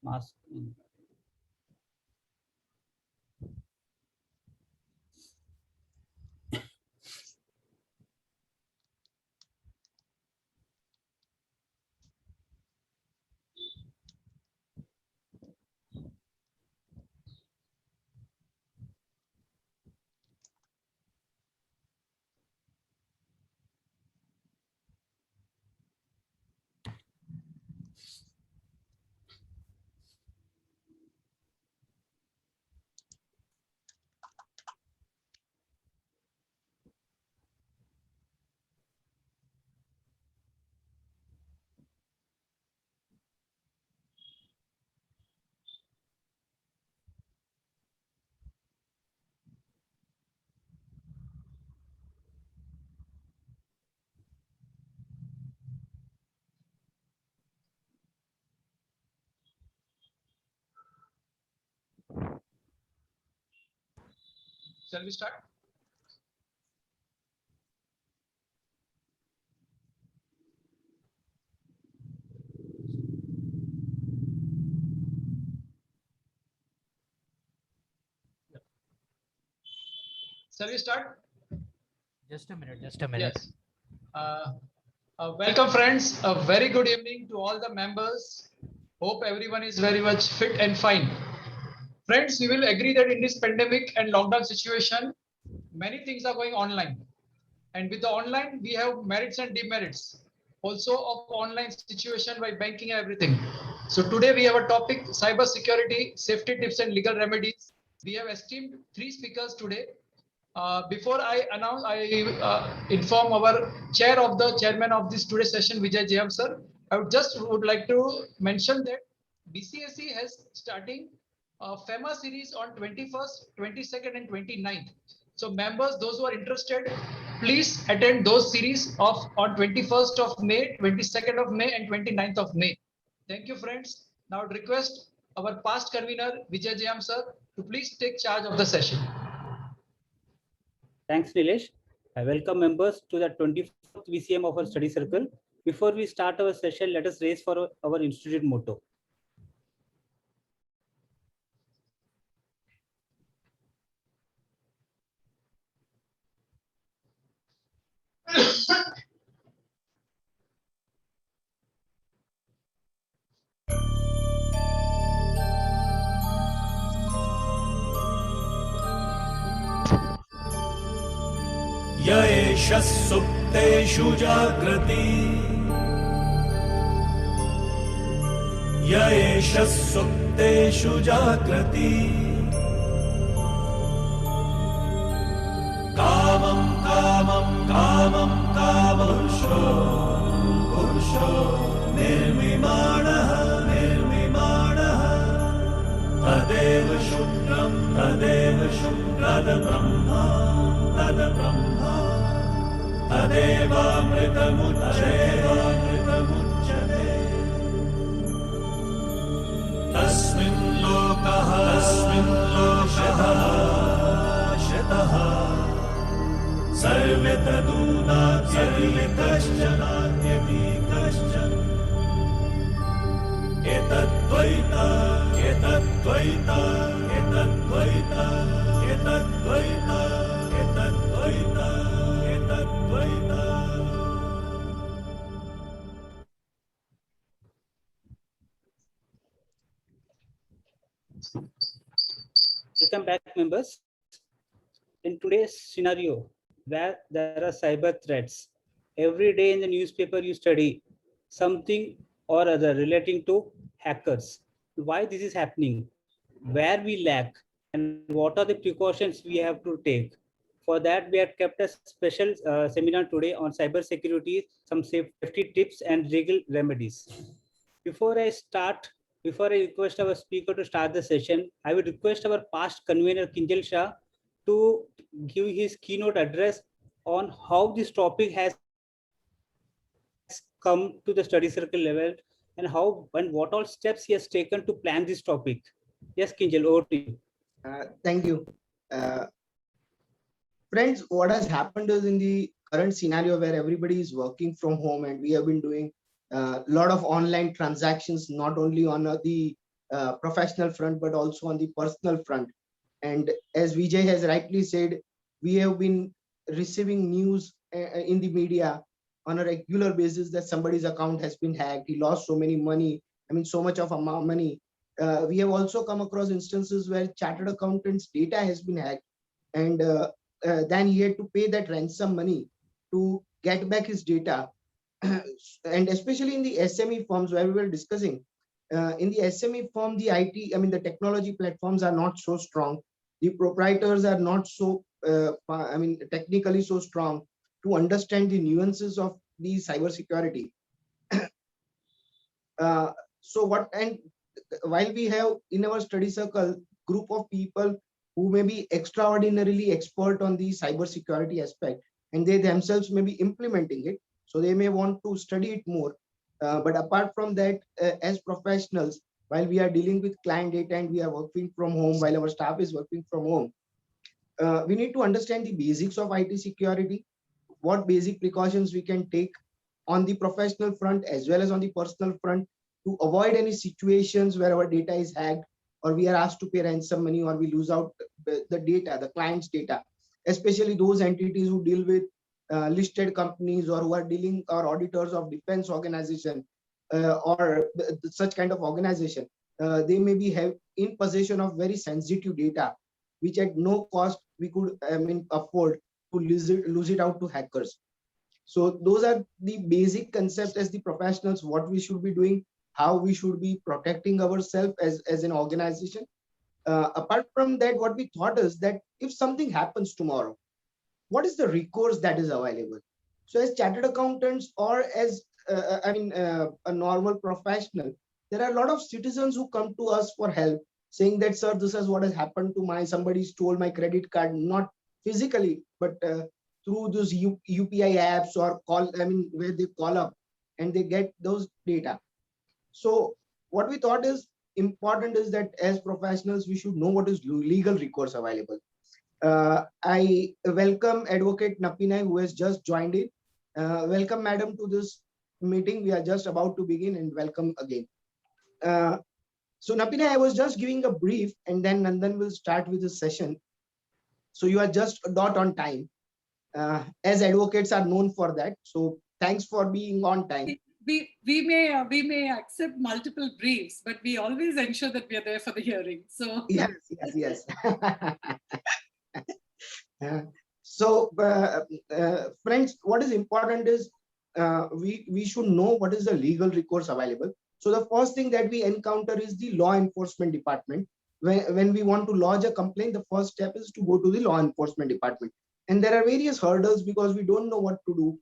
Mask. Shall we start? Shall we start? Just a minute. Just a minute. Yes. Welcome, friends. A very good evening to all the members. Hope everyone is very much fit and fine. Friends, we will agree that in this pandemic and lockdown situation, many things are going online. And with the online, we have merits and demerits also of online situation by banking and everything. So today we have a topic, cyber security, safety tips and legal remedies. We have esteemed 3 speakers today. Before I announce, I inform our chairman of this today's session, Vijay Jayam sir. I would like to mention that BCSE has starting a FEMA series on 21st, 22nd and 29th. So members, those who are interested, please attend those series of on 21st of May, 22nd of May and 29th of May. Thank you, friends. Now I would request our past convener, Vijay Jayam sir, to please take charge of the session. Thanks, Nilesh. I welcome members to the 24th VCM of our study circle. Before we start our session, let us raise for our institute motto. य एष सुप्तेषु जाग्रति य एष सुप्तेषु जाग्रति कामं कामं कामं कामपुरुषो पुरुषो निर्मिमाणः निर्मिमाणः तदेव शुक्रं तद्ब्रह्मा तद्ब्रह्मा तदेवामृतमुच्यते तस्मिन् लोकः शतः सर्वे तदूनात्यपि कश्चन एतद्वैता एतद्वैता एतद्वैता एतद्वैता एतद्वैता एतद्वैता. Welcome back, members. In today's scenario, where there are cyber threats, every day in the newspaper you study something or other relating to hackers. Why this is happening, where we lack, and what are the precautions we have to take. For that, we have kept a special seminar today on cyber security, some safety tips and legal remedies. Before I request our speaker to start the session, I would request our past convener Kinjal Shah to give his keynote address on how this topic has come to the study circle level and how and what all steps he has taken to plan this topic. Yes, Kinjal, over to you. Thank you. Friends, what has happened is in the current scenario where everybody is working from home and we have been doing a lot of online transactions, not only on the professional front, but also on the personal front. And as Vijay has rightly said, we have been receiving news in the media on a regular basis that somebody's account has been hacked. He lost so many money. I mean, so much of money. We have also come across instances where chartered accountant's data has been hacked, and then he had to pay that ransom money to get back his data. And especially in the SME firms where we were discussing, in the SME firm, the IT, I mean, the technology platforms are not so strong. The proprietors are not so, I mean, technically so strong to understand the nuances of the cybersecurity. So what, and while we have in our study circle group of people who may be extraordinarily expert on the cybersecurity aspect, and they themselves may be implementing it, so they may want to study it more. But apart from that, as professionals, while we are dealing with client data and we are working from home, while our staff is working from home, we need to understand the basics of IT security, what basic precautions we can take on the professional front as well as on the personal front to avoid any situations where our data is hacked, or we are asked to pay ransom money, or we lose out the data, the client's data, especially those entities who deal with listed companies, or who are dealing, or auditors of defense organization, or such kind of organization. They may be in possession of very sensitive data, which at no cost we could, I mean, afford to lose it out to hackers. So those are the basic concepts as the professionals, what we should be doing, how we should be protecting ourselves as an organization. Apart from that, what we thought is that if something happens tomorrow, what is the recourse that is available? So as chartered accountants, or as a normal professional, there are a lot of citizens who come to us for help, saying that, sir, this is what has happened to somebody stole my credit card, not physically, but through those UPI apps, or call, I mean, where they call up and they get those data. So what we thought is important is that as professionals, we should know what is legal recourse available. I welcome Advocate Nappinai, who has just joined in. Welcome, madam, to this meeting. We are just about to begin, and welcome again. So Nappinai, I was just giving a brief, and then Nandan will start with the session. So you are just a dot on time. As advocates are known for that. So thanks for being on time. We may accept multiple briefs, but we always ensure that we are there for the hearing. So yes. So friends, what is important is we should know what is the legal recourse available. So the first thing that we encounter is the law enforcement department. When we want to lodge a complaint, the first step is to go to the law enforcement department. And there are various hurdles because we don't know what to do.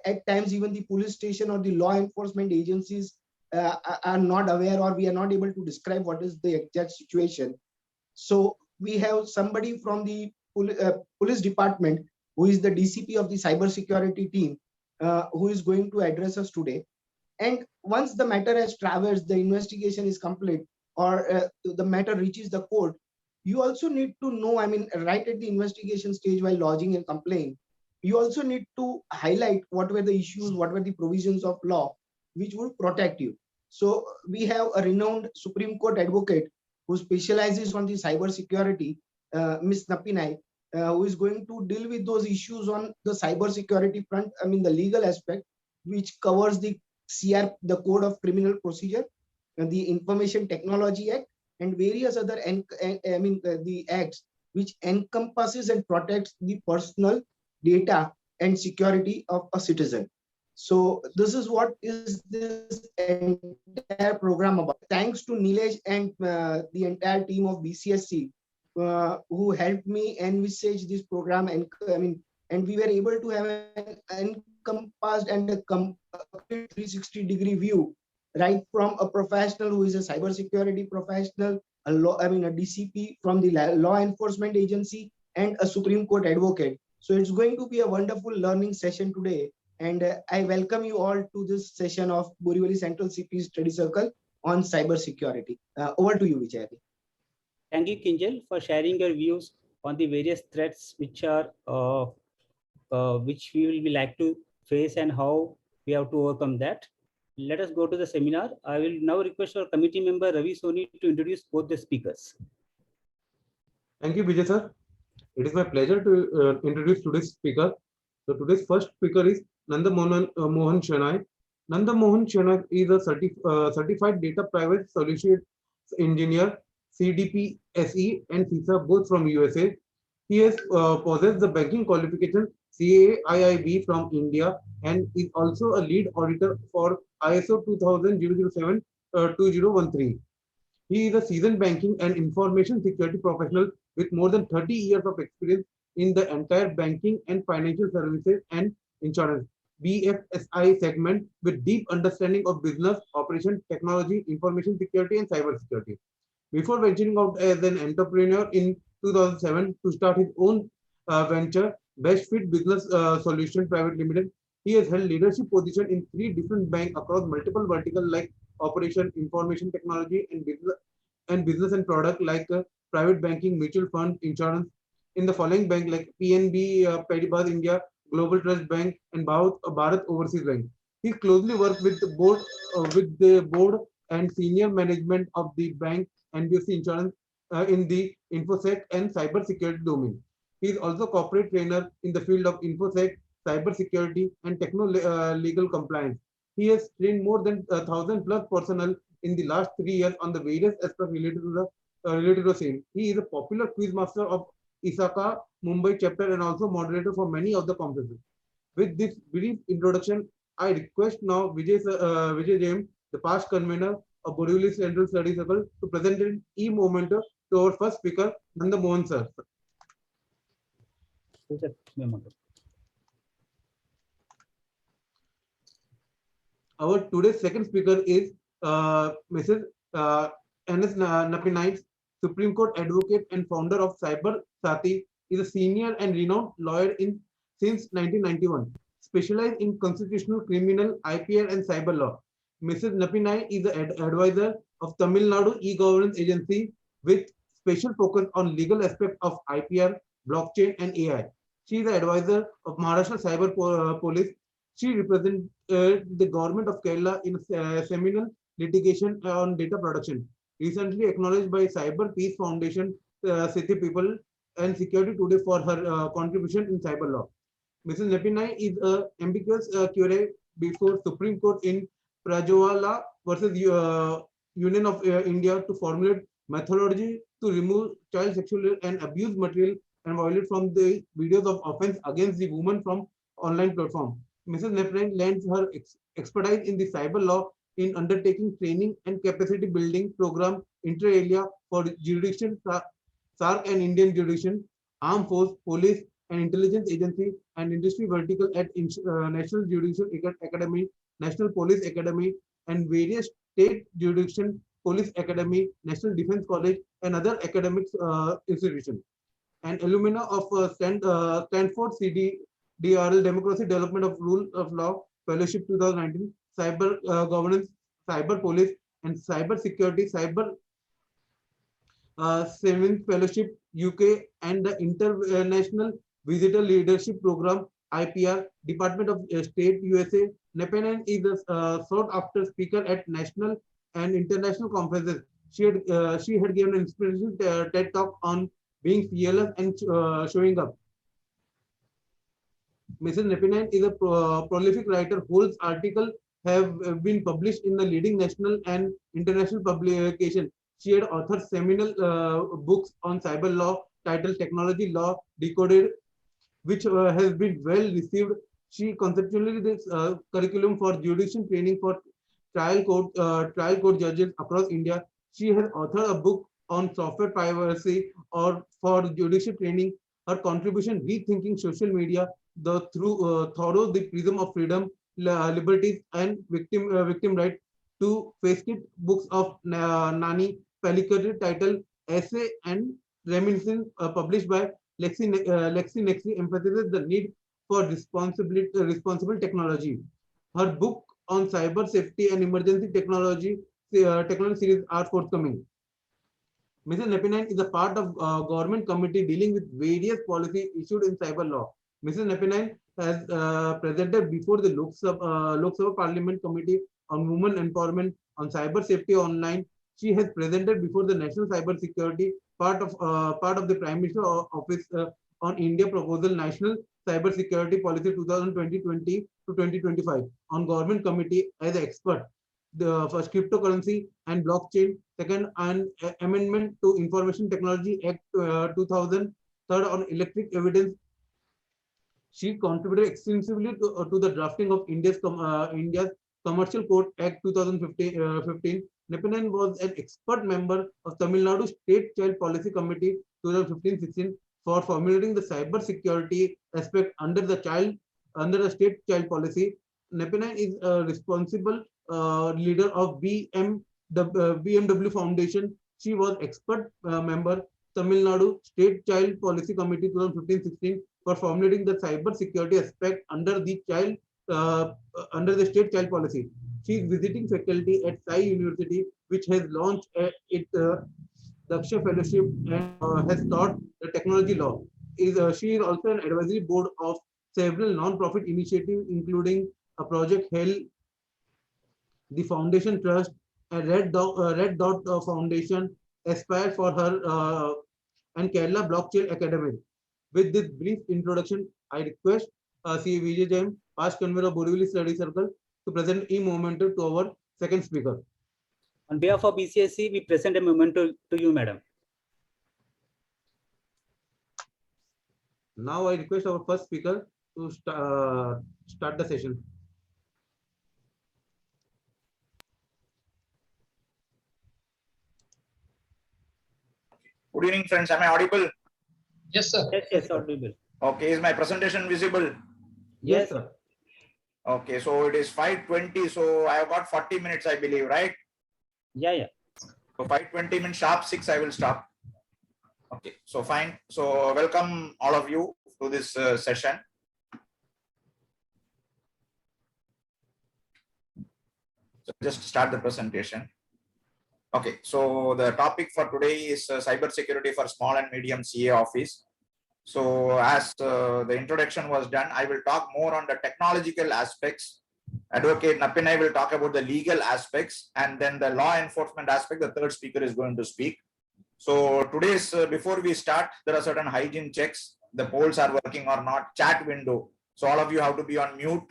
At times, even the police station or the law enforcement agencies are not aware, or we are not able to describe what is the exact situation. So we have somebody from the police department, who is the DCP of the cybersecurity team, who is going to address us today. And once the matter has traversed, the investigation is complete, or the matter reaches the court, you also need to know, I mean, right at the investigation stage while lodging a complaint, you also need to highlight what were the issues, what were the provisions of law which would protect you. So we have a renowned Supreme Court advocate who specializes on the cybersecurity, Ms. Nappinai, who is going to deal with those issues on the cybersecurity front, I mean, the legal aspect, which covers the the Code of Criminal Procedure, the Information Technology Act, and various other, the acts which encompasses and protects the personal data and security of a citizen. So this is what is this entire program about. Thanks to Nilesh and the entire team of BCSC who helped me envisage this program, and we were able to have an encompassed and a complete 360-degree view, right from a professional who is a cybersecurity professional, a DCP from the law enforcement agency, and a Supreme Court advocate. So it's going to be a wonderful learning session today. And I welcome you all to this session of Borivali Central CP Study Circle on cybersecurity. Over to you, Vijay. Thank you, Kinjal, for sharing your views on the various threats which are which we will be like to face and how we have to overcome that. let us go to the seminar. I will now request our committee member Ravi Soni to introduce both the speakers. Thank you, Vijay sir. It is my pleasure to introduce today's speaker. So today's first speaker is Nandmohan Shenoy. Nandmohan Shenoy is a certified data private solution engineer, CDP, SE, and CISA, both from USA. He has possessed the banking qualification CAIIB from India and is also a lead auditor for ISO 2000-007 2013. He is a seasoned banking and information security professional with more than 30 years of experience in the entire banking and financial services and insurance BFSI segment with deep understanding of business, operation, technology, information security, and cyber security. Before venturing out as an entrepreneur in 2007 to start his own venture, Best Fit Business Solution Private Limited, he has held leadership position in 3 different banks across multiple verticals like operation, information technology, and business and product like private banking, mutual fund, insurance. In the following bank like PNB Paribas India, Global Trust Bank, and Bharat Overseas Bank. He closely worked with the board and senior management of the bank NBFC Insurance in the InfoSec and cyber security domain. He is also corporate trainer in the field of InfoSec, cyber security, and legal compliance. He has trained more than 1,000 plus personnel in the last 3 years on the various aspects related to the same. He is a popular quiz master of ISACA Mumbai chapter and also moderator for many of the conferences. With this brief introduction, I request now Vijay Jain, the past convener of Borivali Central Study Circle, to present an e-momento to our first speaker, Nandmohan sir. Our today's second speaker is Mrs. N S Nappinai, Supreme Court advocate and founder of Cyber Sati, is a senior and renowned lawyer since 1991, specialized in constitutional, criminal, IPR, and cyber law. Mrs. Nappinai is the advisor of Tamil Nadu e-governance agency with special focus on legal aspects of IPR, blockchain, and AI. She is the advisor of Maharashtra Cyber Police. She represents the government of Kerala in a seminal litigation on data protection, recently acknowledged by Cyber Peace Foundation, City People, and Security Today for her contribution in cyber law. Mrs. Nappinai is a ambiguous cure before Supreme Court in Prajwala versus Union of India to formulate methodology to remove child sexual and abuse material and violate from the videos of offense against the woman from online platform. Mrs. Nappinai lends her expertise in the cyber law in undertaking training and capacity building program inter alia for jurisdiction, SARC and Indian jurisdiction, armed force, police and intelligence agency and industry vertical at National Judicial Academy, National Police Academy and various state jurisdiction police academy, National Defense College and other academic institutions. An alumna of Stanford CDRL Democracy Development of Rule of Law Fellowship 2019, Cyber Governance, Cyber Police and Cyber Security, Cyber 7th Fellowship UK and the International Visitor Leadership Program IPR, Department of State USA. Nappinai is a sought after speaker at national and international conferences. She had given an inspirational TED talk on being fearless and showing up. Mrs. Nappinai is a prolific writer whose articles have been published in the leading national and international publication. She had authored seminal books on cyber law titled Technology Law Decoded, which has been well received. She conceptualized this curriculum for judicial training for trial court judges across India. She has authored a book on software privacy or for judicial training. Her contribution, Rethinking Social Media, through the prism of freedom, liberties, and victim right, to facekit books of Nani Palikar titled Essay and Reminiscence, published by LexisNexis, emphasizes the need for responsible technology. Her book on cyber safety and emergency technology series are forthcoming. Mrs. Nappinai is a part of government committee dealing with various policy issued in cyber law. Mrs. Nappinai has presented before the Lok Sabha Parliament Committee on women empowerment, on cyber safety online. She has presented before the National Cyber Security part of the Prime Minister Office on India proposal National Cyber Security Policy 2020 to 2025 on Government Committee as an expert. The first cryptocurrency and blockchain, second an amendment to Information Technology Act 2000, third on electric evidence. She contributed extensively to the drafting of India's Commercial Code Act 2015. Nappinai was an expert member of Tamil Nadu State Child Policy Committee 2015-16 for formulating the cyber security aspect under the state child policy. Nappinai is a responsible leader of BMW Foundation. She was expert member Tamil Nadu State Child Policy Committee 2015-16 for formulating the cyber security aspect under the state child policy. She is visiting faculty at Sai University, which has launched its Daksha Fellowship and has taught the technology law. She is also an advisory board of several non-profit initiatives, including a project held the Foundation Trust, a Red Dot Foundation, Aspire for her, and Kerala Blockchain Academy. With this brief introduction, I request C. Vijay Jain, past convener of Borivali Study Circle, to present a memento to our second speaker. On behalf of BCSC, we present a memento to you, madam. Now I request our first speaker to start the session. Good evening, friends. Am I audible? Yes, sir. Yes, audible. Okay, is my presentation visible? Yes, sir. Okay, so it is 5:20, so I have got 40 minutes, I believe, right? Yeah. So 5:20 means sharp 6, I will stop. Okay, so fine. So welcome all of you to this session. So just start the presentation. Okay, so the topic for today is cyber security for small and medium CA office. So as the introduction was done, I will talk more on the technological aspects. Advocate Nappinai will talk about the legal aspects, and then the law enforcement aspect, the third speaker is going to speak. So today's, before we start, there are certain hygiene checks. The polls are working or not. Chat window. So all of you have to be on mute.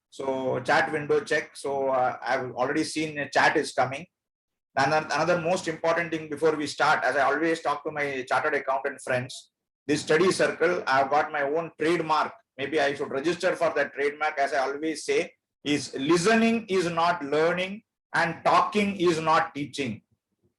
So chat window check. So I've already seen a chat is coming. And another most important thing before we start, as I always talk to my chartered accountant friends, this study circle, I've got my own trademark. Maybe I should register for that trademark. As I always say, is listening is not learning and talking is not teaching.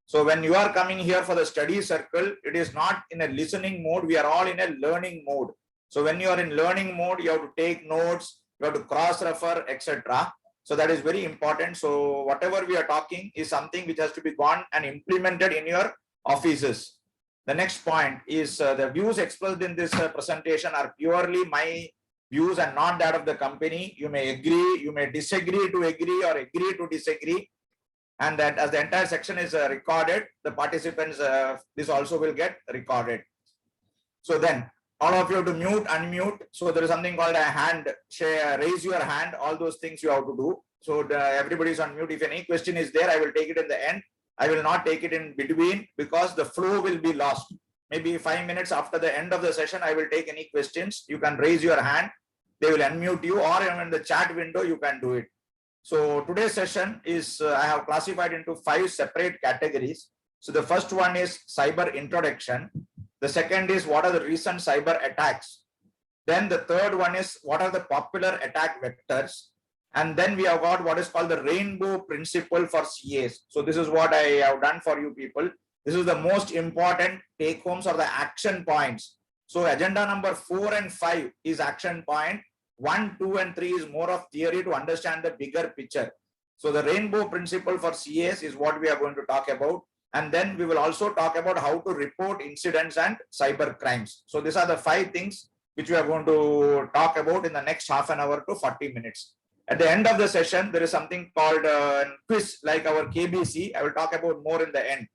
So when you are coming here for the study circle, it is not in a listening mode. We are all in a learning mode. So when you are in learning mode, you have to take notes, you have to cross-refer, etc. So that is very important. So whatever we are talking is something which has to be gone and implemented in your offices. The next point is the views expressed in this presentation are purely my views and not that of the company. You may agree, you may disagree to agree or agree to disagree. And that as the entire section is recorded, the participants, this also will get recorded. So then all of you have to mute, unmute. So there is something called a hand share, raise your hand, all those things you have to do. So everybody is on mute. If any question is there, I will take it in the end. I will not take it in between because the flow will be lost. Maybe 5 minutes after the end of the session, I will take any questions. You can raise your hand. They will unmute you, or in the chat window, you can do it. So today's session is, I have classified into 5 separate categories. So the first one is cyber introduction. The second is what are the recent cyber attacks. Then the third one is what are the popular attack vectors. And then we have got what is called the rainbow principle for CAs. So this is what I have done for you people. This is the most important take homes or the action points. So agenda number 4 and 5 is action point. 1, 2, and 3 is more of theory to understand the bigger picture. So the rainbow principle for CAs is what we are going to talk about. And then we will also talk about how to report incidents and cyber crimes. So these are the 5 things which we are going to talk about in the next half an hour to 40 minutes. At the end of the session, there is something called quiz, like our KBC. I will talk about more in the end.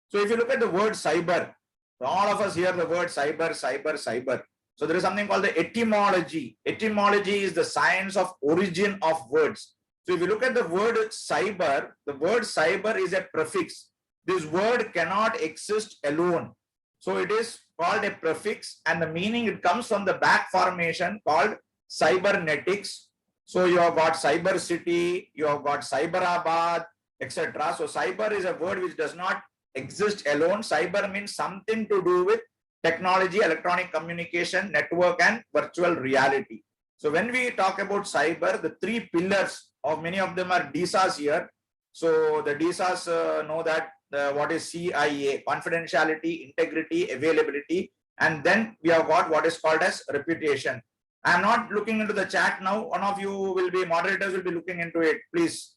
So if you look at the word cyber, all of us hear the word cyber, cyber, cyber. So there is something called the etymology. Etymology is the science of origin of words. So if you look at the word cyber is a prefix. This word cannot exist alone. So it is called a prefix, and the meaning, it comes from the back formation called cybernetics. So you have got cyber city, you have got Cyberabad, etc. So cyber is a word which does not exist alone. Cyber means something to do with technology, electronic communication, network, and virtual reality. So when we talk about cyber, the three pillars of many of them are DSAs here. So the DSAs know that what is CIA, confidentiality, integrity, availability, and then we have got what is called as reputation. I am not looking into the chat now. One of you will be moderators will be looking into it, please.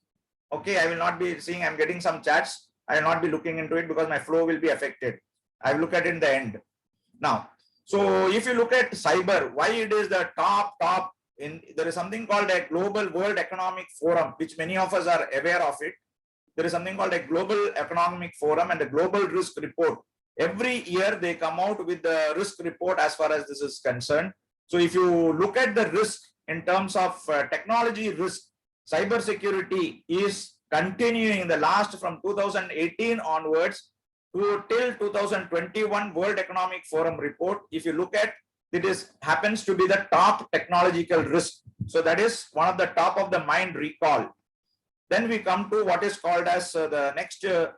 Okay, I will not be seeing. I'm getting some chats. I will not be looking into it because my flow will be affected. I will look at it in the end. Now, so if you look at cyber, why it is the top there is something called a Global World Economic Forum, which many of us are aware of it. There is something called a Global Economic Forum and the Global Risk Report. Every year they come out with the risk report as far as this is concerned. So if you look at the risk in terms of technology risk, cybersecurity is continuing in the last from 2018 onwards to till 2021 World Economic Forum report. If you look at it, happens to be the top technological risk. So that is one of the top of the mind recall. Then we come to what is called as the next. There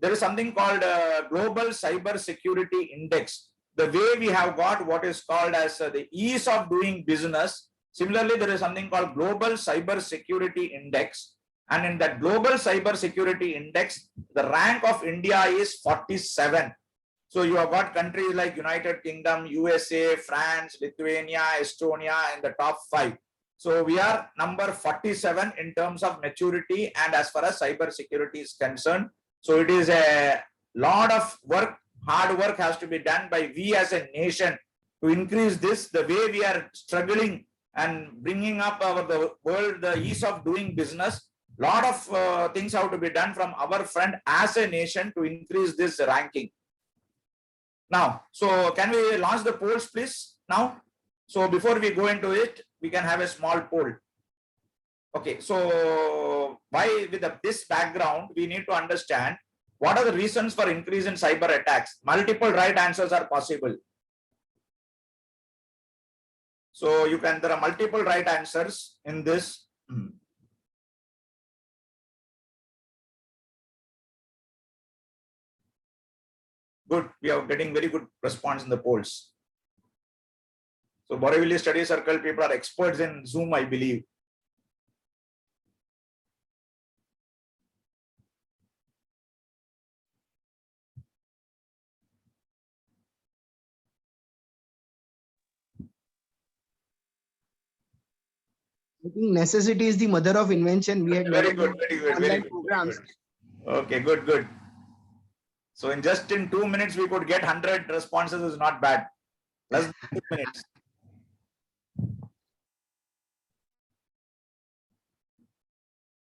is something called Global Cyber Security Index. The way we have got what is called as the ease of doing business. Similarly, there is something called Global Cyber Security Index. And in that Global Cyber Security Index, the rank of India is 47. So you have got countries like United Kingdom, USA, France, Lithuania, Estonia in the top 5. So we are number 47 in terms of maturity and as far as cyber security is concerned. So it is a lot of work, hard work has to be done by we as a nation to increase this. The way we are struggling and bringing up the world, the ease of doing business, lot of things have to be done from our front as a nation to increase this ranking. Now, so can we launch the polls, please? Now, so before we go into it, we can have a small poll. Okay, so why with this background, we need to understand what are the reasons for increase in cyber attacks. Multiple right answers are possible. So you can, there are multiple right answers in this. Good, we are getting very good response in the polls. So Borivali Study Circle people are experts in Zoom, I believe. I think necessity is the mother of invention. We had Very never good, very good, online very good, programs. very good. Okay, good, good. So in just in 2 minutes, we could get 100 responses is not bad. Less than 2 minutes.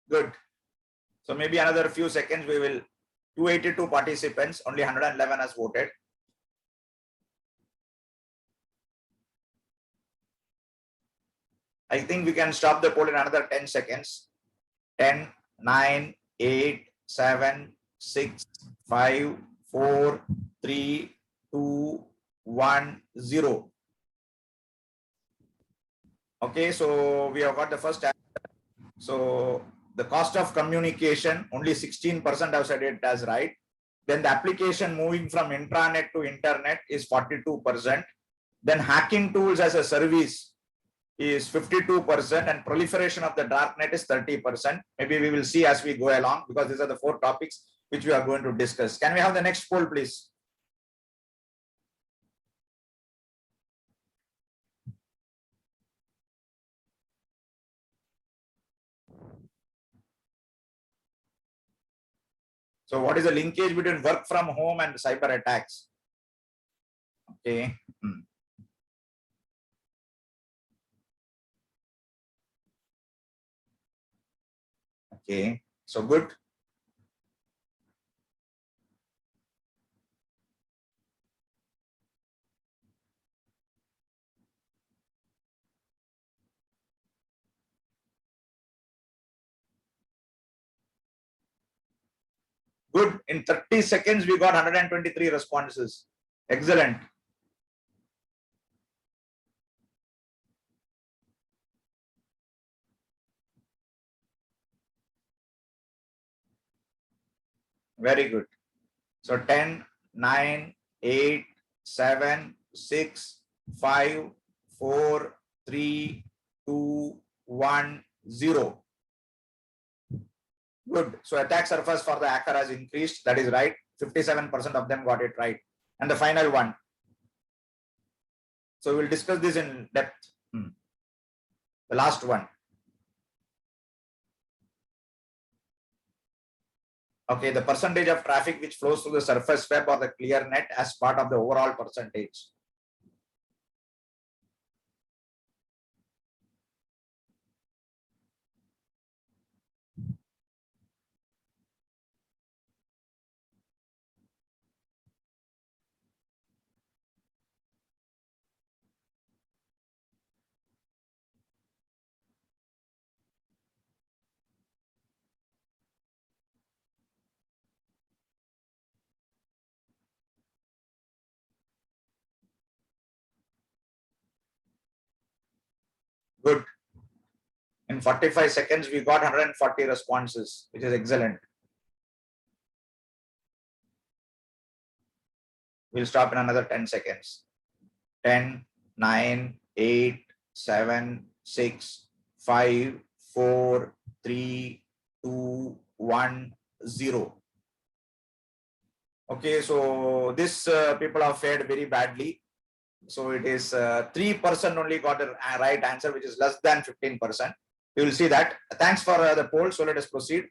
Good. So maybe another few seconds, we will, 282 participants, only 111 has voted. I think we can stop the poll in another 10 seconds. 10, 9, 8, 7, 6, 5, 4, 3, 2, 1, 0. Okay, so we have got the first answer. So the cost of communication, only 16% have said it as right. Then the application moving from intranet to internet is 42%. Then hacking tools as a service is 52%, and proliferation of the darknet is 30%. Maybe we will see as we go along, because these are the 4 topics which we are going to discuss. Can we have the next poll, please? So what is the linkage between work from home and cyber attacks? Okay. Okay, so good. Good. In 30 seconds, we got 123 responses. Excellent. Very good. So 10, 9, 8, 7, 6, 5, 4, 3, 2, 1, 0. Good. So attack surface for the hacker has increased. That is right. 57% of them got it right. And the final one. So we'll discuss this in depth. The last one. Okay, the percentage of traffic which flows through the surface web or the clear net as part of the overall percentage. Good. In 45 seconds, we got 140 responses, which is excellent. We'll stop in another 10 seconds. 10, 9, 8, 7, 6, 5, 4, 3, 2, 1, 0. Okay, so this people have fared very badly. So it is 3% only got a right answer, which is less than 15%. You will see that. Thanks for the poll. So let us proceed.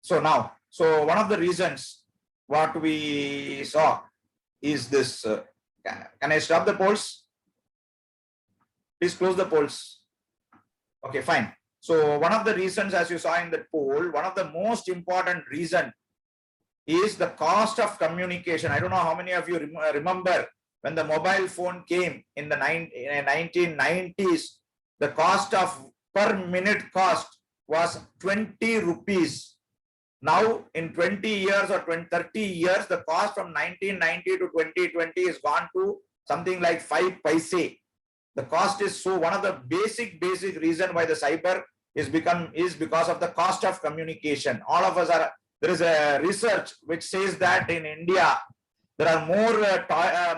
So now, so one of the reasons what we saw is this. Can I stop the polls? Please close the polls. Okay, fine. So one of the reasons, as you saw in the poll, one of the most important reason is the cost of communication. I don't know how many of you remember when the mobile phone came in the 1990s, the cost of per minute cost was 20 rupees. Now in 20 years or 30 years, the cost from 1990 to 2020 is gone to something like 5 paise. The cost is so one of the basic reason why the cyber is because of the cost of communication. All of us are, there is a research which says that in India, there are more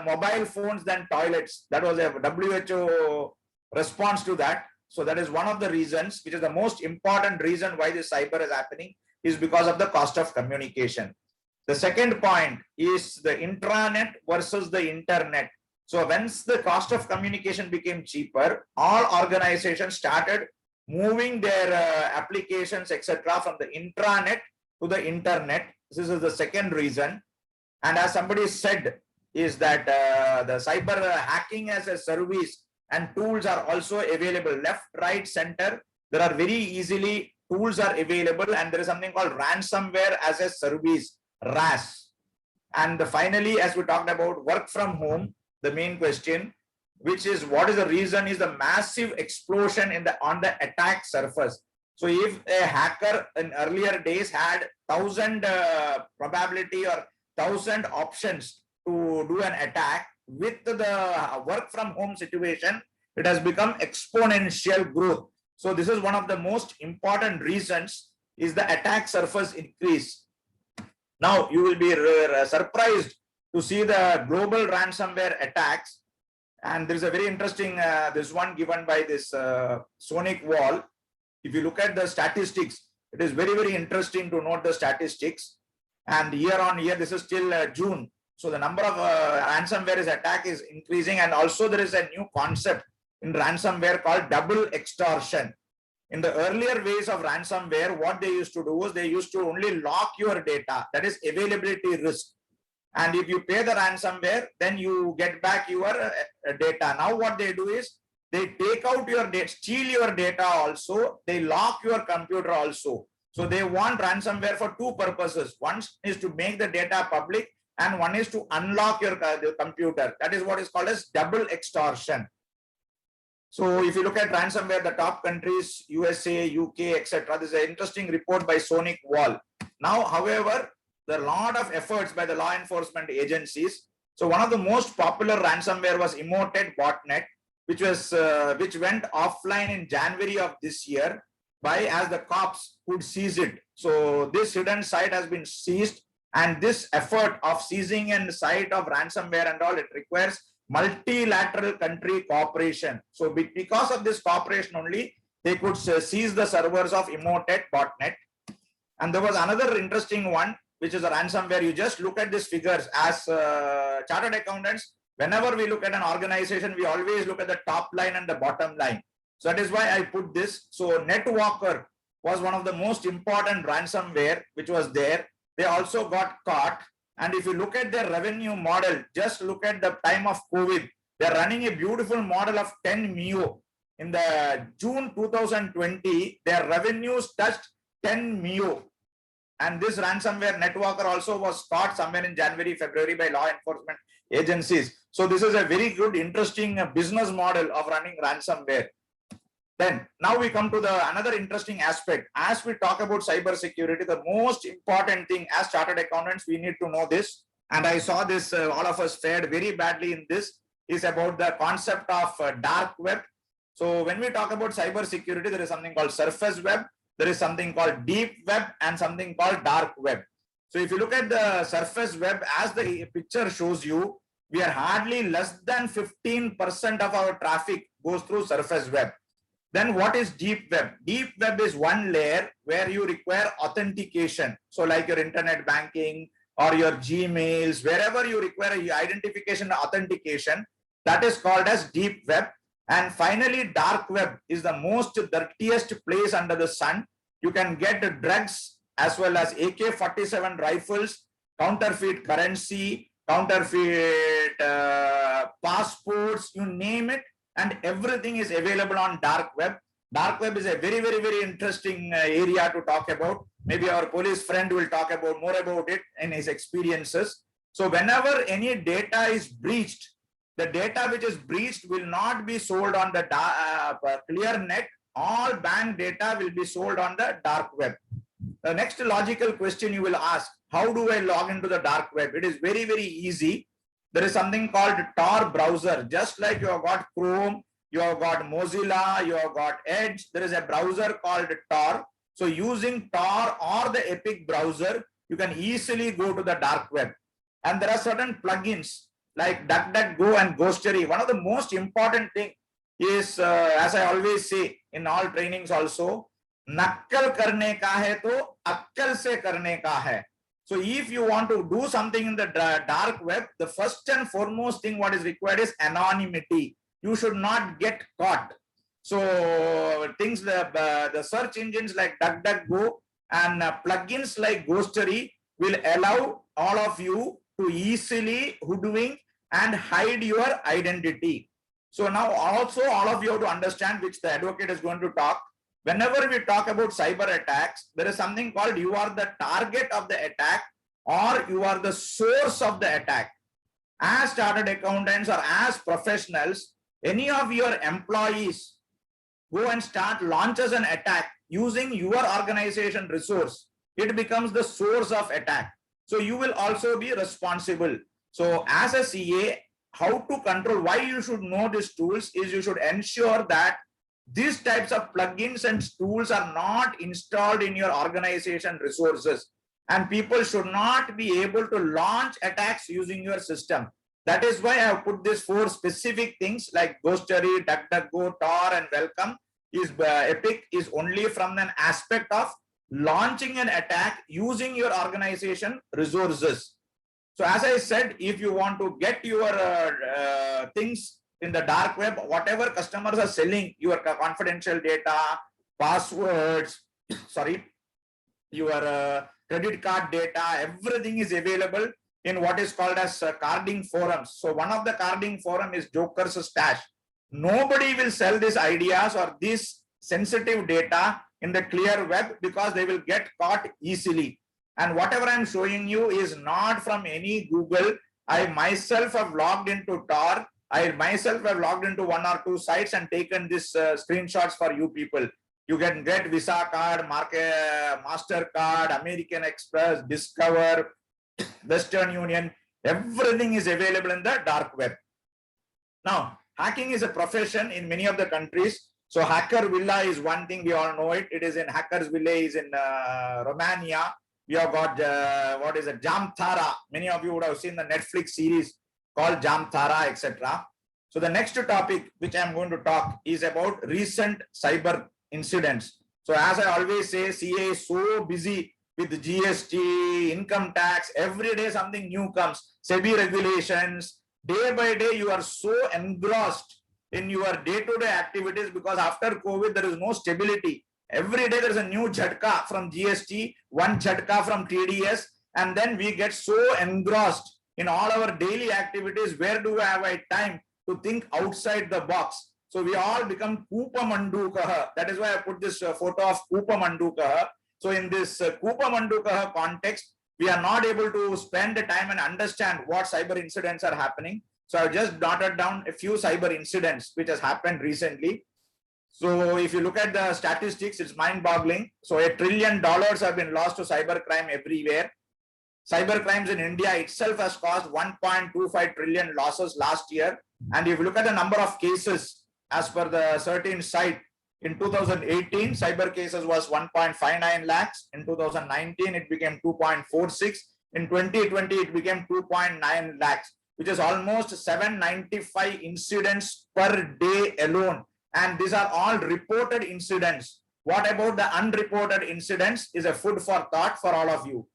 mobile phones than toilets. That was a WHO response to that. So that is one of the reasons, which is the most important reason why this cyber is happening, is because of the cost of communication. The second point is the intranet versus the internet. So once the cost of communication became cheaper, all organizations started moving their applications, etc., from the intranet to the internet. This is the second reason. And as somebody said, is that the cyber hacking as a service and tools are also available left, right, center. There are very easily tools are available, and there is something called ransomware as a service, RAS. And finally, as we talked about work from home, the main question, which is what is the reason, is the massive explosion in on the attack surface. So if a hacker in earlier days had 1,000 probability or 1,000 options to do an attack, with the work from home situation, it has become exponential growth. So this is one of the most important reasons, is the attack surface increase. Now you will be surprised to see the global ransomware attacks. And there is a very interesting, this one given by this Sonic Wall. If you look at the statistics, it is very, very interesting to note the statistics. And year on year, this is till June. So the number of ransomware attack is increasing. And also there is a new concept in ransomware called double extortion. In the earlier ways of ransomware, what they used to do was they used to only lock your data, that is availability risk. And if you pay the ransomware, then you get back your data. Now what they do is they take out your data, steal your data also, they lock your computer also. So they want ransomware for two purposes. One is to make the data public, and one is to unlock your computer. That is what is called as double extortion. So if you look at ransomware, the top countries, USA, UK, etc. This is an interesting report by Sonic Wall. Now, however, there are a lot of efforts by the law enforcement agencies. So one of the most popular ransomware was Emotet botnet, which went offline in January of this year as the cops could seize it. So this hidden site has been seized, and this effort of seizing and site of ransomware and all, it requires multilateral country cooperation. So because of this cooperation only, they could seize the servers of Emotet botnet. And there was another interesting one, which is a ransomware. You just look at these figures. As chartered accountants, whenever we look at an organization, we always look at the top line and the bottom line. So that is why I put this. So Netwalker was one of the most important ransomware which was there. They also got caught. And if you look at their revenue model, just look at the time of COVID, they're running a beautiful model of 10 MIO. In the June 2020, their revenues touched 10 MIO. And this ransomware Netwalker also was caught somewhere in January, February by law enforcement agencies. So this is a very good, interesting business model of running ransomware. Then now we come to another interesting aspect. As we talk about cyber security, the most important thing as chartered accountants, we need to know this. And I saw this, all of us fared very badly in this, is about the concept of dark web. So when we talk about cyber security, there is something called surface web, there is something called deep web, and something called dark web. So if you look at the surface web, as the picture shows you, we are hardly less than 15% of our traffic goes through surface web. Then what is deep web? Deep web is one layer where you require authentication. So like your internet banking or your Gmails, wherever you require identification and authentication, that is called as deep web. And finally, dark web is the most dirtiest place under the sun. You can get drugs as well as AK-47 rifles, counterfeit currency, counterfeit passports, you name it, and everything is available on dark web. Dark web is a very, very, very interesting area to talk about. Maybe our police friend will talk about more about it in his experiences. So whenever any data is breached, the data which is breached will not be sold on the clear net. All bank data will be sold on the dark web. The next logical question you will ask, how do I log into the dark web? It is very, very easy. There is something called Tor browser. Just like you have got Chrome, you have got Mozilla, you have got Edge, there is a browser called Tor. So using Tor or the Epic browser, you can easily go to the dark web. And there are certain plugins like DuckDuckGo and Ghostery. One of the most important thing is, as I always say in all trainings also, nakkal karne ka hai to akkal se karne ka hai. So if you want to do something in the dark web, the first and foremost thing what is required is anonymity. You should not get caught. So things, the search engines like DuckDuckGo and plugins like Ghostery will allow all of you to easily hoodwink and hide your identity. So now also all of you have to understand, which the advocate is going to talk. Whenever we talk about cyber attacks, there is something called you are the target of the attack or you are the source of the attack. As chartered accountants or as professionals, any of your employees go and launches an attack using your organization resource, it becomes the source of attack. So you will also be responsible. So as a CA, how to control, why you should know these tools is you should ensure that these types of plugins and tools are not installed in your organization resources, and people should not be able to launch attacks using your system. That is why I have put these 4 specific things like Ghostery, DuckDuckGo, Tor, and Welcome. Epic is only from an aspect of launching an attack using your organization resources. So as I said, if you want to get your things in the dark web, whatever customers are selling, your confidential data, passwords, your credit card data, everything is available in what is called as carding forums. So one of the carding forum is Joker's Stash. Nobody will sell these ideas or this sensitive data in the clear web because they will get caught easily. And whatever I'm showing you is not from any Google. I myself have logged into Tor. I myself have logged into 1 or 2 sites and taken this screenshots for you people. You can get Visa card, MasterCard, American Express, Discover, Western Union. Everything is available in the dark web. Now, hacking is a profession in many of the countries. So Hacker Villa is one thing, we all know it. It is in Hackers Villa is in Romania. We have got, what is it, Jamthara. Many of you would have seen the Netflix series called Jamthara, etc. So the next topic which I am going to talk is about recent cyber incidents. So as I always say, CA is so busy with the GST, income tax, every day something new comes, SEBI regulations. Day by day, you are so engrossed in your day-to-day activities because after COVID, there is no stability. Every day there is a new jhatka from GST, one jhatka from TDS, and then we get so engrossed in all our daily activities. Where do I have time to think outside the box? So we all become Kupa Mandukaha. That is why I put this photo of Kupa Mandukaha. So in this Kupa Mandukaha context, we are not able to spend the time and understand what cyber incidents are happening. So I've just jotted down a few cyber incidents which has happened recently. So if you look at the statistics, it's mind-boggling. So $1 trillion have been lost to cybercrime everywhere. Cyber crimes in India itself has caused 1.25 trillion losses last year. And if you look at the number of cases as per the certain site, in 2018, cyber cases was 1.59 lakhs. In 2019, it became 2.46. In 2020, it became 2.9 lakhs, which is almost 795 incidents per day alone. And these are all reported incidents. What about the unreported incidents is a food for thought for all of you.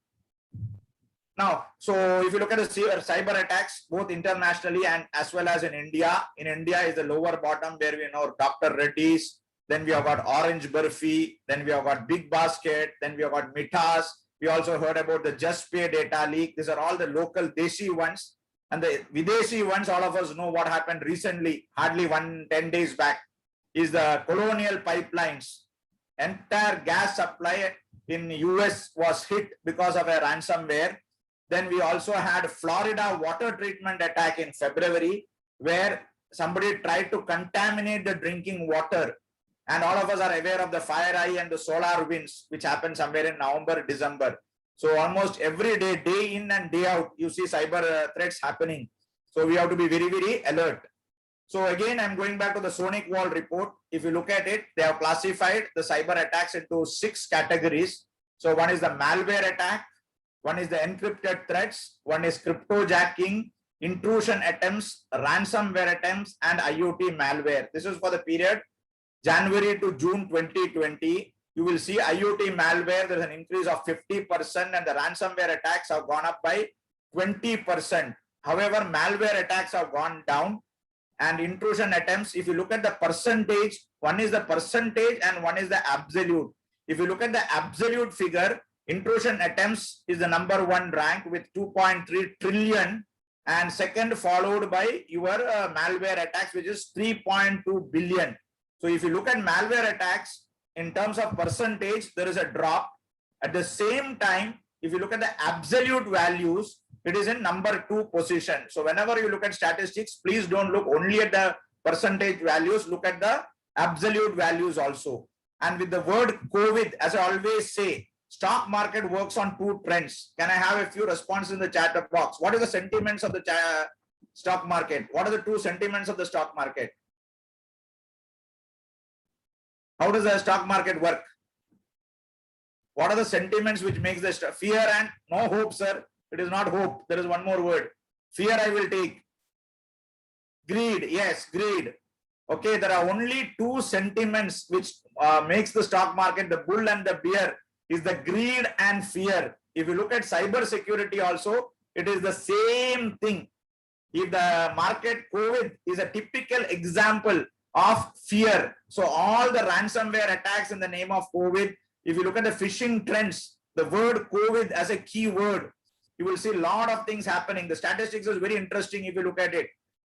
Now, so if you look at the cyber attacks, both internationally and as well as in India is the lower bottom where we know Dr. Reddy's, then we have got Orange Burfi, then we have got Big Basket, then we have got Mithas. We also heard about the Just Pay data leak. These are all the local Deshi ones. And the Videshi ones, all of us know what happened recently, hardly 10 days back, is the Colonial Pipelines. Entire gas supply in US was hit because of a ransomware. Then we also had Florida water treatment attack in February, where somebody tried to contaminate the drinking water. And all of us are aware of the FireEye and the solar winds, which happened somewhere in November, December. So almost every day, day in and day out, you see cyber threats happening. So we have to be very, very alert. So again, I'm going back to the Sonic Wall report. If you look at it, they have classified the cyber attacks into 6 categories. So one is the malware attack, one is the encrypted threats, one is cryptojacking, intrusion attempts, ransomware attempts, and IoT malware. This is for the period January to June 2020. You will see IoT malware, there's an increase of 50%, and the ransomware attacks have gone up by 20%. However, malware attacks have gone down. And intrusion attempts, if you look at the percentage, one is the percentage and one is the absolute. If you look at the absolute figure, intrusion attempts is the #1 rank with 2.3 trillion, and second followed by your malware attacks, which is 3.2 billion. So if you look at malware attacks in terms of percentage, there is a drop. At the same time, if you look at the absolute values, it is in #2 position. So whenever you look at statistics, please don't look only at the percentage values, look at the absolute values also. And with the word COVID, as I always say, stock market works on 2 trends. Can I have a few responses in the chat box? What are the sentiments of the stock market? What are the 2 sentiments of the stock market? How does the stock market work? What are the sentiments which makes the fear and no hope, sir? It is not hope. There is one more word. Fear I will take. Greed. Yes, greed. Okay, there are only 2 sentiments which makes the stock market, the bull and the bear, is the greed and fear. If you look at cyber security also, it is the same thing. If the market COVID is a typical example of fear. So all the ransomware attacks in the name of COVID, if you look at the phishing trends, the word COVID as a key word, you will see a lot of things happening. The statistics is very interesting if you look at it.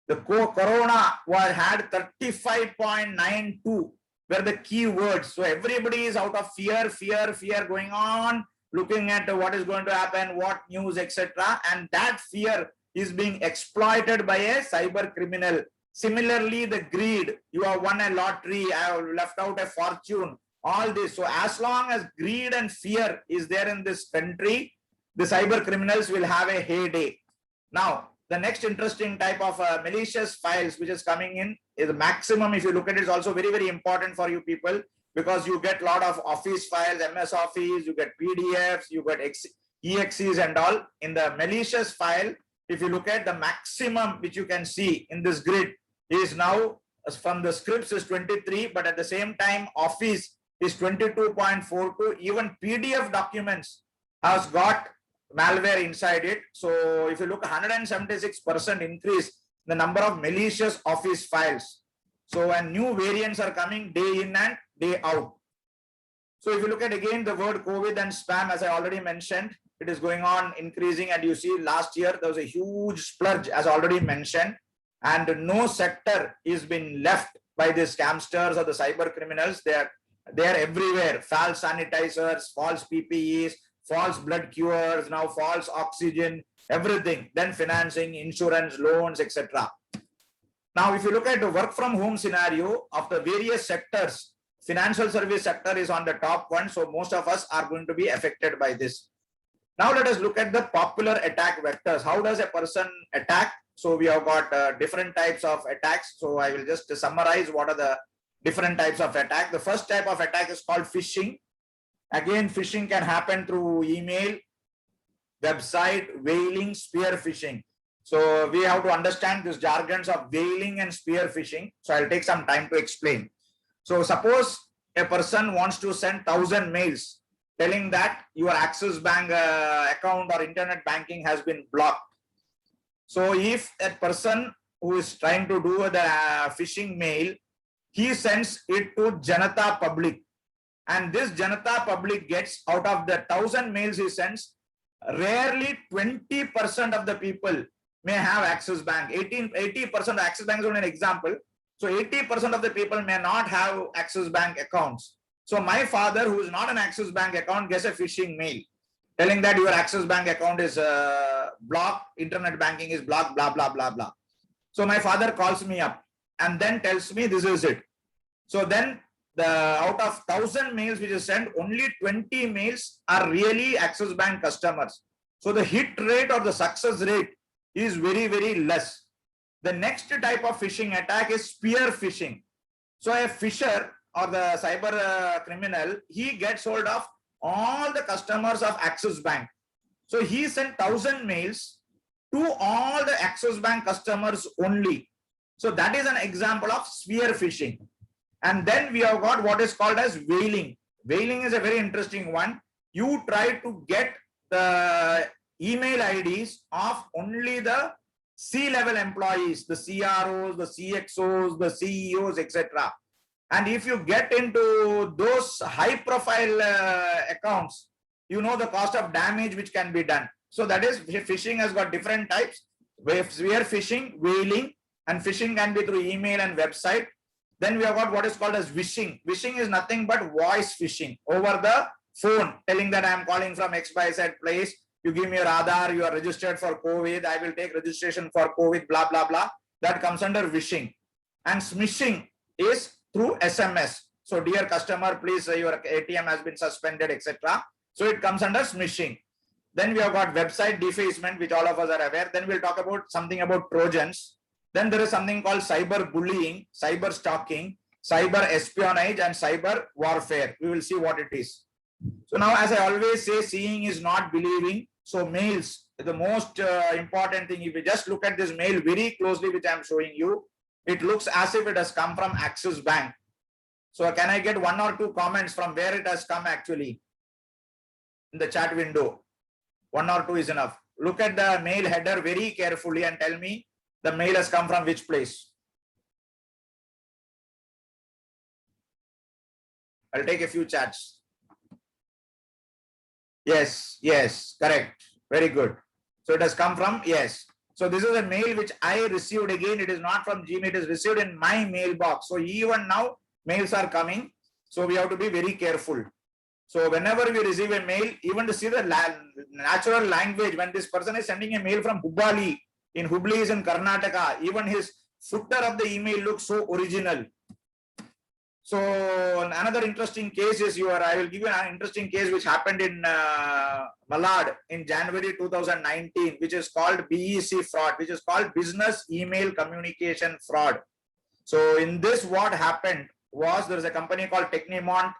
The corona had 35.92 were the key words. So everybody is out of fear going on, looking at what is going to happen, what news, etc. And that fear is being exploited by a cyber criminal. Similarly, the greed, you have won a lottery, I have left out a fortune, all this. So as long as greed and fear is there in this country, the cyber criminals will have a heyday. Now, the next interesting type of malicious files which is coming in is the maximum. If you look at it, is also very, very important for you people, because you get a lot of office files, MS Office, you get PDFs, you get EXEs and all. In the malicious file, if you look at the maximum which you can see in this grid is now from the scripts is 23, but at the same time Office is 22.42. Even PDF documents has got malware inside it. So if you look, 176% increase the number of malicious Office files. So and new variants are coming day in and day out. So if you look at again the word COVID and spam, as I already mentioned, it is going on increasing, and you see last year there was a huge splurge, as already mentioned, and no sector is been left by the scamsters or the cyber criminals. They are everywhere. False sanitizers, false PPEs, false blood cures, now false oxygen, everything. Then financing, insurance, loans, etc. Now, if you look at the work from home scenario of the various sectors, financial service sector is on the top one. So most of us are going to be affected by this. Now let us look at the popular attack vectors. How does a person attack? So we have got different types of attacks. So I will just summarize what are the different types of attack. The first type of attack is called phishing. Again, phishing can happen through email, website, whaling, spear phishing. So we have to understand these jargons of whaling and spear phishing. So I'll take some time to explain. So suppose a person wants to send 1,000 mails telling that your Axis Bank account or internet banking has been blocked. So if a person who is trying to do the phishing mail, he sends it to Janata Public, and this Janata Public gets, out of the 1,000 mails he sends, rarely 20% of the people may have Axis Bank. 80% of Axis Bank is only an example. So 80% of the people may not have Axis Bank accounts. So my father, who is not an Axis Bank account, gets a phishing mail telling that your Axis Bank account is blocked, internet banking is blocked, blah, blah, blah, blah. So my father calls me up and then tells me this is it. So then out of 1,000 mails which is sent, only 20 mails are really Axis Bank customers. So the hit rate or the success rate is very, very less. The next type of phishing attack is spear phishing. So a fisher or the cyber criminal, he gets hold of all the customers of Axis Bank. So he sent 1,000 mails to all the Axis Bank customers only. So that is an example of spear phishing. And then we have got what is called as whaling. Whaling is a very interesting one. You try to get the email IDs of only the C-level employees, the CROs, the CXOs, the CEOs, etc. And if you get into those high-profile accounts, you know the cost of damage which can be done. So that is, phishing has got different types. Spear phishing, whaling, and phishing can be through email and website. Then we have got what is called as wishing. Wishing is nothing but voice phishing over the phone, telling that I am calling from XYZ place. You give me your Aadhaar, you are registered for COVID, I will take registration for COVID, blah, blah, blah. That comes under wishing. And smishing is through SMS. So dear customer, please, your ATM has been suspended, etc. So it comes under smishing. Then we have got website defacement, which all of us are aware. Then we'll talk about something about Trojans. Then there is something called cyber bullying, cyber stalking, cyber espionage, and cyber warfare. We will see what it is. So now, as I always say, seeing is not believing. So mails, the most important thing, if you just look at this mail very closely, which I am showing you, it looks as if it has come from Axis Bank. So can I get 1 or 2 comments from where it has come actually in the chat window? 1 or 2 is enough. Look at the mail header very carefully and tell me the mail has come from which place. I'll take a few chats. Yes, yes, correct. Very good. So it has come from, yes. So this is a mail which I received. Again, it is not from Gmail, it is received in my mailbox. So even now, mails are coming. So we have to be very careful. So whenever we receive a mail, even to see the natural language, when this person is sending a mail from Hubballi, in Hubli is in Karnataka, even his footer of the email looks so original. So another interesting case is I will give you an interesting case which happened in Malad in January 2019, which is called BEC fraud, which is called Business Email Communication Fraud. So in this, what happened was there is a company called Technimont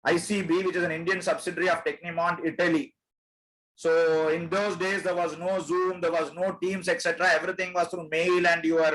ICB, which is an Indian subsidiary of Technimont Italy. So in those days, there was no Zoom, there was no Teams, etc. Everything was through mail and your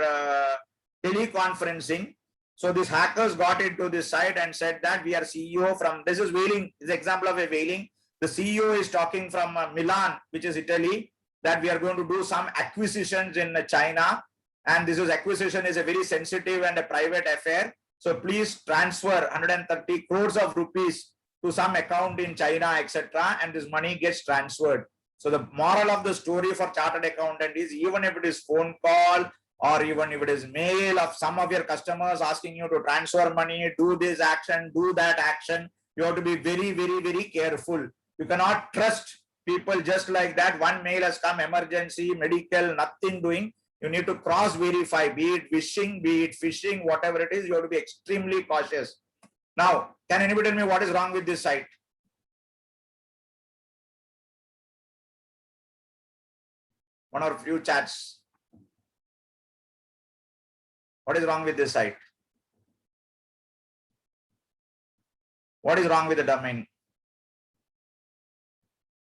teleconferencing. So these hackers got into this site and said that we are CEO from, this is whaling, this is example of a whaling. The CEO is talking from Milan, which is Italy, that we are going to do some acquisitions in China. And this acquisition is a very sensitive and a private affair. So please transfer 130 crores of rupees to some account in China, etc. And this money gets transferred. So the moral of the story for chartered accountant is, even if it is phone call, or even if it is mail of some of your customers asking you to transfer money, do this action, do that action, you have to be very, very, very careful. You cannot trust people just like that. One mail has come, emergency, medical, nothing doing. You need to cross verify, be it wishing, be it phishing, whatever it is, you have to be extremely cautious. Now, can anybody tell me what is wrong with this site? One or few chats. What is wrong with this site? What is wrong with the domain?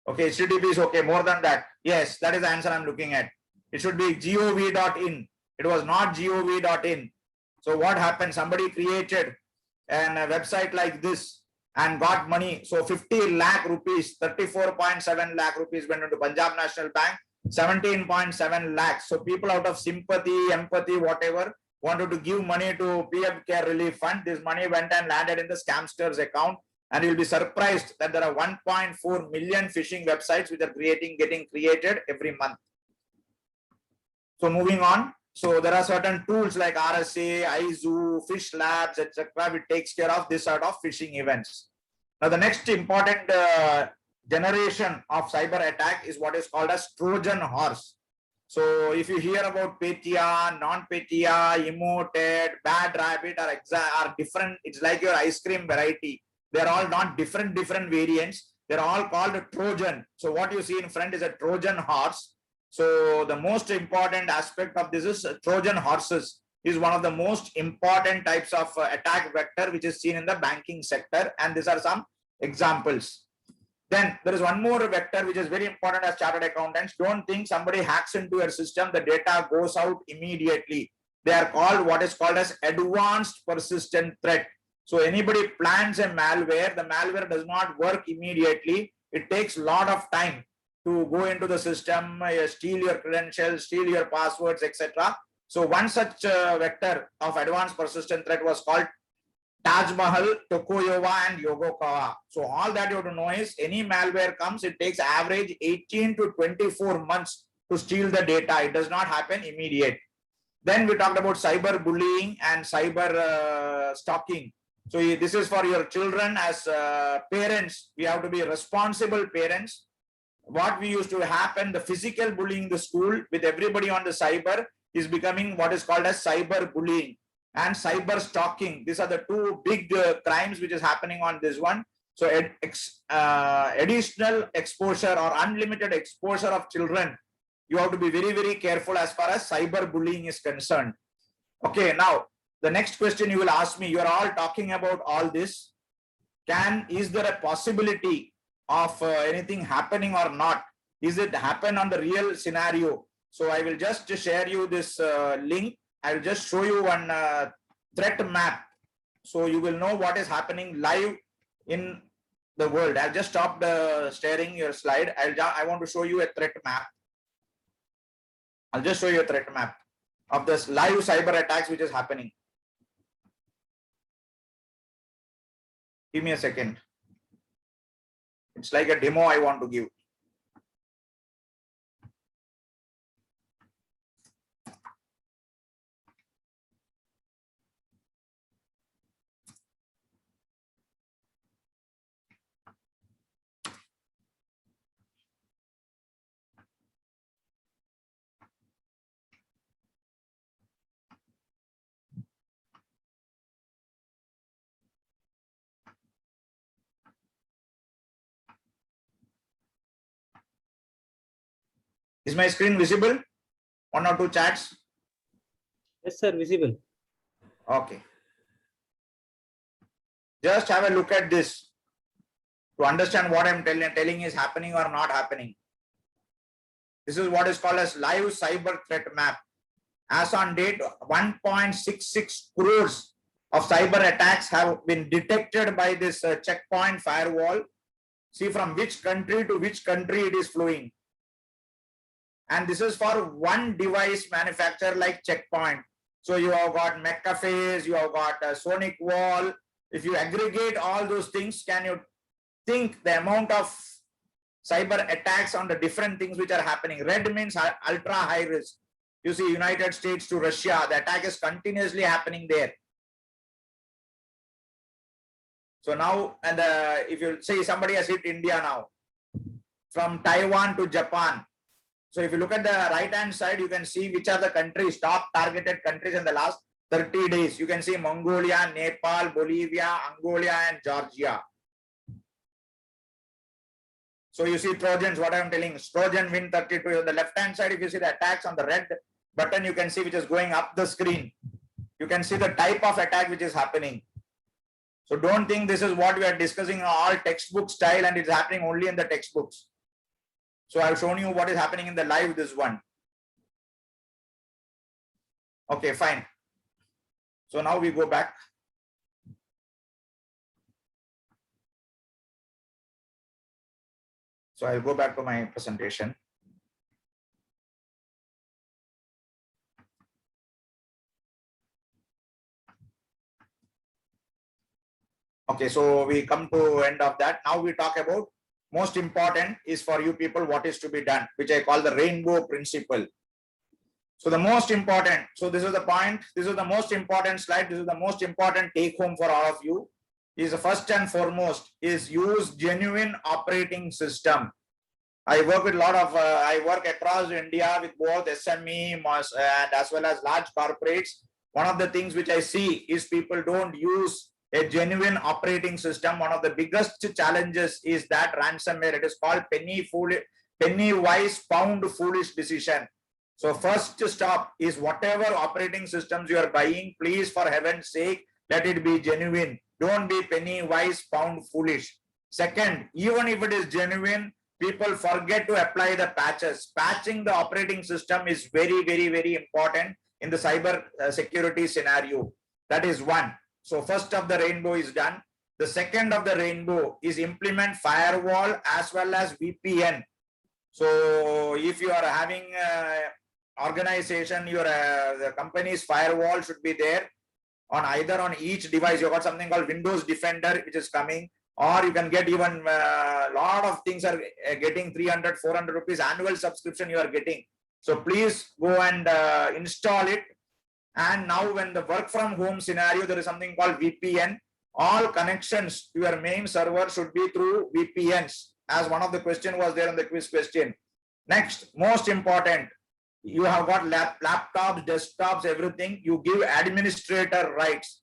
Okay, HTTP is okay. More than that, yes, that is the answer I'm looking at. It should be gov.in. It was not gov.in. So what happened? Somebody created a website like this and got money. So 50 lakh rupees, 34.7 lakh rupees went into Punjab National Bank, 17.7 lakhs. So people out of sympathy, empathy, whatever, wanted to give money to PM Care Relief Fund. This money went and landed in the scamster's account. And you'll be surprised that there are 1.4 million phishing websites which are getting created every month. So moving on. So there are certain tools like RSA, IZoo, Fish Labs, etc., which takes care of this sort of phishing events. Now the next important generation of cyber attack is what is called as Trojan horse. So if you hear about Petya, non-Petya, emoted, bad rabbit are different. It's like your ice cream variety. They're all not different variants. They're all called Trojan. So what you see in front is a Trojan horse. So the most important aspect of this is Trojan horses is one of the most important types of attack vector which is seen in the banking sector. And these are some examples. Then there is one more vector which is very important as chartered accountants. Don't think somebody hacks into your system, the data goes out immediately. They are called what is called as advanced persistent threat. So anybody plans a malware, the malware does not work immediately. It takes a lot of time to go into the system, steal your credentials, steal your passwords, etc. So one such vector of advanced persistent threat was called Taj Mahal, Tokugawa, and Yokogawa. So all that you have to know is any malware comes, it takes average 18 to 24 months to steal the data. It does not happen immediate. Then we talked about cyber bullying and cyber stalking. So this is for your children as parents. We have to be responsible parents. What we used to happen, the physical bullying in the school with everybody on the cyber is becoming what is called as cyber bullying and cyber stalking. These are the two big crimes which is happening on this one. So additional exposure or unlimited exposure of children, you have to be very, very careful as far as cyber bullying is concerned. Okay, now the next question you will ask me, you are all talking about all this. Is there a possibility of anything happening or not? Is it happen on the real scenario? So I will just share you this link. I will just show you one threat map. So you will know what is happening live in the world. I'll just stop sharing your slide. I want to show you a threat map. I'll just show you a threat map of this live cyber attacks which is happening. Give me a second. It's like a demo I want to give. Is my screen visible? One or two chats? Yes, sir, visible. Okay. Just have a look at this to understand what I'm telling is happening or not happening. This is what is called as live cyber threat map. As on date, 1.66 crores of cyber attacks have been detected by this checkpoint firewall. See from which country to which country it is flowing. And this is for one device manufacturer like Checkpoint. So you have got McAfee's, you have got Sonic Wall. If you aggregate all those things, can you think the amount of cyber attacks on the different things which are happening? Red means ultra high risk. You see United States to Russia, the attack is continuously happening there. So now, and if you say somebody has hit India now, from Taiwan to Japan. So if you look at the right hand side, you can see which are the countries, top targeted countries in the last 30 days. You can see Mongolia, Nepal, Bolivia, Angola, and Georgia. So you see Trojans, what I am telling, Trojan Win 32. On the left hand side, if you see the attacks on the red button, you can see which is going up the screen. You can see the type of attack which is happening. So don't think this is what we are discussing in all textbook style and it's happening only in the textbooks. So I've shown you what is happening in the live, this one. Okay, fine. So now we go back. So I'll go back to my presentation. Okay, so we come to end of that. Now we talk about most important is for you people what is to be done, which I call the rainbow principle. So the most important, so this is the point, this is the most important slide, this is the most important take home for all of you, is the first and foremost is use genuine operating system. I work with a lot of, I work across India with both SME and as well as large corporates. One of the things which I see is people don't use a genuine operating system. One of the biggest challenges is that ransomware. It is called penny wise pound foolish decision. So first stop is whatever operating systems you are buying, please for heaven's sake, let it be genuine. Don't be penny wise pound foolish. Second, even if it is genuine, people forget to apply the patches. Patching the operating system is very, very, very important in the cyber security scenario. That is one. So first of the rainbow is done. The second of the rainbow is implement firewall as well as VPN. So if you are having organization, your the company's firewall should be there on either on each device. You got something called Windows Defender, which is coming, or you can get even a lot of things are getting 300, 400 rupees annual subscription you are getting. So please go and install it. And now when the work from home scenario, there is something called VPN. All connections to your main server should be through VPNs, as one of the question was there in the quiz question. Next, most important, you have got laptops, desktops, everything. You give administrator rights.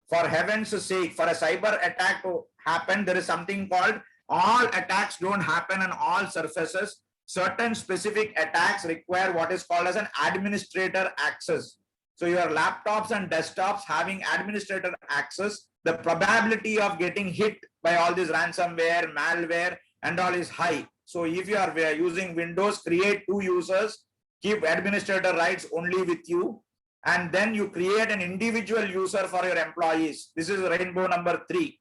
For heaven's sake, for a cyber attack to happen, there is something called all attacks don't happen on all surfaces. Certain specific attacks require what is called as an administrator access. So your laptops and desktops having administrator access, the probability of getting hit by all this ransomware, malware and all is high. So if you are using Windows, create 2 users, keep administrator rights only with you, and then you create an individual user for your employees. This is rainbow number 3.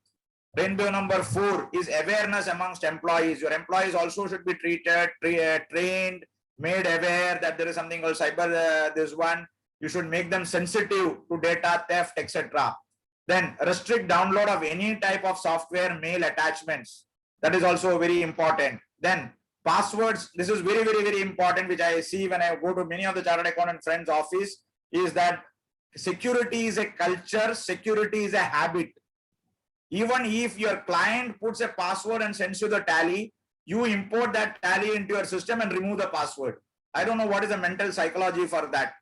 Rainbow number 4 is awareness amongst employees. Your employees also should be treated, trained, made aware that there is something called cyber, this one. You should make them sensitive to data theft, etc. Then restrict download of any type of software mail attachments. That is also very important. Then passwords. This is very, very, very important, which I see when I go to many of the chartered accountant friends' office, is that security is a culture, security is a habit. Even if your client puts a password and sends you the tally, you import that tally into your system and remove the password. I don't know what is the mental psychology for that.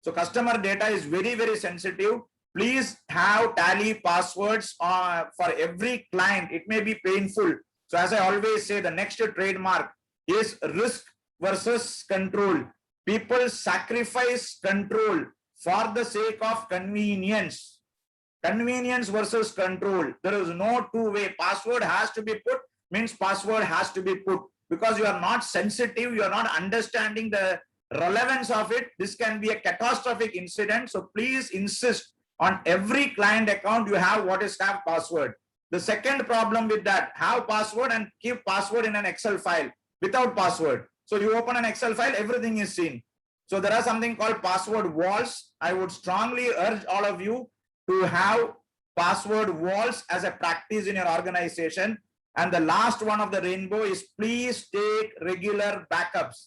So customer data is very, very sensitive. Please have tally passwords for every client. It may be painful. So as I always say, the next trademark is risk versus control. People sacrifice control for the sake of convenience. Convenience versus control. There is no two-way. Password has to be put, means password has to be put. Because you are not sensitive, you are not understanding the relevance of it. This can be a catastrophic incident. So please insist on every client account you have what is have password. The second problem with that, have password and keep password in an Excel file without password. So you open an Excel file, everything is seen. So there are something called password walls. I would strongly urge all of you to have password walls as a practice in your organization. And the last one of the rainbow is please take regular backups.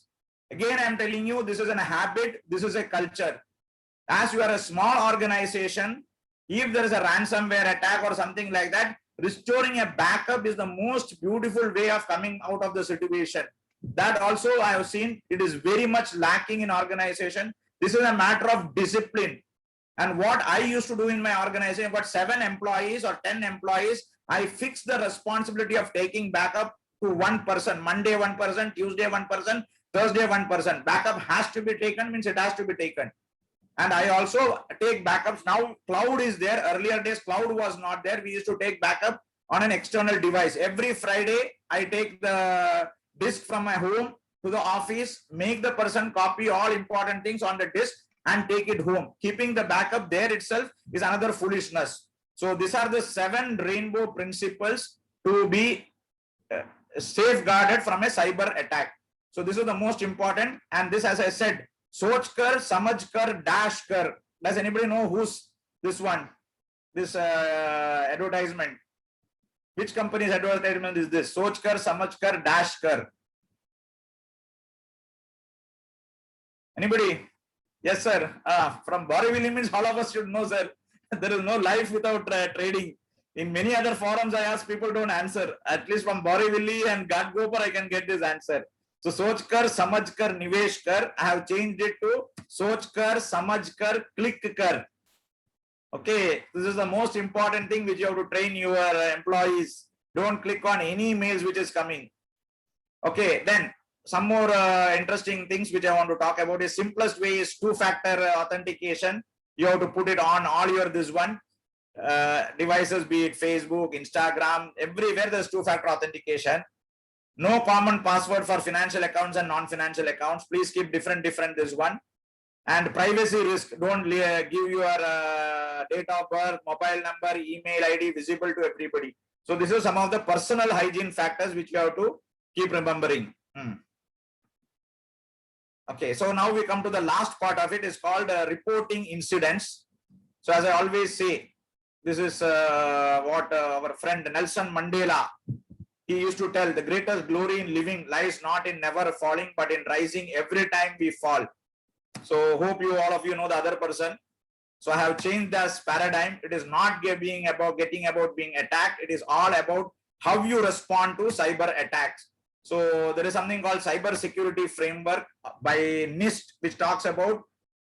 Again, I'm telling you, this is a habit, this is a culture. As you are a small organization, if there is a ransomware attack or something like that, restoring a backup is the most beautiful way of coming out of the situation. That also I have seen, it is very much lacking in organization. This is a matter of discipline. And what I used to do in my organization, about 7 employees or 10 employees, I fixed the responsibility of taking backup to one person. Monday, one person, Tuesday, one person, Thursday, one person. Backup has to be taken, means it has to be taken. And I also take backups. Now cloud is there. Earlier days, cloud was not there. We used to take backup on an external device. Every Friday, I take the disk from my home to the office, make the person copy all important things on the disk and take it home. Keeping the backup there itself is another foolishness. So these are the 7 rainbow principles to be safeguarded from a cyber attack. So this is the most important. And this, as I said, Soch kar, samajh kar, dash kar. Does anybody know who's this one? This advertisement. Which company's advertisement is this? Soch kar, samajh kar, dash kar. Anybody? Yes, sir. From Borivali means all of us should know, sir. There is no life without trading. In many other forums, I ask people don't answer. At least from Borivali and Ghatkopar, I can get this answer. So, Soch kar, samajh kar, nivesh kar. I have changed it to Soch kar, samajh kar, click kar. Okay, this is the most important thing which you have to train your employees. Don't click on any emails which is coming. Okay, then some more interesting things which I want to talk about is simplest way is 2-factor authentication. You have to put it on all your devices, be it Facebook, Instagram, everywhere there's 2-factor authentication. No common password for financial accounts and non-financial accounts. Please keep different this one. And privacy risk, don't give your date of birth, mobile number, email ID visible to everybody. So this is some of the personal hygiene factors which you have to keep remembering. Okay, so now we come to the last part of it, is called reporting incidents. So as I always say, this is what our friend Nelson Mandela, he used to tell, the greatest glory in living lies not in never falling, but in rising every time we fall. So hope you, all of you know the other person. So I have changed this paradigm. It is not being about being attacked. It is all about how you respond to cyber attacks. So there is something called cyber security framework by NIST, which talks about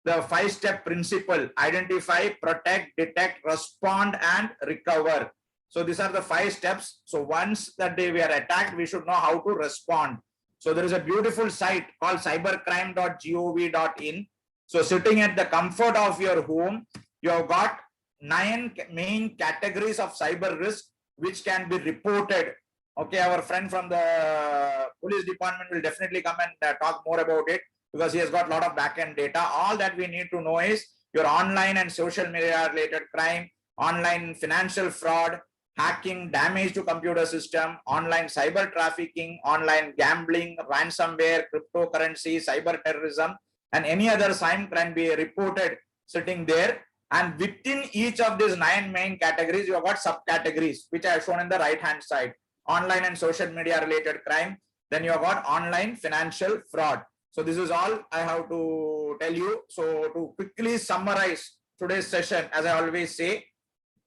the 5-step principle: identify, protect, detect, respond, and recover. So these are the 5 steps. So once that we are attacked, we should know how to respond. So there is a beautiful site called cybercrime.gov.in. So sitting at the comfort of your home, you have got 9 main categories of cyber risk which can be reported. Okay, our friend from the police department will definitely come and talk more about it, because he has got a lot of back-end data. All that we need to know is your online and social media related crime, online financial fraud, hacking, damage to computer system, online cyber trafficking, online gambling, ransomware, cryptocurrency, cyber terrorism, and any other crime can be reported sitting there. And within each of these 9 main categories, you have got subcategories, which I have shown in the right-hand side. Online and social media related crime. Then you have got online financial fraud. So this is all I have to tell you. So to quickly summarize today's session, as I always say,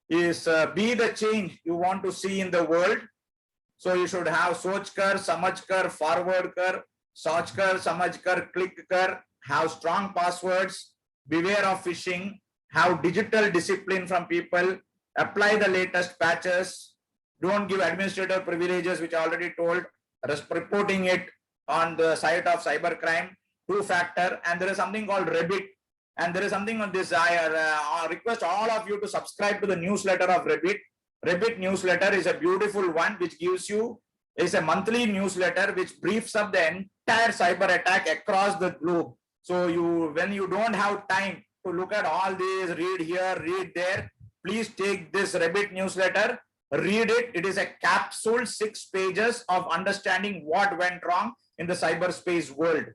is be the change you want to see in the world. So you should have Soch kar, samajh kar, forward kar, Soch kar, samajh kar, click kar, have strong passwords, beware of phishing, have digital discipline from people, apply the latest patches, don't give administrator privileges, which I already told, reporting it, on the side of cybercrime, two-factor, and there is something called Rebit. And there is something on this. I request all of you to subscribe to the newsletter of Rebit. Rebit newsletter is a beautiful one which gives you, is a monthly newsletter which briefs up the entire cyber attack across the globe. So when you don't have time to look at all these, read here, read there, please take this Rebit newsletter, read it. It is a capsule, 6 pages of understanding what went wrong in the cyberspace world.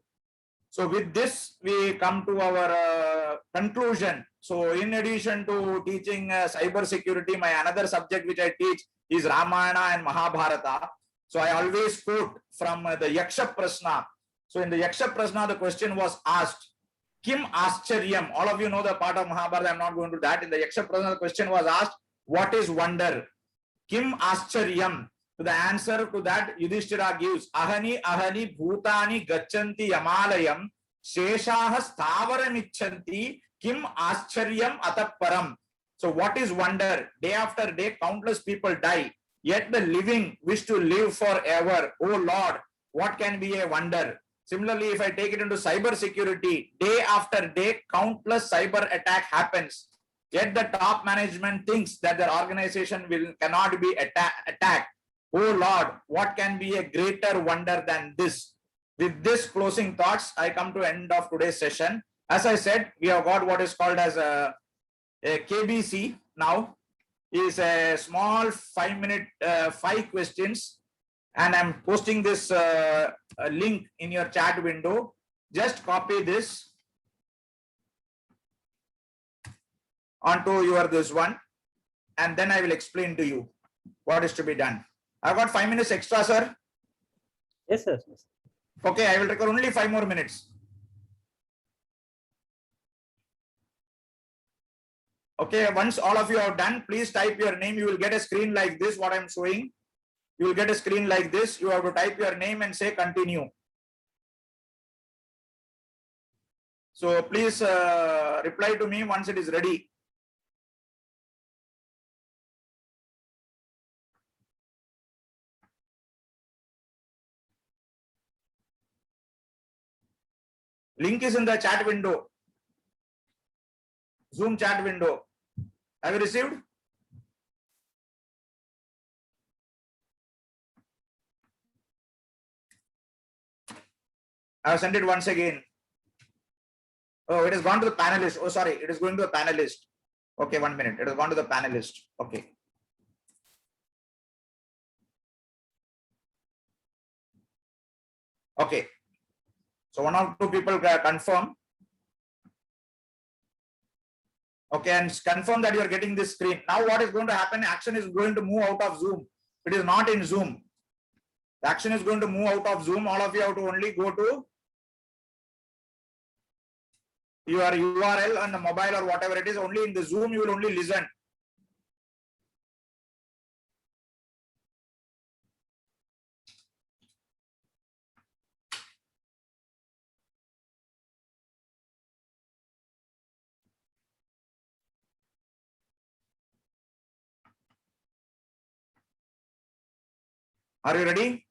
So with this, we come to our conclusion. So in addition to teaching cyber security, my another subject which I teach is Ramayana and Mahabharata. So I always quote from the Yaksha Prasna. So in the Yaksha Prasna, the question was asked, Kim Ascharyam? All of you know the part of Mahabharata, I'm not going to that. In the Yaksha Prasna, the question was asked, what is wonder? Kim Ascharyam? So the answer to that Yudhishthira gives, Ahani Ahani Bhutani Gachanti Yamalayam Sheshaha Stavaramichanti Kim Ascharyam Ataparam. So what is wonder? Day after day, countless people die, yet the living wish to live forever. Oh Lord, what can be a wonder? Similarly, if I take it into cyber security, day after day, countless cyber attack happens. Yet the top management thinks that their organization cannot be attacked. Oh Lord, what can be a greater wonder than this? With this closing thoughts, I come to end of today's session. As I said, we have got what is called as a KBC now. Is a small 5-minute, 5 questions. And I'm posting this link in your chat window. Just copy this onto your this one. And then I will explain to you what is to be done. I've got 5 minutes extra, sir. Yes, sir. Yes. Okay, I will record only 5 more minutes. Okay, once all of you are done, please type your name. You will get a screen like this, what I'm showing. You will get a screen like this. You have to type your name and say continue. So please reply to me once it is ready. Link is in the chat window. Zoom chat window. Have you received? I have sent it once again. Oh, it has gone to the panelist. Oh, sorry, it is going to the panelist. Okay, 1 minute. It has gone to the panelist. Okay. Okay. So 1 or 2 people confirm. Okay, and confirm that you are getting this screen. Now what is going to happen? Action is going to move out of Zoom. It is not in Zoom. The action is going to move out of Zoom. All of you have to only go to your URL on the mobile or whatever it is. Only in the Zoom, you will only listen. Are you ready?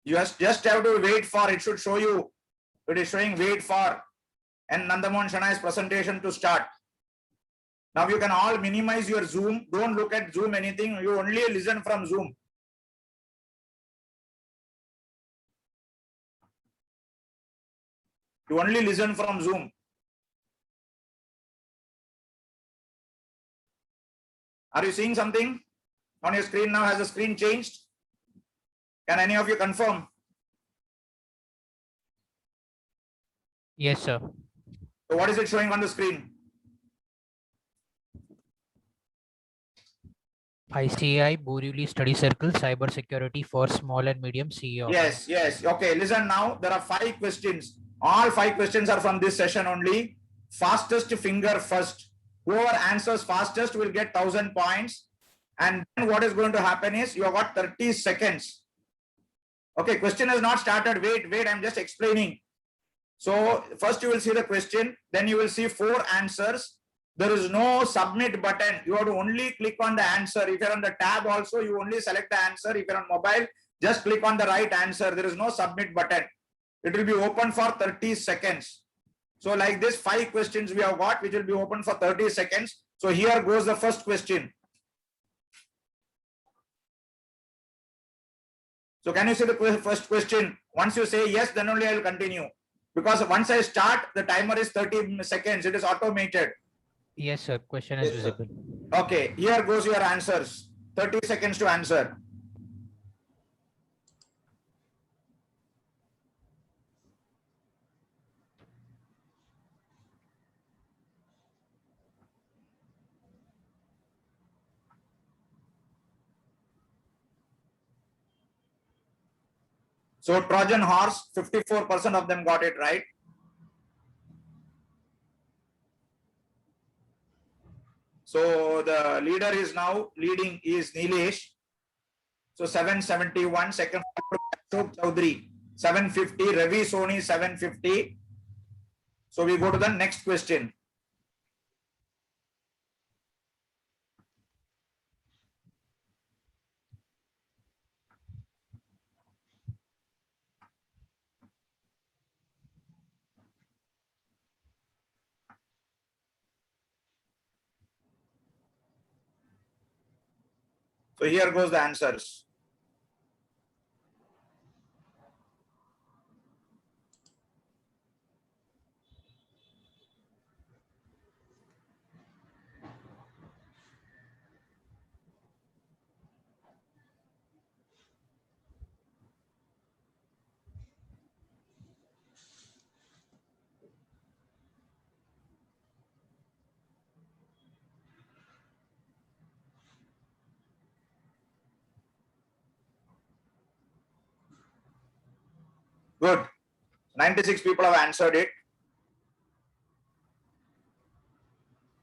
You just have to wait for, it should show you, it is showing wait for and Nandmohan Shenai's presentation to start. Now you can all minimize your Zoom. Don't look at Zoom anything. You only listen from Zoom. You only listen from Zoom. Are you seeing something on your screen now? Has the screen changed? Can any of you confirm? Yes, sir. So what is it showing on the screen? ICI Borivali Study Circle Cyber Security for Small and Medium CEO. Yes, yes. Okay, listen now. There are 5 questions. All 5 questions are from this session only. Fastest finger first. Whoever answers fastest will get 1000 points. And then what is going to happen is you have got 30 seconds. Okay, question has not started. Wait, I'm just explaining. So first you will see the question, then you will see 4 answers. There is no submit button. You have to only click on the answer. If you're on the tab also, you only select the answer. If you're on mobile, just click on the right answer. There is no submit button. It will be open for 30 seconds. So like this, 5 questions we have got, which will be open for 30 seconds. So here goes the first question. So can you see the first question? Once you say yes, then only I will continue. Because once I start, the timer is 30 seconds. It is automated. Yes, sir. Question is Yes, sir. visible. Okay, here goes your answers. 30 seconds to answer. So Trojan horse, 54% of them got it right. So the leader is now leading is Nilesh. So 771, second Ashok Chaudhary, 750, Ravi Soni 750. So we go to the next question. So here goes the answers. Good. 96 people have answered it.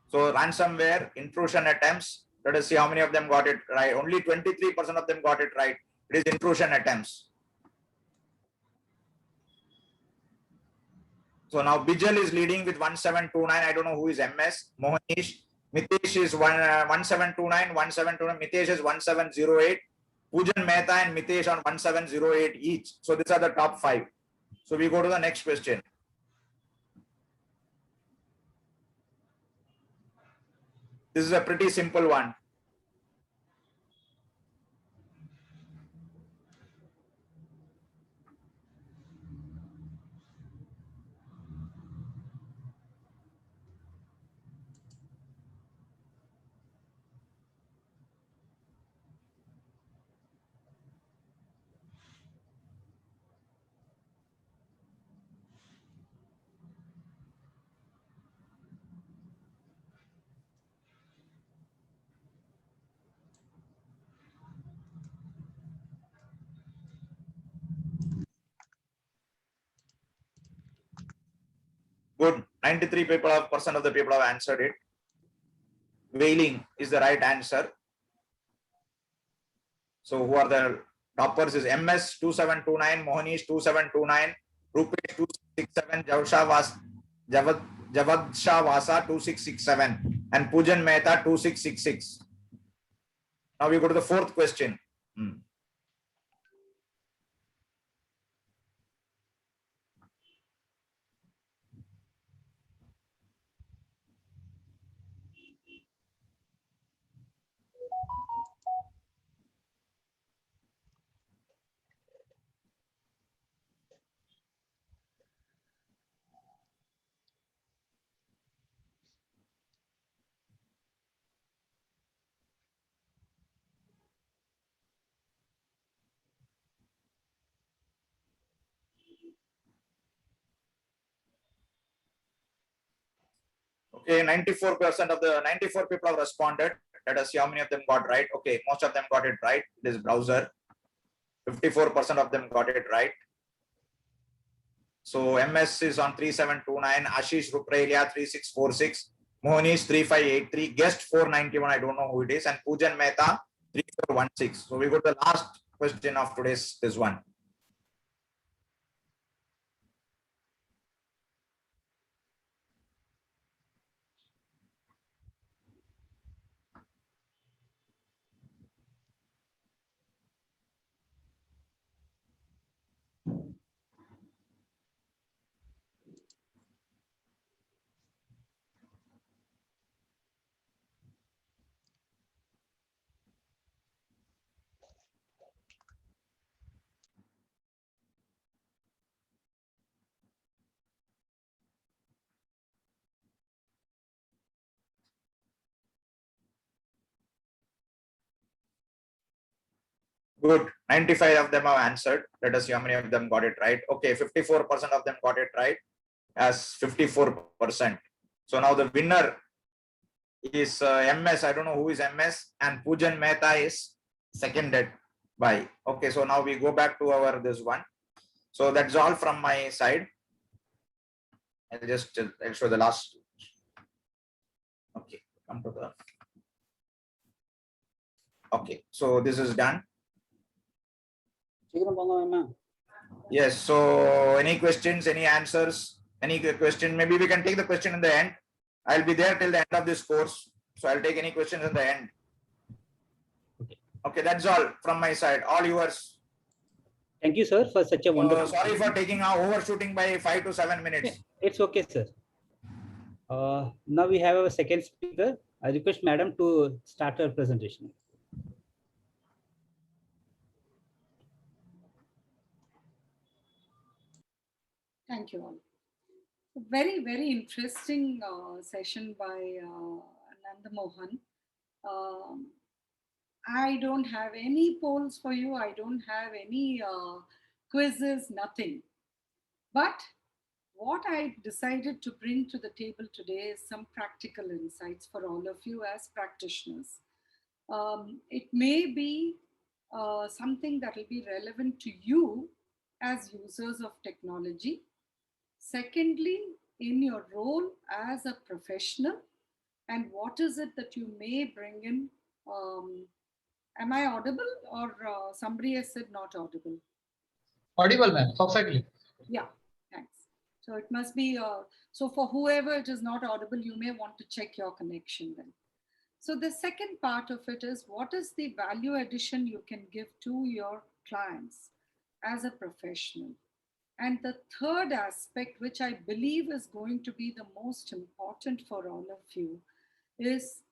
So ransomware, intrusion attempts. Let us see how many of them got it right. Only 23% of them got it right. It is intrusion attempts. So now Bijal is leading with 1729. I don't know who is MS. Mohanish. Mitesh is 1729, 1729. Mitesh is 1708. Pujan Mehta and Mitesh on 1708 each. So these are the top 5. So we go to the next question. This is a pretty simple one. Good. 93% of the people have answered it. Whaling is the right answer. So who are the toppers is MS 2729, Mohanish 2729, Rupesh 2667, Javadsha Vasa 2667, and Pujan Mehta 2666. Now we go to the fourth question. Okay, 94% of the 94 people have responded. Let us see how many of them got right. Okay, most of them got it right. It is browser. 54% of them got it right. So MS is on 3729, Ashish Ruprelia 3646, Mohanish 3583, guest 491, I don't know who it is, and Pujan Mehta 3416. So we go to the last question of today's this one. Good. 95 of them have answered. Let us see how many of them got it right. Okay, 54% of them got it right as 54%. So now the winner is MS. I don't know who is MS, and Pujan Mehta is seconded by. Okay, so now we go back to our this one. So that's all from my side. I'll show the last. Okay, come to the. Okay, so this is done. Yes. So any questions, any answers, any question? Maybe we can take the question in the end. I'll be there till the end of this course. So I'll take any questions in the end. Okay, that's all from my side. All yours. Thank you, sir, for such a wonderful. Sorry for taking overshooting by 5 to 7 minutes. It's okay, sir. Now we have our second speaker. I request Madam to start her presentation. Thank you all. Very, very interesting session by Nandmohan. I don't have any polls for you. I don't have any quizzes, nothing. But what I decided to bring to the table today is some practical insights for all of you as practitioners. It may be something that will be relevant to you as users of technology. Secondly, in your role as a professional, and what is it that you may bring in? Am I audible, or somebody has said not audible? Audible, ma'am, perfectly. Yeah, thanks. So it must be, so for whoever it is not audible, you may want to check your connection then. So the second part of it is, what is the value addition you can give to your clients as a professional? And the third aspect, which I believe is going to be the most important for all of you, is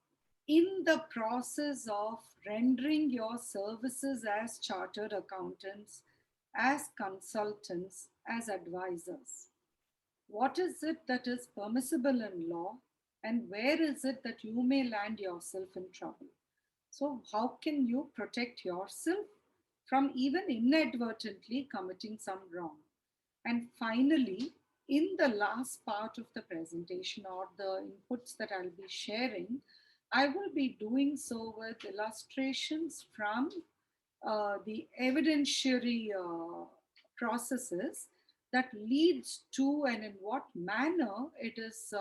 in the process of rendering your services as chartered accountants, as consultants, as advisors. What is it that is permissible in law, and where is it that you may land yourself in trouble? So how can you protect yourself from even inadvertently committing some wrong? And finally, in the last part of the presentation, or the inputs that I'll be sharing, I will be doing so with illustrations from the evidentiary processes that leads to, and in what manner it is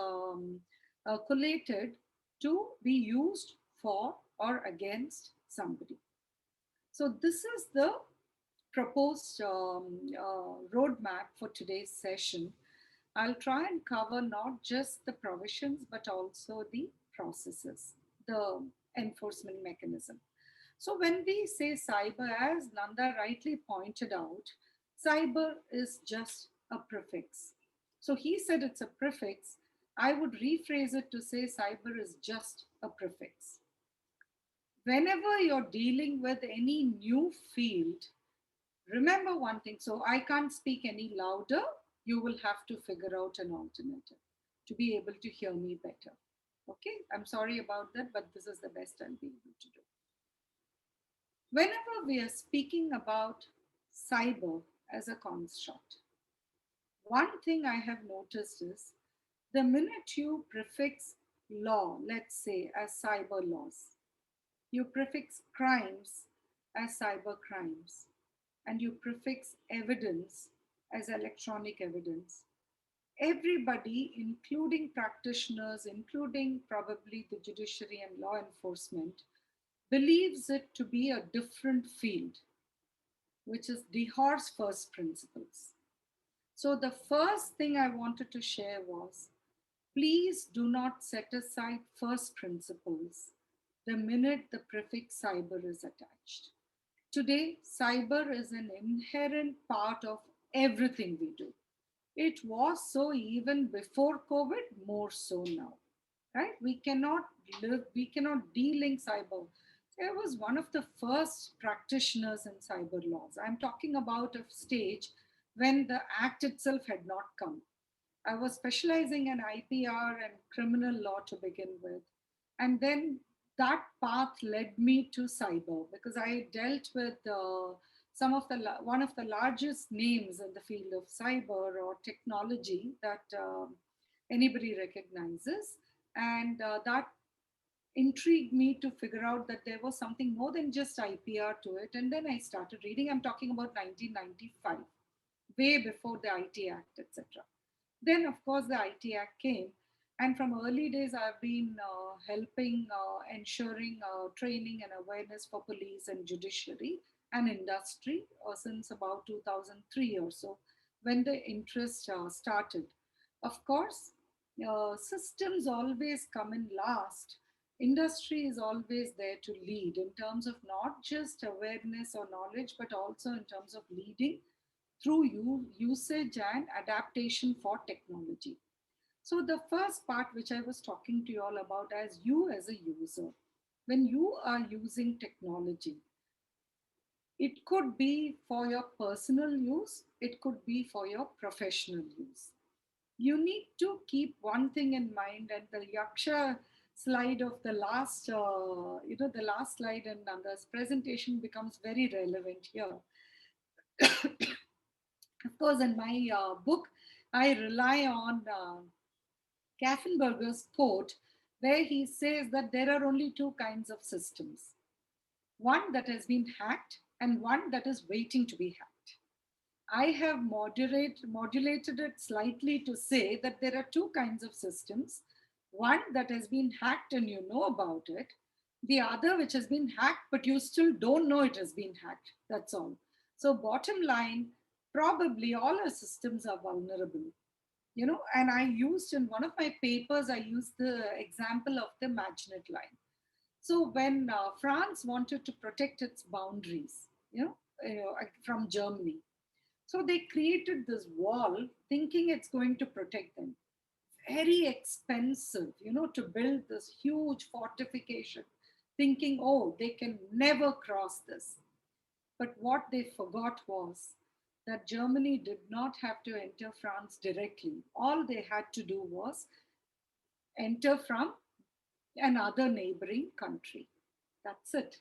collated to be used for or against somebody. So this is the proposed roadmap for today's session. I'll try and cover not just the provisions, but also the processes, the enforcement mechanism. So when we say cyber, as Nanda rightly pointed out, cyber is just a prefix. So he said it's a prefix. I would rephrase it to say cyber is just a prefix. Whenever you're dealing with any new field, remember one thing. So I can't speak any louder. You will have to figure out an alternative to be able to hear me better. Okay, I'm sorry about that, but this is the best I'll be able to do. Whenever we are speaking about cyber as a construct, one thing I have noticed is the minute you prefix law, let's say as cyber laws, you prefix crimes as cyber crimes, and you prefix evidence as electronic evidence, everybody, including practitioners, including probably the judiciary and law enforcement, believes it to be a different field, which is DeHaar's first principles. So the first thing I wanted to share was, please do not set aside first principles the minute the prefix cyber is attached. Today, cyber is an inherent part of everything we do. It was so even before COVID, more so now, right? We cannot de-link cyber. I was one of the first practitioners in cyber laws. I'm talking about a stage when the act itself had not come. I was specializing in IPR and criminal law to begin with. And then that path led me to cyber, because I dealt with one of the largest names in the field of cyber or technology that anybody recognizes. And that intrigued me to figure out that there was something more than just IPR to it. And then I started reading. I'm talking about 1995, way before the IT Act, etc. Then, of course, the IT Act came. And from early days, I've been helping, ensuring training and awareness for police and judiciary and industry since about 2003 or so, when the interest started. Of course, systems always come in last. Industry is always there to lead in terms of not just awareness or knowledge, but also in terms of leading through usage and adaptation for technology. So the first part which I was talking to you all about as you as a user, when you are using technology, it could be for your personal use, it could be for your professional use. You need to keep one thing in mind, and the Yaksha slide of the last, the last slide in Nanda's presentation becomes very relevant here. Of course, in my book, I rely on Kaffenberger's quote, where he says that there are only two kinds of systems, one that has been hacked and one that is waiting to be hacked. I have modulated it slightly to say that there are two kinds of systems, one that has been hacked and you know about it, the other which has been hacked but you still don't know it has been hacked. That's all. So bottom line, probably all our systems are vulnerable. And I used in one of my papers, I used the example of the Maginot Line. So when France wanted to protect its boundaries, from Germany, so they created this wall thinking it's going to protect them. Very expensive, to build this huge fortification, thinking, oh, they can never cross this. But what they forgot was that Germany did not have to enter France directly. All they had to do was enter from another neighboring country. That's it.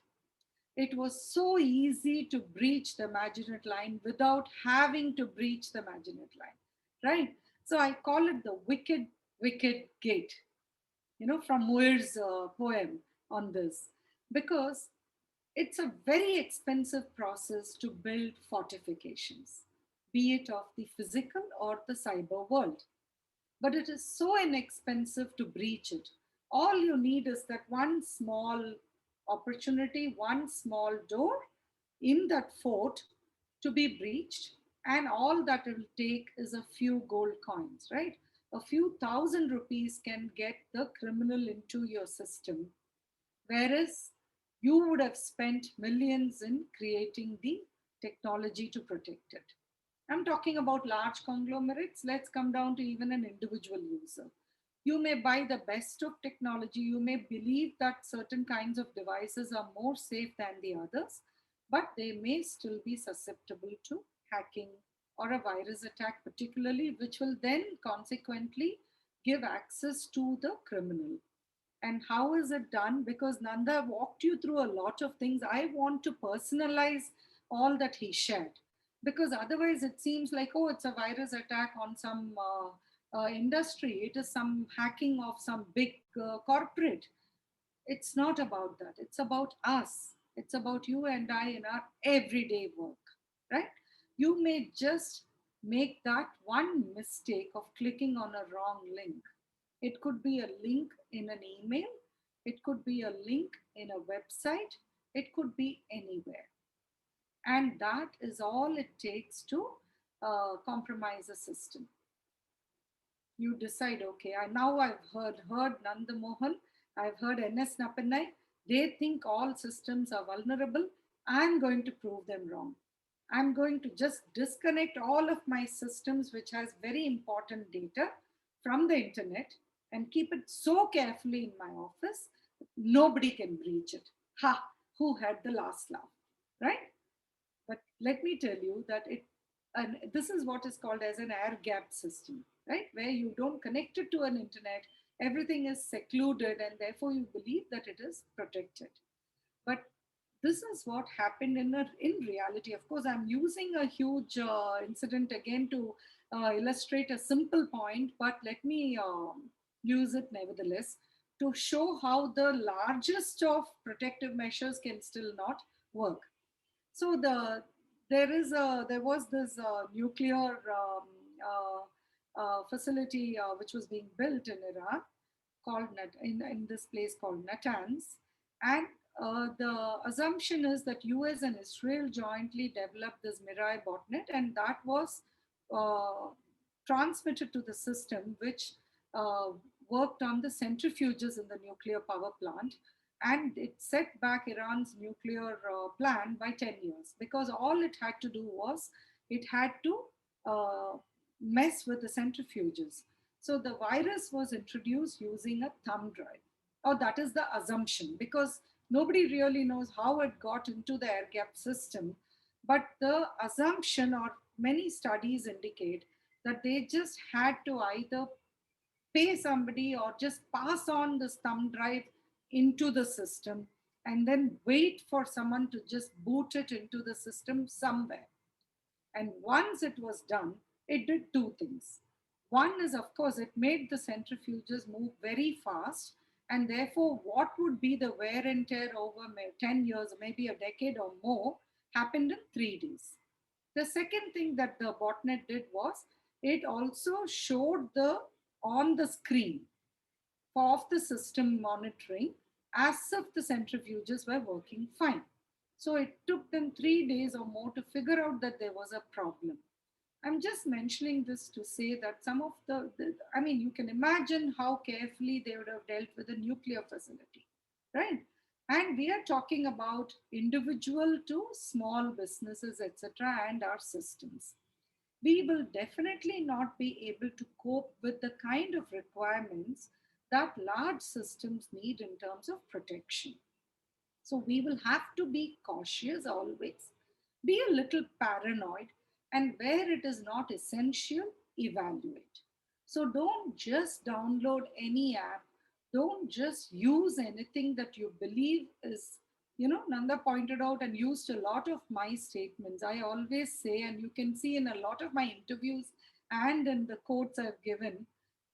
It was so easy to breach the Maginot Line without having to breach the Maginot Line, right? So I call it the wicked, wicked gate, from Muir's poem on this, because it's a very expensive process to build fortifications, be it of the physical or the cyber world. But it is so inexpensive to breach it. All you need is that one small opportunity, one small door in that fort to be breached, and all that it will take is a few gold coins, right? A few thousand rupees can get the criminal into your system, whereas you would have spent millions in creating the technology to protect it. I'm talking about large conglomerates. Let's come down to even an individual user. You may buy the best of technology. You may believe that certain kinds of devices are more safe than the others, but they may still be susceptible to hacking or a virus attack, particularly, which will then consequently give access to the criminal. And how is it done? Because Nanda walked you through a lot of things. I want to personalize all that he shared, because otherwise it seems like, oh, it's a virus attack on some industry. It is some hacking of some big corporate. It's not about that. It's about us. It's about you and I in our everyday work, right? You may just make that one mistake of clicking on a wrong link. It could be a link in an email. It could be a link in a website. It could be anywhere. And that is all it takes to compromise a system. You decide, okay, now I've heard Nandmohan, I've heard N S Nappinai. They think all systems are vulnerable. I'm going to prove them wrong. I'm going to just disconnect all of my systems, which has very important data, from the internet and keep it so carefully in my office, nobody can breach it. Ha, who had the last laugh, right? But let me tell you that and this is what is called as an air gap system, right? Where you don't connect it to an internet, everything is secluded and therefore you believe that it is protected. But this is what happened in reality. Of course, I'm using a huge incident again to illustrate a simple point, but let me use it nevertheless to show how the largest of protective measures can still not work. So there was this nuclear facility which was being built in Iraq called in this place called Natanz, and the assumption is that US and Israel jointly developed this Mirai botnet, and that was uh, transmitted to the system, which uh, worked on the centrifuges in the nuclear power plant, and it set back Iran's nuclear plan by 10 years, because all it had to do was it had to mess with the centrifuges. So the virus was introduced using a thumb drive, or that is the assumption, because nobody really knows how it got into the air gap system. But the assumption, or many studies indicate, that they just had to either pay somebody or just pass on this thumb drive into the system and then wait for someone to just boot it into the system somewhere. And once it was done, it did two things. One is, of course, it made the centrifuges move very fast, and therefore, what would be the wear and tear over 10 years, maybe a decade or more, happened in 3 days. The second thing that the botnet did was it also showed on the screen of the system monitoring as if the centrifuges were working fine. So it took them 3 days or more to figure out that there was a problem. I'm just mentioning this to say that some of I mean, you can imagine how carefully they would have dealt with a nuclear facility, right? And we are talking about individual to small businesses, etc., and our systems. We will definitely not be able to cope with the kind of requirements that large systems need in terms of protection. So we will have to be cautious always, be a little paranoid, and where it is not essential, evaluate. So don't just download any app, don't just use anything that you believe is, Nanda pointed out and used a lot of my statements. I always say, and you can see in a lot of my interviews and in the quotes I've given,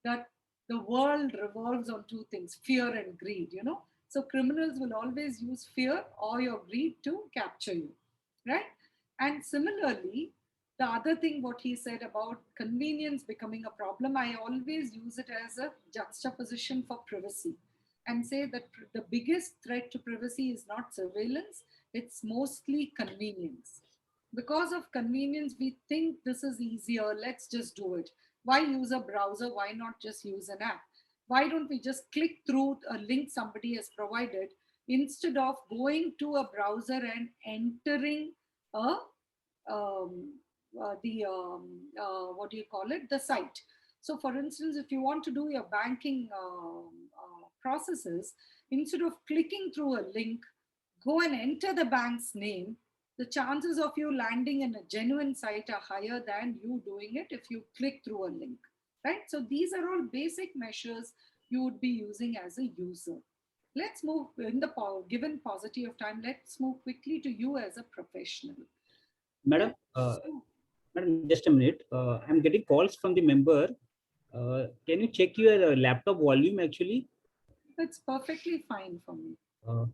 that the world revolves on two things: fear and greed. So criminals will always use fear or your greed to capture you, right? And similarly, the other thing what he said about convenience becoming a problem, I always use it as a juxtaposition for privacy and say that the biggest threat to privacy is not surveillance, it's mostly convenience. Because of convenience, we think this is easier, let's just do it. Why use a browser? Why not just use an app? Why don't we just click through a link somebody has provided instead of going to a browser and entering a what do you call it, the site. So for instance, if you want to do your banking processes, instead of clicking through a link, go and enter the bank's name. The chances of you landing in a genuine site are higher than you doing it if you click through a link, right? So these are all basic measures you would be using as a user. Let's move in the given paucity of time. Let's move quickly to you as a professional. Madam, Madam, just a minute. I'm getting calls from the member. Can you check your laptop volume actually? It's perfectly fine for me.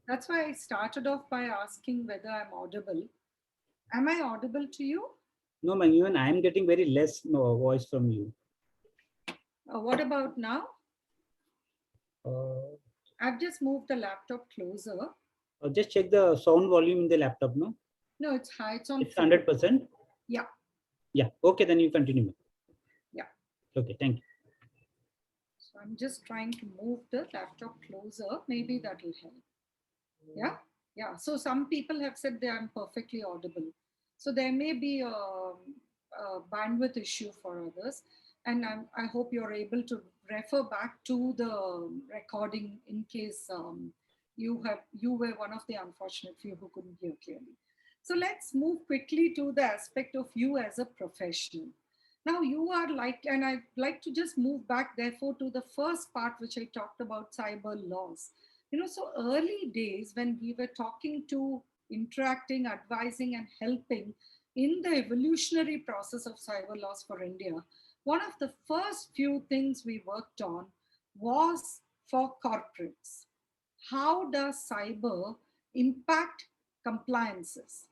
That's why I started off by asking whether I'm audible. Am I audible to you? No, man, even I'm getting very less voice from you. What about now? Uh, I've just moved the laptop closer. just check the sound volume in the laptop, no? No, it's high. It's on. It's 100%? Yeah. Yeah. Okay, then you continue. Yeah. Okay, thank you. So I'm just trying to move the laptop closer. Maybe that will help. Yeah. Yeah. So some people have said they are perfectly audible. So there may be a bandwidth issue for others. And I hope you're able to refer back to the recording in case you were one of the unfortunate few who couldn't hear clearly. So let's move quickly to the aspect of you as a professional. Now you are like, and I'd like to just move back therefore to the first part which I talked about, cyber laws. So early days when we were talking to, interacting, advising and helping in the evolutionary process of cyber laws for India, one of the first few things we worked on was for corporates. How does cyber impact compliances?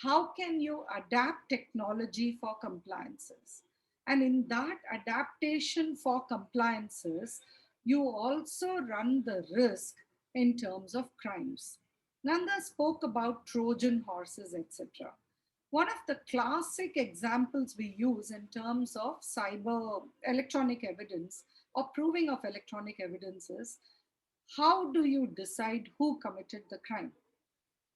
How can you adapt technology for compliances? And in that adaptation for compliances, you also run the risk in terms of crimes. Nanda spoke about Trojan horses, etc. One of the classic examples we use in terms of cyber electronic evidence or proving of electronic evidence is, how do you decide who committed the crime?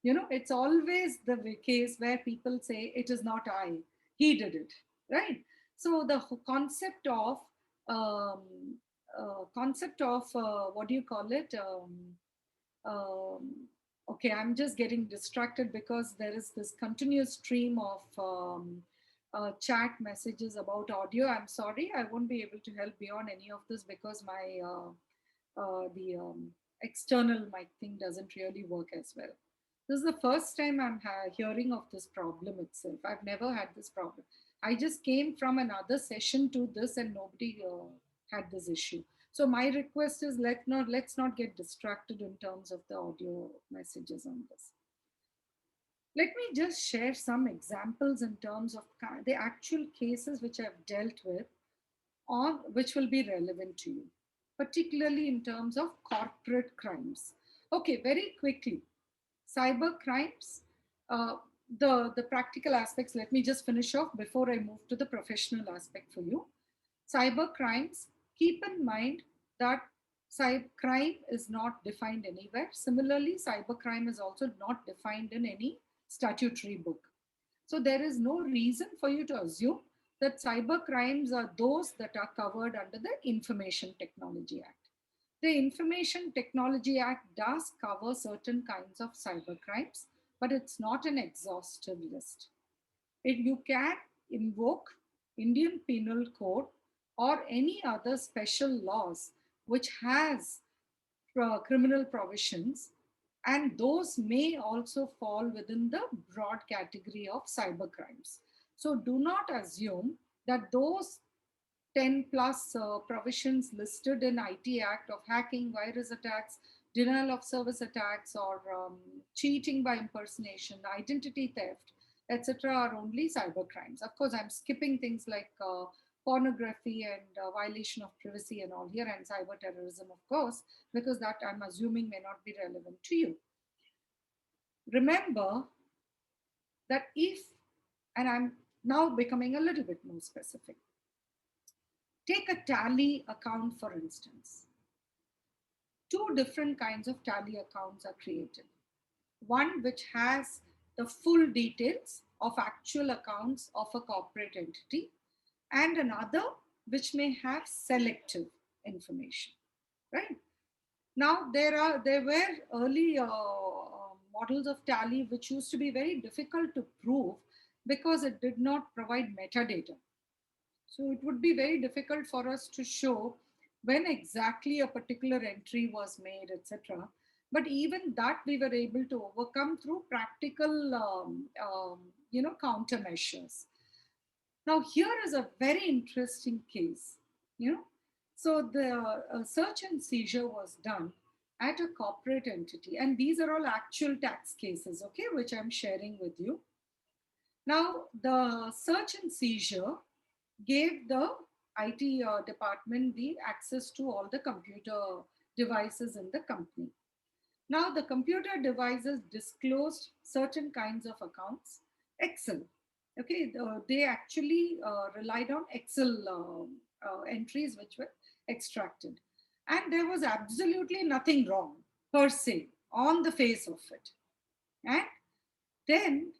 It's always the case where people say, it is not I, he did it, right? So the concept of what do you call it? Um, okay, I'm just getting distracted because there is this continuous stream of chat messages about audio. I'm sorry, I won't be able to help beyond any of this because my the external mic thing doesn't really work as well. This is the first time I'm hearing of this problem itself. I've never had this problem. I just came from another session to this and nobody had this issue. So my request is, let's not get distracted in terms of the audio messages on this. Let me just share some examples in terms of the actual cases which I've dealt with, or which will be relevant to you, particularly in terms of corporate crimes. Okay, very quickly. Cyber crimes, the practical aspects, let me just finish off before I move to the professional aspect for you. Cyber crimes, keep in mind that crime is not defined anywhere. Similarly, cyber crime is also not defined in any statutory book. So there is no reason for you to assume that cyber crimes are those that are covered under the Information Technology Act. The Information Technology Act does cover certain kinds of cyber crimes, but it's not an exhaustive list. You can invoke Indian Penal Code or any other special laws which has criminal provisions, and those may also fall within the broad category of cyber crimes. So do not assume that those 10 plus provisions listed in IT Act of hacking, virus attacks, denial of service attacks, or cheating by impersonation, identity theft, etc. are only cyber crimes. Of course, I'm skipping things like pornography and violation of privacy and all here, and cyber terrorism, of course, because that I'm assuming may not be relevant to you. Remember that if, and I'm now becoming a little bit more specific, take a tally account, for instance. Two different kinds of tally accounts are created. One which has the full details of actual accounts of a corporate entity, and another which may have selective information, right? Now, there were early models of tally which used to be very difficult to prove because it did not provide metadata. So it would be very difficult for us to show when exactly a particular entry was made, etc. But even that we were able to overcome through practical, countermeasures. Now here is a very interesting case. So the search and seizure was done at a corporate entity, and these are all actual tax cases, okay, which I'm sharing with you. Now the search and seizure gave the IT department the access to all the computer devices in the company. Now the computer devices disclosed certain kinds of accounts. Excel, okay, they actually relied on Excel entries which were extracted. And there was absolutely nothing wrong per se on the face of it. And then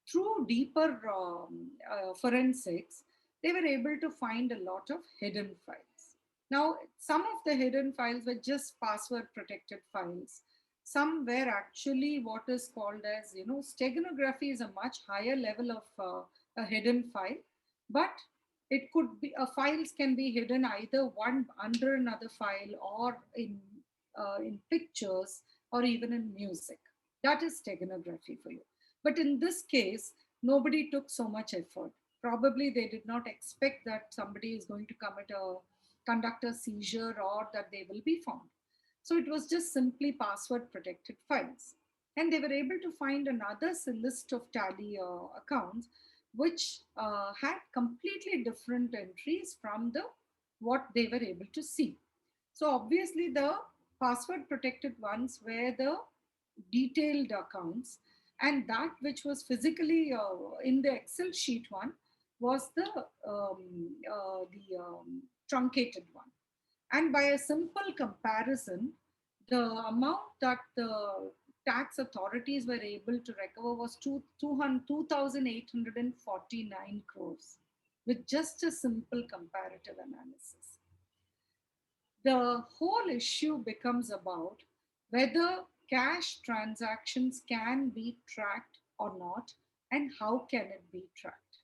through deeper forensics, they were able to find a lot of hidden files. Now, some of the hidden files were just password protected files. Some were actually what is called as, steganography is a much higher level of a hidden file, but It could be files can be hidden either one under another file or in pictures or even in music. That is steganography for you. But in this case, nobody took so much effort. Probably they did not expect that somebody is going to conduct a seizure or that they will be found. So it was just simply password protected files. And they were able to find another list of tally accounts which had completely different entries from what they were able to see. So obviously the password protected ones were the detailed accounts, and that which was physically in the Excel sheet one was the truncated one. And by a simple comparison, the amount that the tax authorities were able to recover was 2,849 crores with just a simple comparative analysis. The whole issue becomes about whether cash transactions can be tracked or not, and how can it be tracked.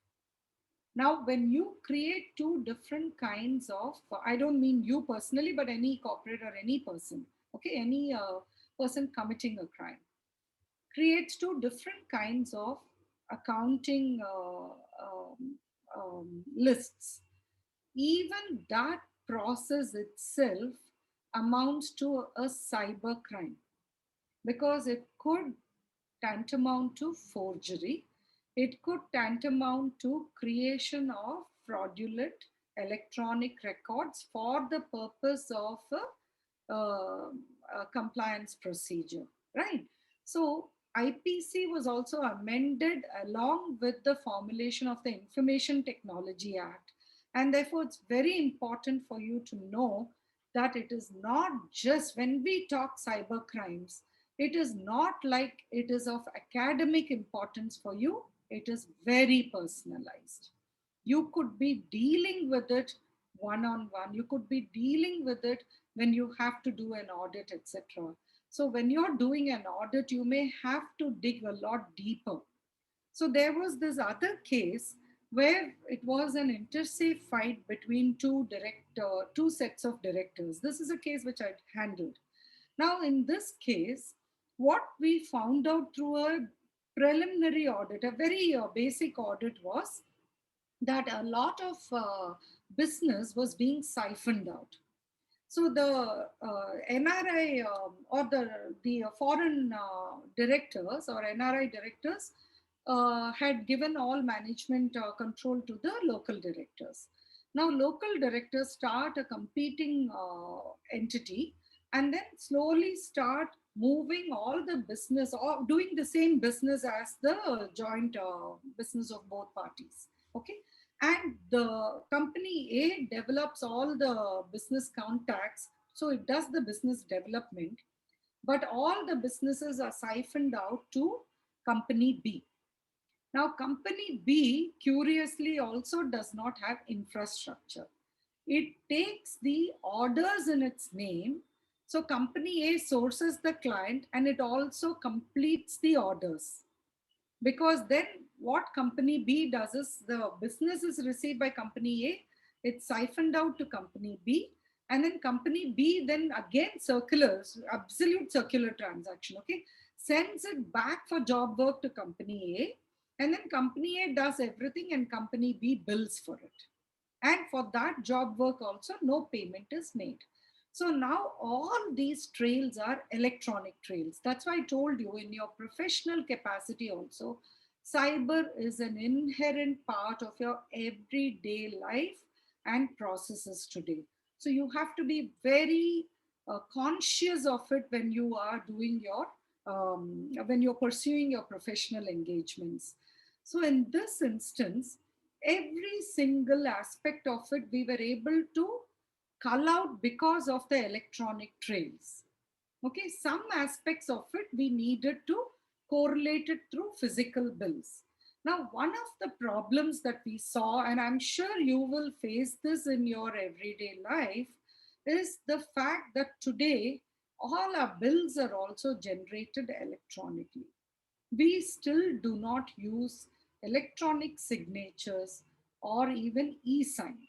Now, when you create two different kinds of, I don't mean you personally, but any corporate or any person, okay, any person committing a crime, creates two different kinds of accounting lists. Even that process itself amounts to a cyber crime, because it could tantamount to forgery. It could tantamount to creation of fraudulent electronic records for the purpose of a compliance procedure, right? So IPC was also amended along with the formulation of the Information Technology Act. And therefore, it's very important for you to know that it is not just when we talk cyber crimes, it is not like it is of academic importance for you. It is very personalized. You could be dealing with it one-on-one. You could be dealing with it when you have to do an audit, etc. So when you're doing an audit, you may have to dig a lot deeper. So there was this other case where it was an inter-se fight between two sets of directors. This is a case which I handled. Now, in this case, what we found out through a preliminary audit, a very basic audit, was that a lot of business was being siphoned out. So the NRI or the foreign directors or NRI directors had given all management control to the local directors. Now local directors start a competing entity and then slowly start moving all the business or doing the same business as the joint business of both parties. Okay. And the company A develops all the business contacts. So it does the business development, but all the businesses are siphoned out to company B. Now, company B, curiously, also does not have infrastructure. It takes the orders in its name. So company A sources the client and it also completes the orders. Because then what company B does is the business is received by company A, it's siphoned out to company B, and then company B then again circulars, absolute circular transaction, okay, sends it back for job work to company A, and then company A does everything and company B bills for it. And for that job work also, no payment is made. So now all these trails are electronic trails. That's why I told you in your professional capacity also, cyber is an inherent part of your everyday life and processes today. So you have to be very conscious of it when you are doing your, when you're pursuing your professional engagements. So in this instance, every single aspect of it we were able to cull out because of the electronic trails. Okay, some aspects of it we needed to correlate it through physical bills. Now, one of the problems that we saw, and I'm sure you will face this in your everyday life, is the fact that today all our bills are also generated electronically. We still do not use electronic signatures or even e-sign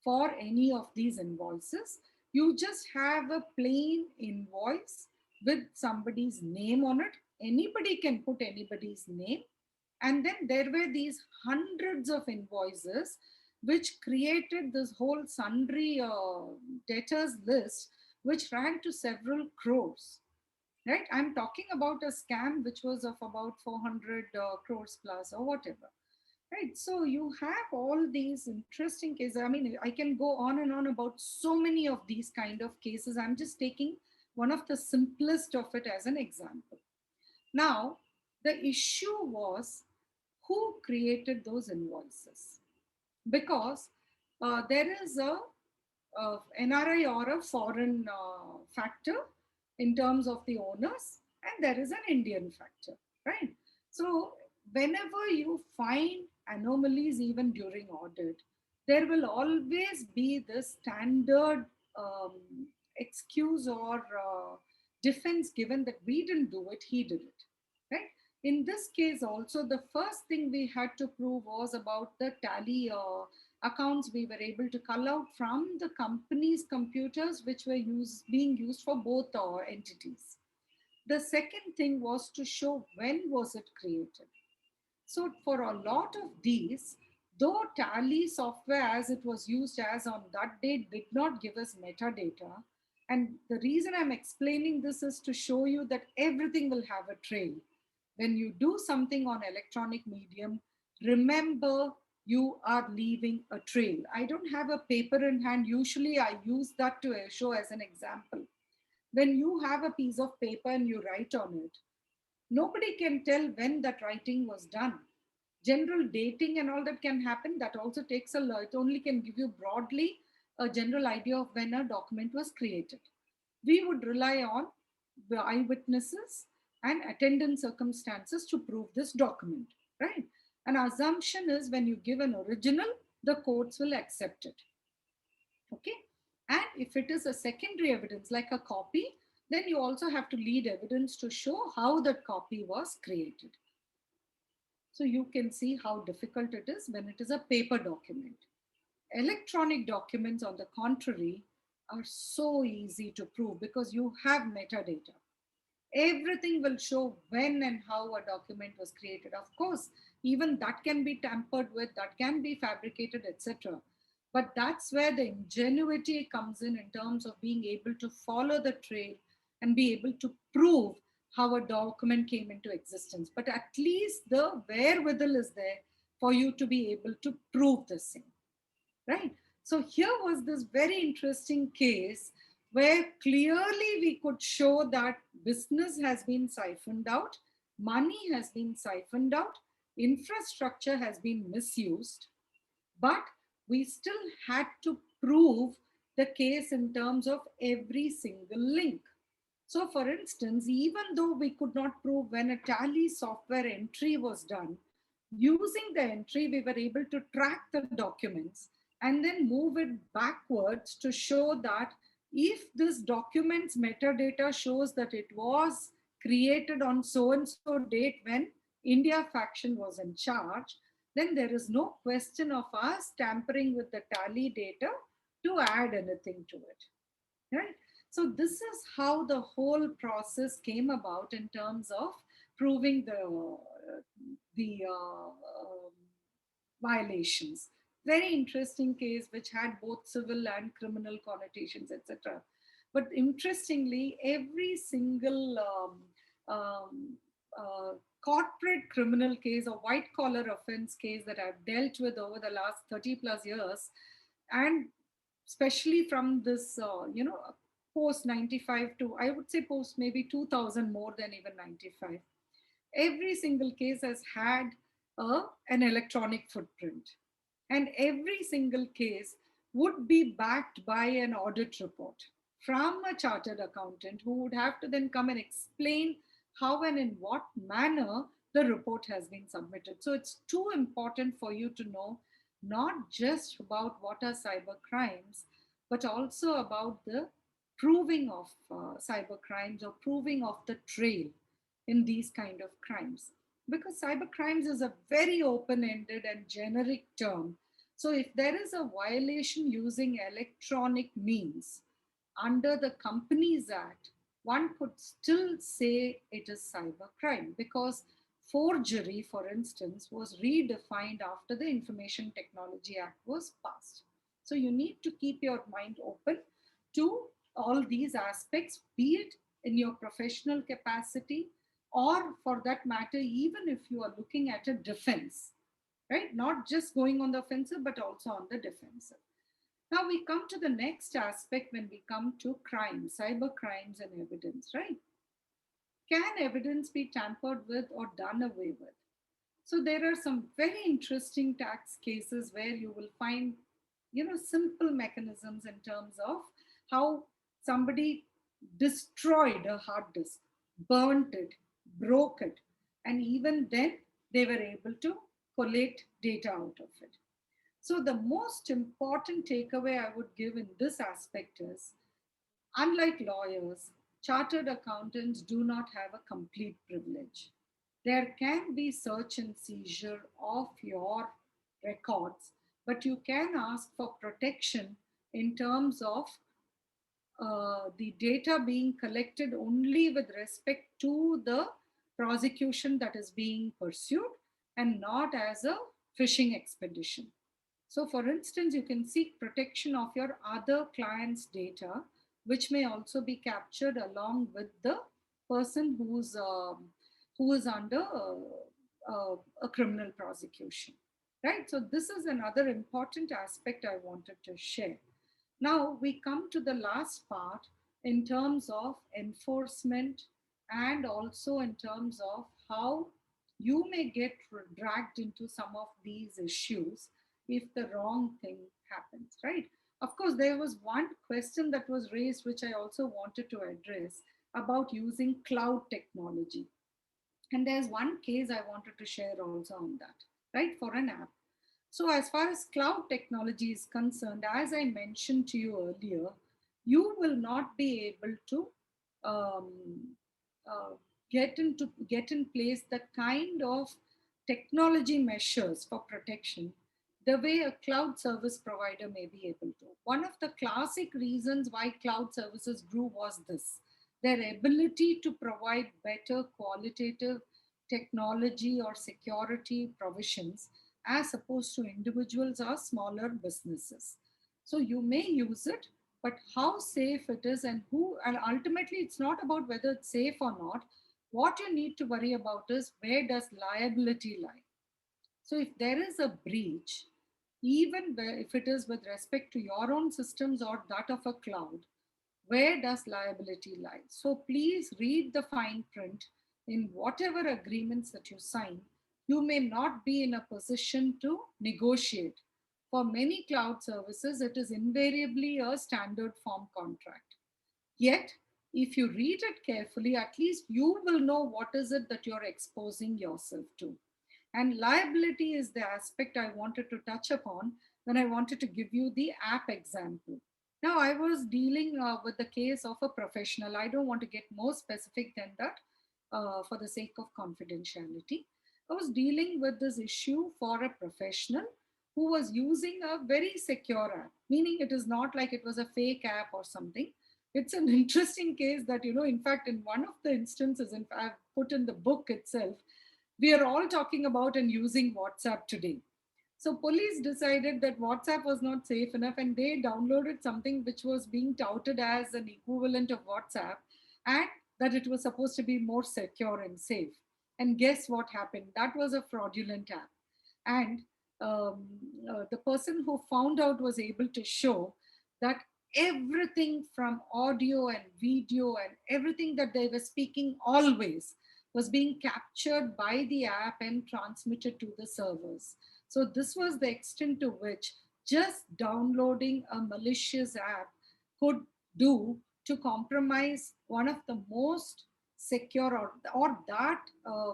for any of these invoices. You just have a plain invoice with somebody's name on it. Anybody can put anybody's name. And then there were these hundreds of invoices which created this whole sundry debtors list, which ran to several crores. Right? I'm talking about a scam which was of about 400 crores plus or whatever. Right. So you have all these interesting cases. I mean, I can go on and on about so many of these kind of cases. I'm just taking one of the simplest of it as an example. Now, the issue was who created those invoices? Because there is a NRI or a foreign factor in terms of the owners, and there is an Indian factor, right? So whenever you find anomalies, even during audit, there will always be the standard excuse or defense given that we didn't do it, he did it, right? In this case also, the first thing we had to prove was about the tally accounts we were able to cull out from the company's computers, which were being used for both our entities. The second thing was to show when was it created. So for a lot of these, though tally software as it was used as on that date did not give us metadata, and the reason I'm explaining this is to show you that everything will have a trail. When you do something on electronic medium, remember you are leaving a trail. I don't have a paper in hand. Usually I use that to show as an example. When you have a piece of paper and you write on it, nobody can tell when that writing was done. General dating and all that can happen. That also takes a lot. It only can give you broadly a general idea of when a document was created. We would rely on the eyewitnesses and attendance circumstances to prove this document, right? An assumption is when you give an original, the courts will accept it. Okay. And if it is a secondary evidence like a copy, then you also have to lead evidence to show how that copy was created. So you can see how difficult it is when it is a paper document. Electronic documents, on the contrary, are so easy to prove because you have metadata. Everything will show when and how a document was created. Of course, even that can be tampered with, that can be fabricated, etc. But that's where the ingenuity comes in terms of being able to follow the trail and be able to prove how a document came into existence. But at least the wherewithal is there for you to be able to prove this thing, right? So here was this very interesting case where clearly we could show that business has been siphoned out, money has been siphoned out, infrastructure has been misused, but we still had to prove the case in terms of every single link. So for instance, even though we could not prove when a tally software entry was done, using the entry, we were able to track the documents and then move it backwards to show that if this document's metadata shows that it was created on so-and-so date when India faction was in charge, then there is no question of us tampering with the tally data to add anything to it, right? So this is how the whole process came about in terms of proving the violations. Very interesting case which had both civil and criminal connotations, etc. But interestingly, every single corporate criminal case or white collar offense case that I've dealt with over the last 30 plus years, and especially from this, post 95 to, I would say post maybe 2000 more than even 95. Every single case has had an electronic footprint. And every single case would be backed by an audit report from a chartered accountant who would have to then come and explain how and in what manner the report has been submitted. So it's too important for you to know not just about what are cyber crimes, but also about the proving of cyber crimes or proving of the trail in these kind of crimes. Because cyber crimes is a very open-ended and generic term, So if there is a violation using electronic means under the Companies Act, one could still say it is cybercrime, because forgery, for instance, was redefined after the Information Technology Act was passed. So you need to keep your mind open to all these aspects, be it in your professional capacity, or for that matter, even if you are looking at a defense, right? Not just going on the offensive, but also on the defensive. Now we come to the next aspect when we come to crime, cyber crimes and evidence, right? Can evidence be tampered with or done away with? So there are some very interesting tax cases where you will find, simple mechanisms in terms of how somebody destroyed a hard disk, burnt it, broke it, and even then they were able to collate data out of it. So the most important takeaway I would give in this aspect is, unlike lawyers, chartered accountants do not have a complete privilege. There can be search and seizure of your records, but you can ask for protection in terms of the data being collected only with respect to the prosecution that is being pursued and not as a fishing expedition. So for instance, you can seek protection of your other client's data, which may also be captured along with the person who is under a criminal prosecution, right? So this is another important aspect I wanted to share. Now we come to the last part in terms of enforcement, and also in terms of how you may get dragged into some of these issues if the wrong thing happens, right? Of course, there was one question that was raised, which I also wanted to address, about using cloud technology. And there's one case I wanted to share also on that, right, for an app. So as far as cloud technology is concerned, as I mentioned to you earlier, you will not be able to um, get in place the kind of technology measures for protection the way a cloud service provider may be able to. One of the classic reasons why cloud services grew was this: their ability to provide better qualitative technology or security provisions as opposed to individuals or smaller businesses. So you may use it, but how safe it is and who, and ultimately it's not about whether it's safe or not. What you need to worry about is, where does liability lie? So if there is a breach, even if it is with respect to your own systems or that of a cloud, where does liability lie? So please read the fine print in whatever agreements that you sign. You may not be in a position to negotiate. For many cloud services, it is invariably a standard form contract. Yet, if you read it carefully, at least you will know what is it that you're exposing yourself to. And liability is the aspect I wanted to touch upon when I wanted to give you the app example. Now, I was dealing with the case of a professional. I don't want to get more specific than that for the sake of confidentiality. I was dealing with this issue for a professional who was using a very secure app, meaning it is not like it was a fake app or something. It's an interesting case that, in fact, in one of the instances, in fact, I've put in the book itself, we are all talking about and using WhatsApp today. So police decided that WhatsApp was not safe enough, and they downloaded something which was being touted as an equivalent of WhatsApp, and that it was supposed to be more secure and safe. And guess what happened? That was a fraudulent app. And the person who found out was able to show that everything from audio and video and everything that they were speaking always was being captured by the app and transmitted to the servers. So this was the extent to which just downloading a malicious app could do to compromise one of the most secure, or that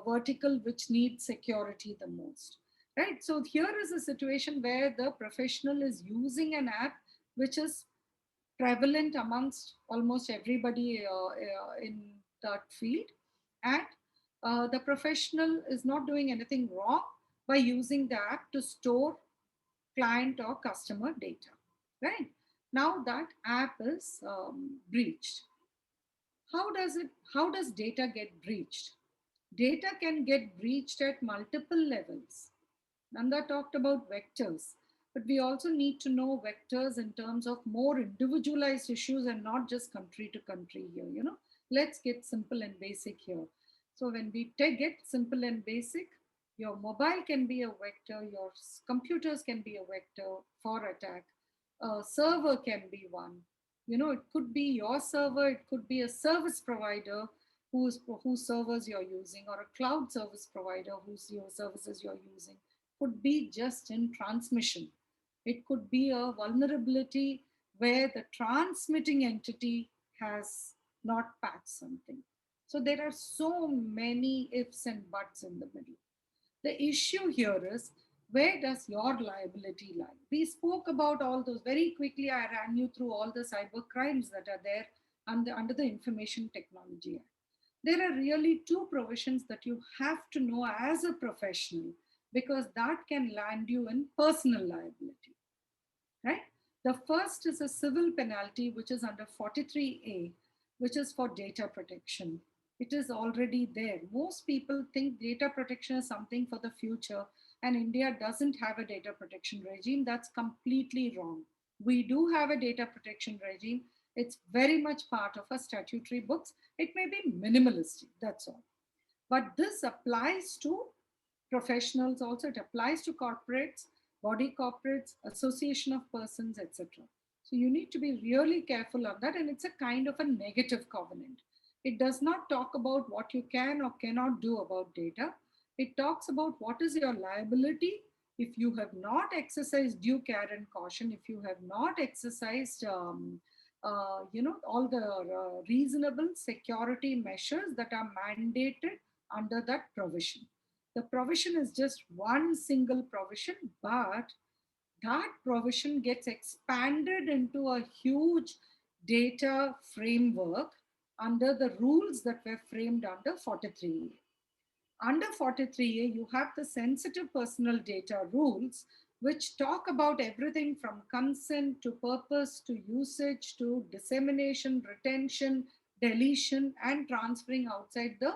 vertical which needs security the most, right? So here is a situation where the professional is using an app which is prevalent amongst almost everybody in that field, and the professional is not doing anything wrong by using the app to store client or customer data, right? Now that app is breached. How does data get breached? Data can get breached at multiple levels. Nanda talked about vectors, but we also need to know vectors in terms of more individualized issues and not just country to country here. Let's get simple and basic here. So when we get simple and basic, your mobile can be a vector, your computers can be a vector for attack, a server can be one. It could be your server, it could be a service provider whose servers you're using, or a cloud service provider whose your services you're using. Could be just in transmission. It could be a vulnerability where the transmitting entity has not patched something. So there are so many ifs and buts in the middle. The issue here is, where does your liability lie? We spoke about all those very quickly. I ran you through all the cyber crimes that are there under the Information Technology Act. There are really two provisions that you have to know as a professional, because that can land you in personal liability, right? The first is a civil penalty, which is under 43A, which is for data protection. It is already there. Most people think data protection is something for the future, and India doesn't have a data protection regime. That's completely wrong. We do have a data protection regime. It's very much part of our statutory books. It may be minimalistic, that's all. But this applies to professionals also. It applies to corporates, body corporates, association of persons, etc. So you need to be really careful of that, and it's a kind of a negative covenant. It does not talk about what you can or cannot do about data. It talks about what is your liability if you have not exercised due care and caution, if you have not exercised all the reasonable security measures that are mandated under that provision. The provision is just one single provision, but that provision gets expanded into a huge data framework under the rules that were framed under 43A. Under 43A, you have the sensitive personal data rules, which talk about everything from consent to purpose to usage to dissemination, retention, deletion, and transferring outside the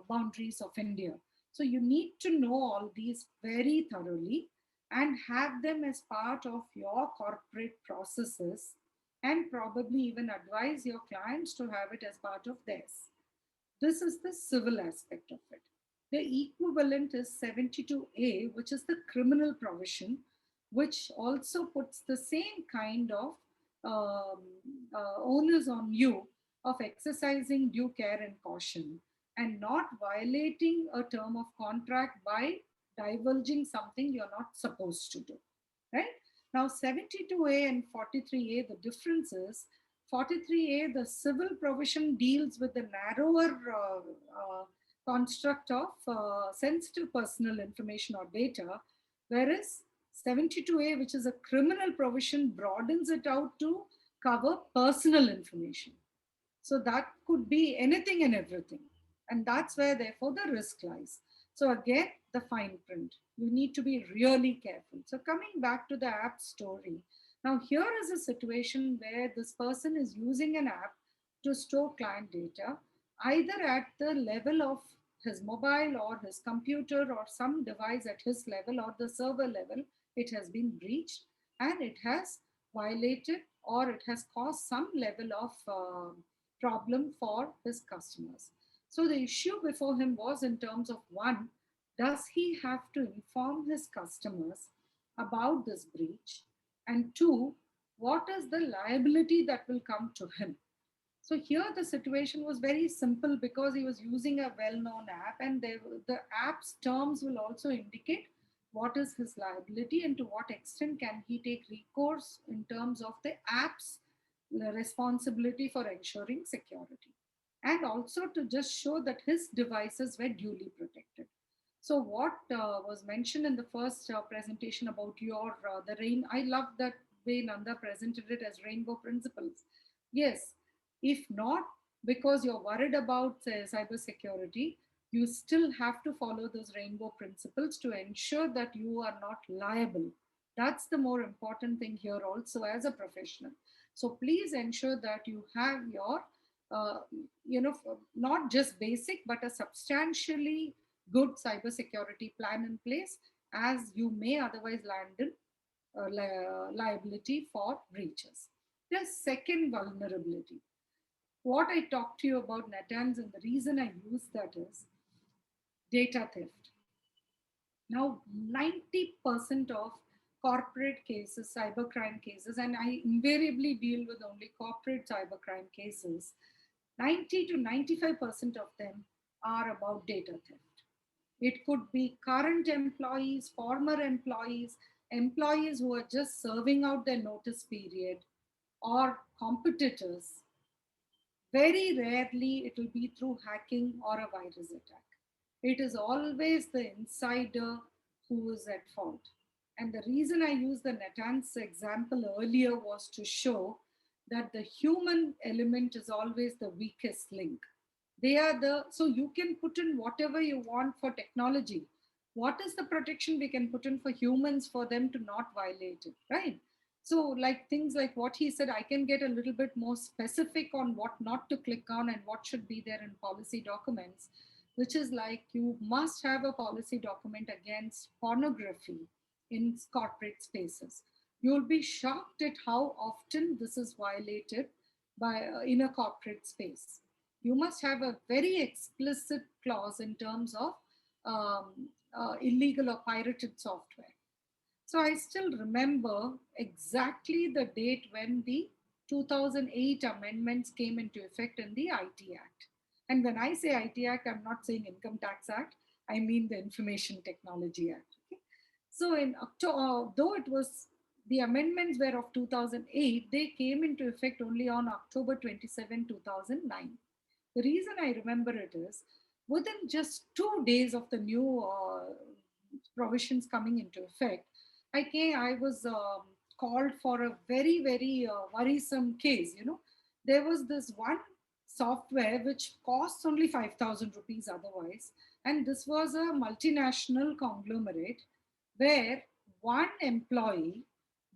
boundaries of India. So you need to know all these very thoroughly and have them as part of your corporate processes, and probably even advise your clients to have it as part of theirs. This is the civil aspect of it. The equivalent is 72A, which is the criminal provision, which also puts the same kind of onus on you of exercising due care and caution and not violating a term of contract by divulging something you're not supposed to do, right? Now, 72A and 43A, the difference is 43A, the civil provision deals with the narrower construct of sensitive personal information or data, whereas 72A, which is a criminal provision, broadens it out to cover personal information. So that could be anything and everything. And that's where, therefore, the risk lies. So again, the fine print. You need to be really careful. So coming back to the app story. Now here is a situation where this person is using an app to store client data, either at the level of his mobile or his computer or some device at his level or the server level. It has been breached and it has violated or it has caused some level of problem for his customers. So the issue before him was in terms of, one, does he have to inform his customers about this breach? And two, what is the liability that will come to him? So here the situation was very simple because he was using a well-known app, and the app's terms will also indicate what is his liability and to what extent can he take recourse in terms of the app's responsibility for ensuring security. And also to just show that his devices were duly protected. So what was mentioned in the first presentation about the rain, I love that way Nanda presented it as rainbow principles. Yes, if not because you're worried about cyber security, you still have to follow those rainbow principles to ensure that you are not liable. That's the more important thing here also as a professional. So please ensure that you have your, uh, not just basic, but a substantially good cybersecurity plan in place, as you may otherwise land in liability for breaches. The second vulnerability, what I talked to you about NetAns, and the reason I use that is data theft. Now, 90% of corporate cases, cybercrime cases, and I invariably deal with only corporate cybercrime cases, 90 to 95% of them are about data theft. It could be current employees, former employees, employees who are just serving out their notice period, or competitors. Very rarely it will be through hacking or a virus attack. It is always the insider who is at fault. And the reason I used the NetAns example earlier was to show that the human element is always the weakest link. They are so you can put in whatever you want for technology. What is the protection we can put in for humans for them to not violate it, right? So like things like what he said, I can get a little bit more specific on what not to click on and what should be there in policy documents, which is like you must have a policy document against pornography in corporate spaces. You'll be shocked at how often this is violated by in a corporate space. You must have a very explicit clause in terms of illegal or pirated software. So I still remember exactly the date when the 2008 amendments came into effect in the IT Act. And when I say IT Act, I'm not saying Income Tax Act, I mean the Information Technology Act. Okay? So in October, though it was, the amendments were of 2008, they came into effect only on October 27, 2009. The reason I remember it is within just 2 days of the new provisions coming into effect, I was called for a very, very worrisome case. There was this one software which costs only 5,000 rupees otherwise. And this was a multinational conglomerate where one employee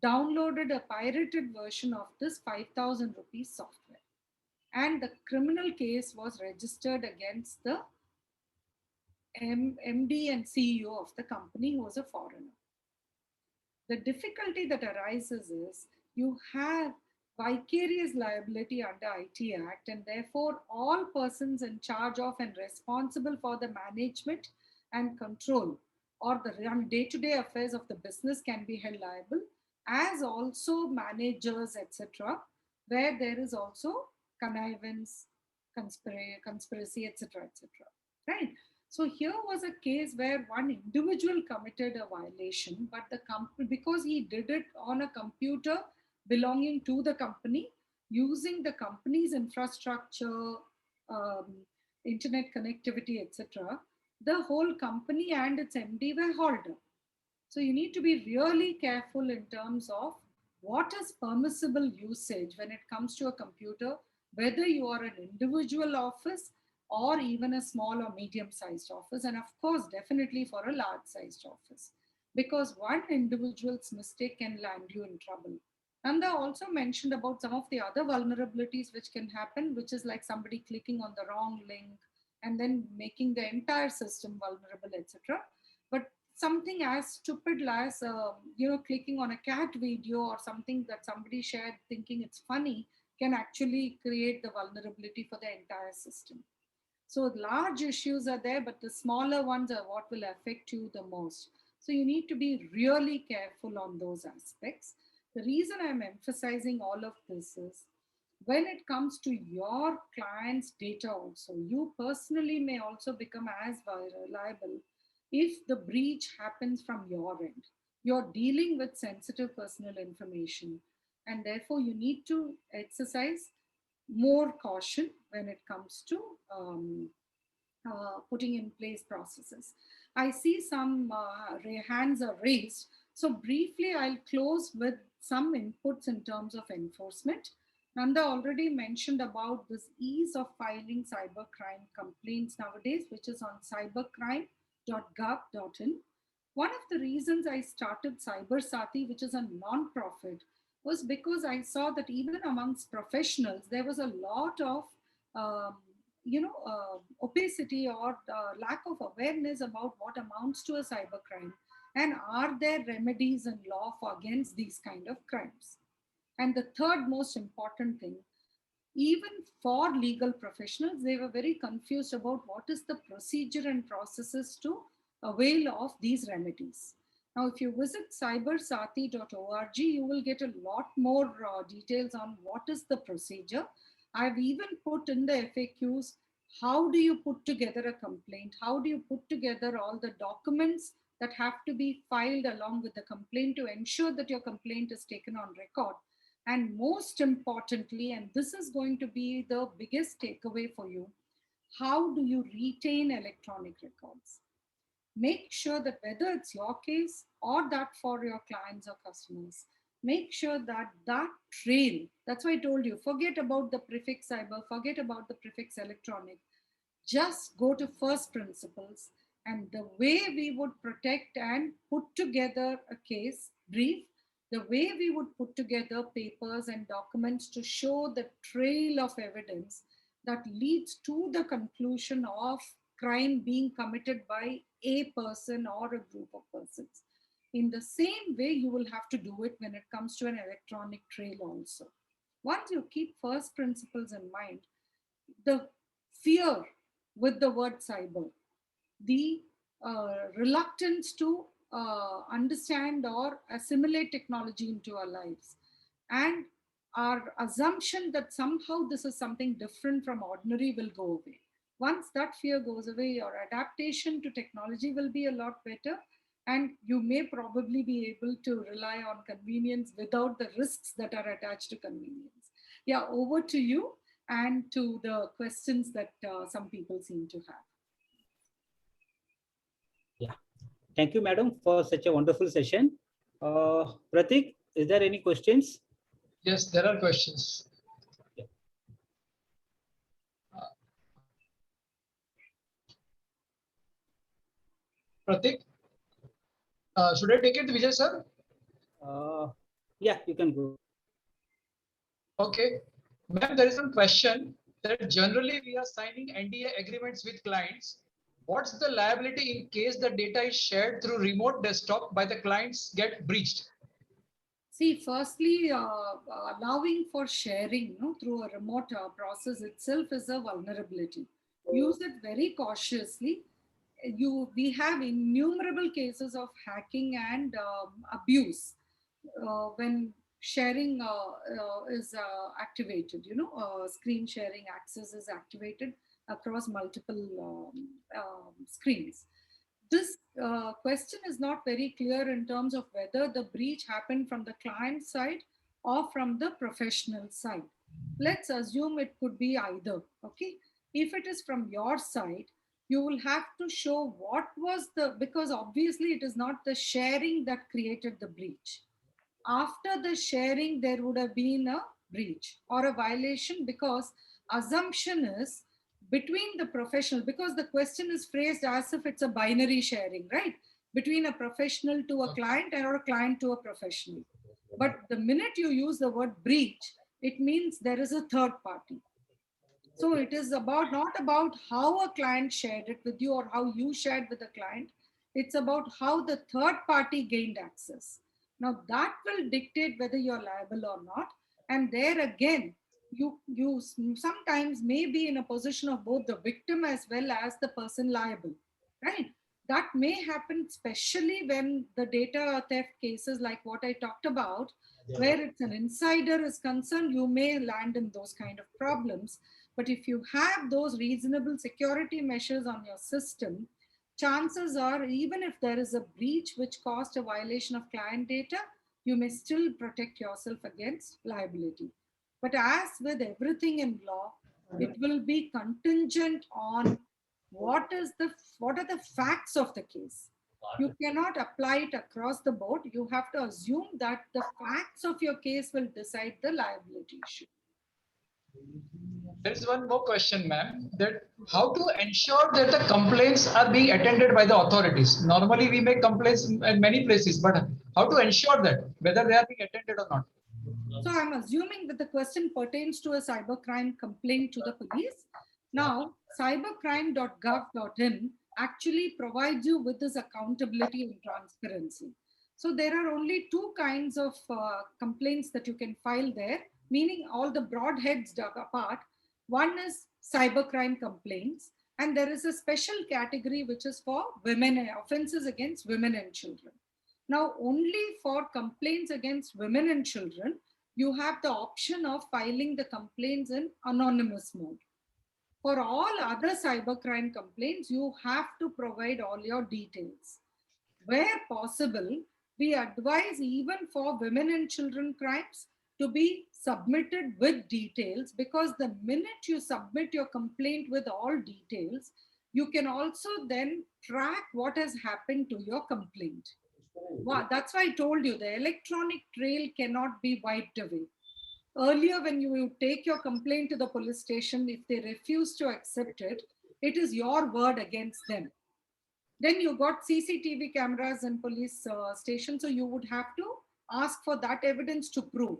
downloaded a pirated version of this 5,000 rupees software. And the criminal case was registered against the MD and CEO of the company, who was a foreigner. The difficulty that arises is you have vicarious liability under IT Act, and therefore all persons in charge of and responsible for the management and control or the day-to-day affairs of the business can be held liable, as also managers, etc., where there is also connivance, conspiracy, etc., etc. Right? So here was a case where one individual committed a violation, but the company, because he did it on a computer belonging to the company, using the company's infrastructure, internet connectivity, etc., the whole company and its MD were hauled up. So you need to be really careful in terms of what is permissible usage when it comes to a computer, whether you are an individual office or even a small or medium-sized office, and of course, definitely for a large-sized office, because one individual's mistake can land you in trouble. Nanda also mentioned about some of the other vulnerabilities which can happen, which is like somebody clicking on the wrong link and then making the entire system vulnerable, etc. But something as stupid as clicking on a cat video or something that somebody shared thinking it's funny can actually create the vulnerability for the entire system. So large issues are there, but the smaller ones are what will affect you the most. So you need to be really careful on those aspects. The reason I'm emphasizing all of this is when it comes to your client's data also, you personally may also become as liable if the breach happens from your end. You're dealing with sensitive personal information, and therefore you need to exercise more caution when it comes to putting in place processes. I see some hands are raised. So briefly, I'll close with some inputs in terms of enforcement. Nanda already mentioned about this ease of filing cybercrime complaints nowadays, which is on cybercrime.gov.in. One of the reasons I started CyberSati, which is a non-profit, was because I saw that even amongst professionals, there was a lot of um, opacity or lack of awareness about what amounts to a cybercrime, and are there remedies in law for against these kind of crimes. And the third most important thing, even for legal professionals, they were very confused about what is the procedure and processes to avail of these remedies. Now, if you visit cybersati.org, you will get a lot more details on what is the procedure. I've even put in the FAQs, how do you put together a complaint? How do you put together all the documents that have to be filed along with the complaint to ensure that your complaint is taken on record? And most importantly, and this is going to be the biggest takeaway for you, how do you retain electronic records? Make sure that whether it's your case or that for your clients or customers, make sure that that trail, that's why I told you, forget about the prefix cyber, forget about the prefix electronic, just go to first principles. And the way we would protect and put together a case brief, the way we would put together papers and documents to show the trail of evidence that leads to the conclusion of crime being committed by a person or a group of persons. In the same way, you will have to do it when it comes to an electronic trail also. Once you keep first principles in mind, the fear with the word cyber, the reluctance to understand or assimilate technology into our lives, and our assumption that somehow this is something different from ordinary will go away. Once that fear goes away, your adaptation to technology will be a lot better, and you may probably be able to rely on convenience without the risks that are attached to convenience. Yeah, over to you and to the questions that some people seem to have. Yeah, thank you, madam, for such a wonderful session. Pratik, is there any questions? Yes, there are questions. Yeah. Pratik, should I take it, Vijay sir? Yeah, you can go. Okay. Ma'am, there is one question that generally we are signing NDA agreements with clients. What's the liability in case the data is shared through remote desktop by the clients get breached? See, firstly, allowing for sharing through a remote process itself is a vulnerability. Use it very cautiously. We have innumerable cases of hacking and abuse when sharing is activated, screen sharing access is activated across multiple screens. This question is not very clear in terms of whether the breach happened from the client side or from the professional side. Let's assume it could be either, okay? If it is from your side, you will have to show what was because obviously it is not the sharing that created the breach. After the sharing, there would have been a breach or a violation, because assumption is between the professional, because the question is phrased as if it's a binary sharing, right? Between a professional to a client or a client to a professional. But the minute you use the word breach, it means there is a third party. So it is not about how a client shared it with you or how you shared with the client. It's about how the third party gained access. Now that will dictate whether you're liable or not. And there again, you sometimes may be in a position of both the victim as well as the person liable, right? That may happen, especially when the data theft cases like what I talked about, where it's an insider is concerned, you may land in those kind of problems. But if you have those reasonable security measures on your system, chances are, even if there is a breach which caused a violation of client data, you may still protect yourself against liability. But as with everything in law, it will be contingent on what are the facts of the case. You cannot apply it across the board. You have to assume that the facts of your case will decide the liability issue. There is one more question, ma'am, that how to ensure that the complaints are being attended by the authorities. Normally we make complaints in many places, but how to ensure that whether they are being attended or not? So I'm assuming that the question pertains to a cybercrime complaint to the police. Now, cybercrime.gov.in actually provides you with this accountability and transparency. So there are only two kinds of complaints that you can file there, meaning all the broad heads dug apart. One is cybercrime complaints, and there is a special category which is for women, offenses against women and children. Now, only for complaints against women and children, you have the option of filing the complaints in anonymous mode. For all other cybercrime complaints, you have to provide all your details. Where possible, we advise even for women and children crimes to be submitted with details, because the minute you submit your complaint with all details, you can also then track what has happened to your complaint. Well, that's why I told you the electronic trail cannot be wiped away. Earlier, when you take your complaint to the police station, if they refuse to accept it, it is your word against them. Then you got CCTV cameras in police stations, so you would have to ask for that evidence to prove.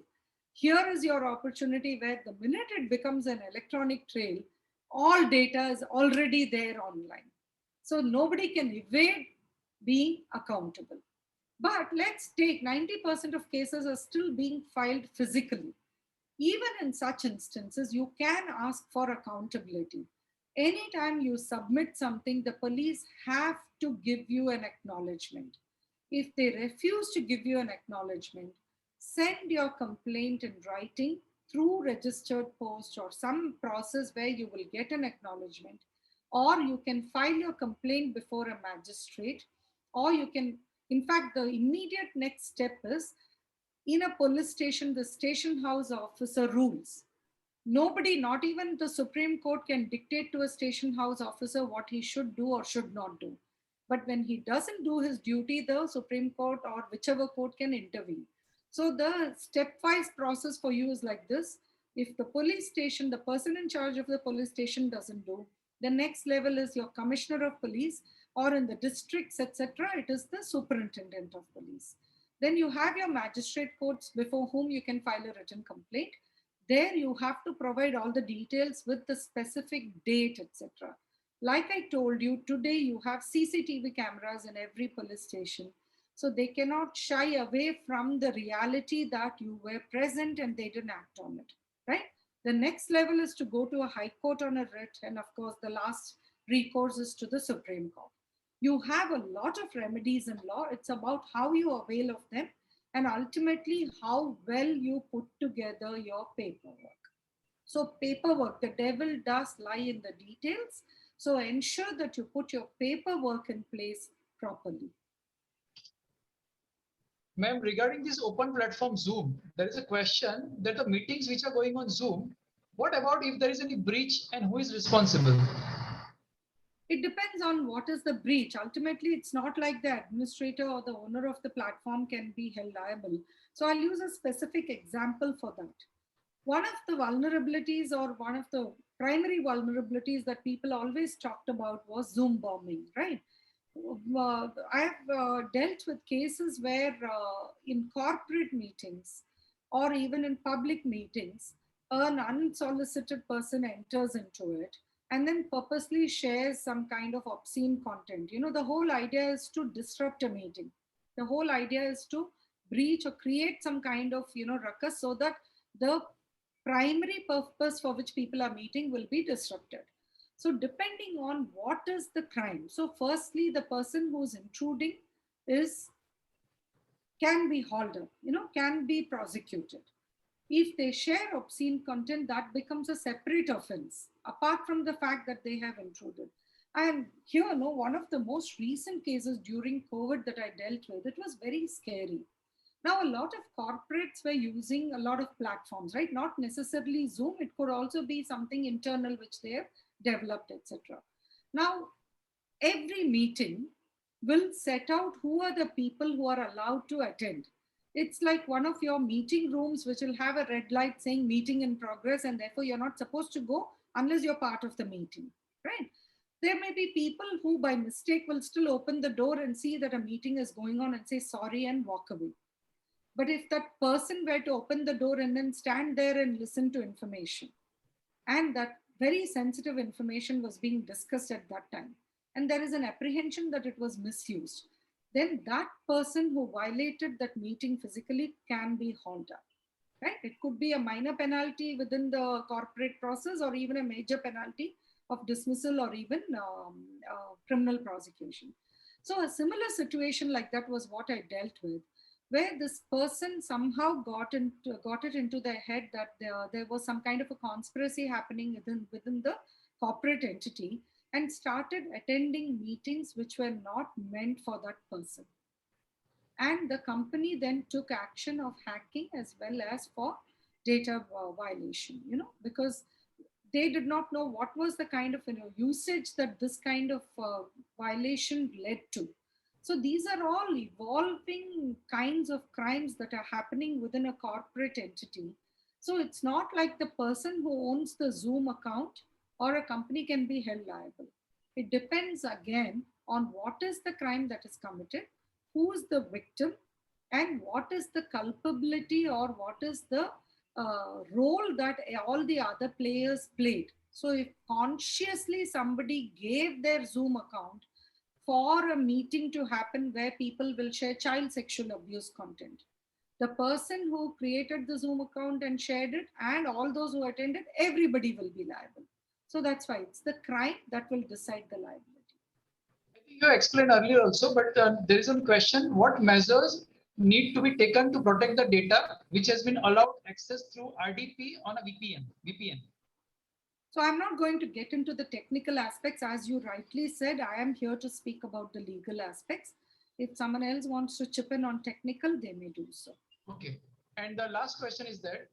Here is your opportunity where the minute it becomes an electronic trail, all data is already there online. So nobody can evade being accountable. But let's take 90% of cases are still being filed physically. Even in such instances, you can ask for accountability. Anytime you submit something, the police have to give you an acknowledgement. If they refuse to give you an acknowledgement, send your complaint in writing through registered post or some process where you will get an acknowledgement, or you can file your complaint before a magistrate, or you can, in fact, the immediate next step is, in a police station, the station house officer rules. Nobody, not even the Supreme Court, can dictate to a station house officer what he should do or should not do. But when he doesn't do his duty, the Supreme Court or whichever court can intervene. So the stepwise process for you is like this. If the police station, the person in charge of the police station doesn't do, the next level is your commissioner of police, or in the districts, etc., it is the superintendent of police. Then you have your magistrate courts before whom you can file a written complaint. There you have to provide all the details with the specific date, etc. Like I told you, today you have CCTV cameras in every police station. So they cannot shy away from the reality that you were present and they didn't act on it, right? The next level is to go to a high court on a writ. And of course, the last recourse is to the Supreme Court. You have a lot of remedies in law. It's about how you avail of them and ultimately how well you put together your paperwork. So paperwork, the devil does lie in the details. So ensure that you put your paperwork in place properly. Ma'am, regarding this open platform Zoom, there is a question that the meetings which are going on Zoom, what about if there is any breach and who is responsible? It depends on what is the breach. Ultimately, it's not like the administrator or the owner of the platform can be held liable. So I'll use a specific example for that. One of the vulnerabilities, or one of the primary vulnerabilities that people always talked about, was Zoom bombing, right? I've dealt with cases where in corporate meetings or even in public meetings, an unsolicited person enters into it and then purposely shares some kind of obscene content. You know, the whole idea is to disrupt a meeting. The whole idea is to breach or create some kind of, ruckus, so that the primary purpose for which people are meeting will be disrupted. So depending on what is the crime. So firstly, the person who's intruding can be hauled up, can be prosecuted. If they share obscene content, that becomes a separate offense, apart from the fact that they have intruded. And here, one of the most recent cases during COVID that I dealt with, it was very scary. Now, a lot of corporates were using a lot of platforms, right? Not necessarily Zoom. It could also be something internal which they have developed, etc. Now, every meeting will set out who are the people who are allowed to attend. It's like one of your meeting rooms which will have a red light saying meeting in progress, and therefore you're not supposed to go unless you're part of the meeting, right? There may be people who by mistake will still open the door and see that a meeting is going on and say sorry and walk away. But if that person were to open the door and then stand there and listen to information, and that very sensitive information was being discussed at that time, and there is an apprehension that it was misused, then that person who violated that meeting physically can be hauled up, right? It could be a minor penalty within the corporate process, or even a major penalty of dismissal, or even criminal prosecution. So a similar situation like that was what I dealt with, where this person somehow got it into their head that there was some kind of a conspiracy happening within the corporate entity, and started attending meetings which were not meant for that person. And the company then took action of hacking as well as for data violation, because they did not know what was the kind of usage that this kind of violation led to. So these are all evolving kinds of crimes that are happening within a corporate entity. So it's not like the person who owns the Zoom account or a company can be held liable. It depends again on what is the crime that is committed, who is the victim, and what is the culpability, or what is the role that all the other players played. So if consciously somebody gave their Zoom account for a meeting to happen where people will share child sexual abuse content, the person who created the Zoom account and shared it, and all those who attended, everybody will be liable. So that's why it's the crime that will decide the liability. I think you explained earlier also, but there is a question: what measures need to be taken to protect the data which has been allowed access through RDP on a VPN? So I'm not going to get into the technical aspects. As you rightly said, I am here to speak about the legal aspects. If someone else wants to chip in on technical, they may do so. Okay. And the last question is that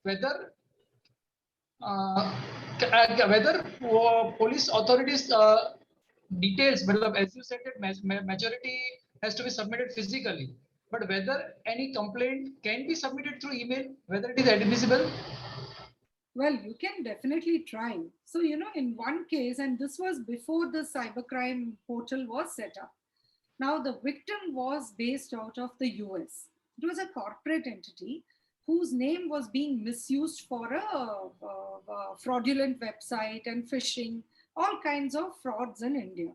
whether police authorities details, as you said, that majority has to be submitted physically, but whether any complaint can be submitted through email, whether it is admissible? Well, you can definitely try. So, in one case, and this was before the cybercrime portal was set up. Now, the victim was based out of the US. It was a corporate entity whose name was being misused for a fraudulent website and phishing, all kinds of frauds in India.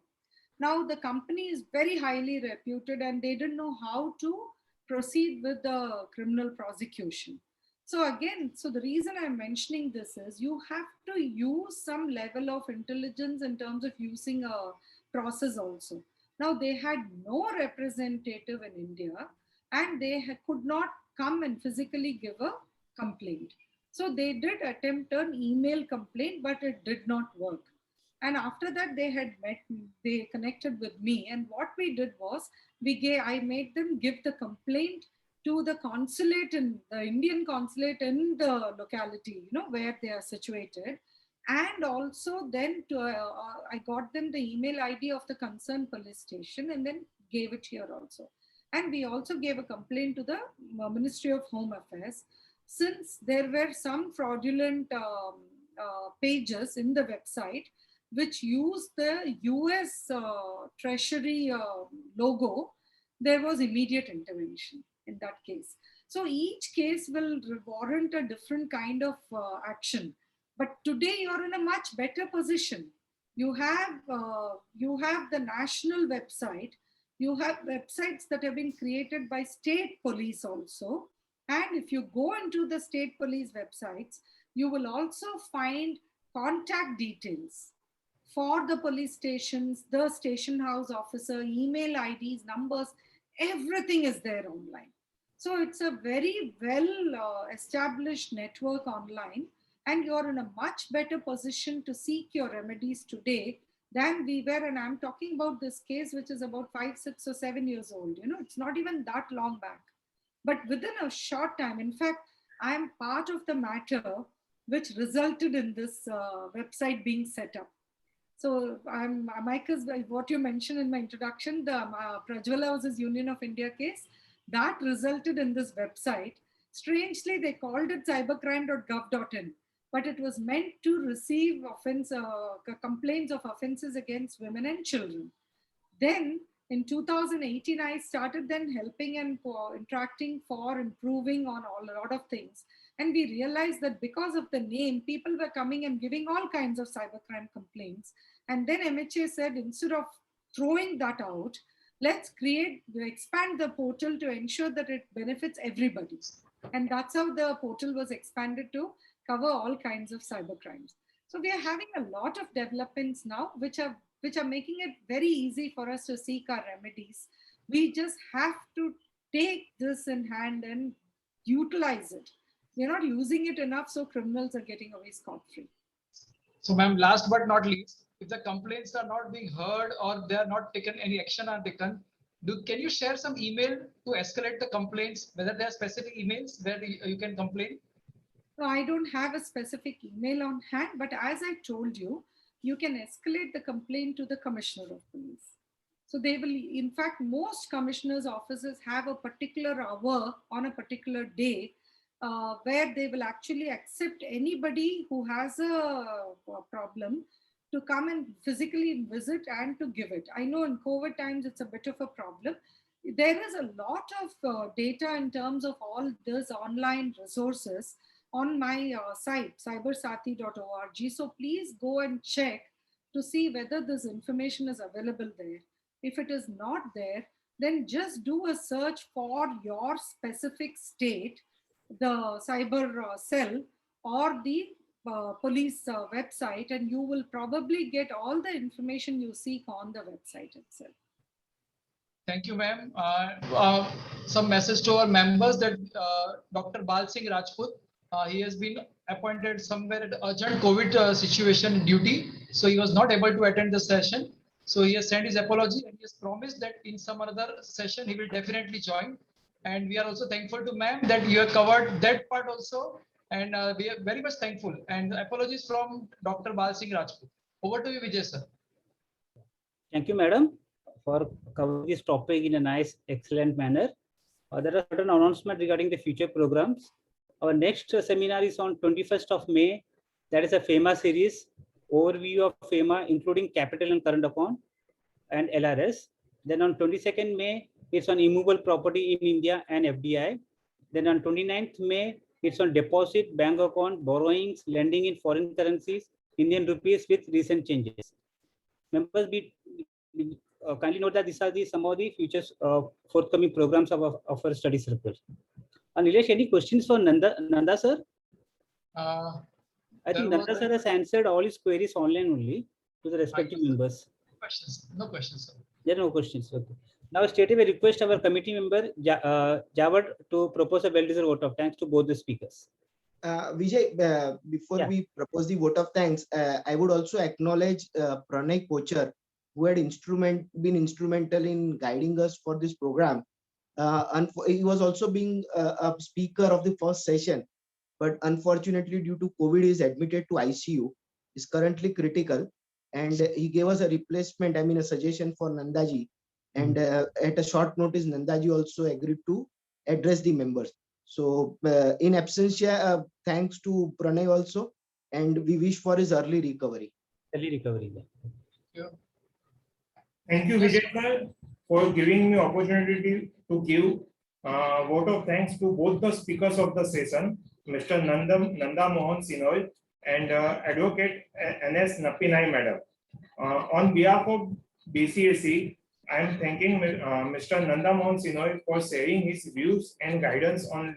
Now, the company is very highly reputed, and they didn't know how to proceed with the criminal prosecution. So again, the reason I'm mentioning this is you have to use some level of intelligence in terms of using a process also. Now, they had no representative in India, and they could not come and physically give a complaint. So they did attempt an email complaint, but it did not work. And after that, they connected with me. And what we did was, I made them give the complaint to the consulate, in the Indian consulate in the locality, where they are situated. And also then I got them the email ID of the concerned police station, and then gave it here also. And we also gave a complaint to the Ministry of Home Affairs, since there were some fraudulent pages in the website which used the US Treasury logo. There was immediate intervention in that case. So each case will warrant a different kind of action. But today you're in a much better position. You have the national website. You have websites that have been created by state police also. And if you go into the state police websites, you will also find contact details for the police stations, the station house officer, email IDs, numbers, everything is there online. So it's a very well established network online, and you're in a much better position to seek your remedies today than we were. And I'm talking about this case, which is about 5, 6, or 7 years old. It's not even that long back. But within a short time, in fact, I'm part of the matter which resulted in this website being set up. So Mike, what you mentioned in my introduction, the Prajwala versus Union of India case, That resulted in this website. Strangely, they called it cybercrime.gov.in, but it was meant to receive complaints of offenses against women and children. Then in 2018, I started then helping and interacting for improving on a lot of things. And we realized that because of the name, people were coming and giving all kinds of cybercrime complaints. And then MHA said, instead of throwing that out, let's expand the portal to ensure that it benefits everybody. And that's how the portal was expanded to cover all kinds of cybercrimes. So we are having a lot of developments now, which are making it very easy for us to seek our remedies. We just have to take this in hand and utilize it. We're not using it enough, so criminals are getting away scot-free. So ma'am, last but not least, if the complaints are not being heard or they are not taken, any action are taken, can you share some email to escalate the complaints, whether there are specific emails where you can complain? No, I don't have a specific email on hand, but as I told you, you can escalate the complaint to the Commissioner of Police. So they will, in fact, most commissioners' offices have a particular hour on a particular day where they will actually accept anybody who has a problem to come and physically visit and to give it. I know in COVID times, it's a bit of a problem. There is a lot of data in terms of all these online resources on my site, cybersathi.org. So please go and check to see whether this information is available there. If it is not there, then just do a search for your specific state, the cyber cell or the police website, and you will probably get all the information you seek on the website itself. Thank you, ma'am. Some message to our members that Dr. Balsing Rajput, he has been appointed somewhere at urgent COVID situation duty. So he was not able to attend the session. So he has sent his apology and he has promised that in some other session, he will definitely join. And we are also thankful to ma'am that you have covered that part also. And we are very much thankful. And apologies from Dr. Balsing Rajput. Over to you, Vijay sir. Thank you, madam, for covering this topic in a nice, excellent manner. There are certain announcements regarding the future programs. Our next seminar is on 21st of May. That is a FEMA series, overview of FEMA, including capital and current account and LRS. Then on 22nd May, it's on immovable property in India and FDI. Then on 29th May, it's on deposit, bank account, borrowings, lending in foreign currencies, Indian rupees with recent changes. Members, kindly note that these are some of the future forthcoming programs of our study circle. And Nilesh, any questions for Nanda sir? I think Nanda sir has answered all his queries online only to the respective members. Questions? No questions, sir. There are no questions. Okay. Now, straight away request our committee member Jawad to propose a well-deserved vote of thanks to both the speakers. Vijay, before we propose the vote of thanks, I would also acknowledge Pranay Kochar, who had been instrumental in guiding us for this program. He was also being a speaker of the first session, but unfortunately due to COVID, he is admitted to ICU. Is currently critical, and he gave us a replacement, a suggestion for Nandaji. And at a short notice, Nandaji also agreed to address the members. So in absentia, thanks to Pranay also, and we wish for his early recovery. Early recovery. Yeah. Thank you, Vijay sir, for giving me opportunity to give vote of thanks to both the speakers of the session, Mr. Nandmohan Shenoy and Advocate N S Nappinai madam. On behalf of BCAC, I am thanking Mr. Nandmohan Shenoy for sharing his views and guidance on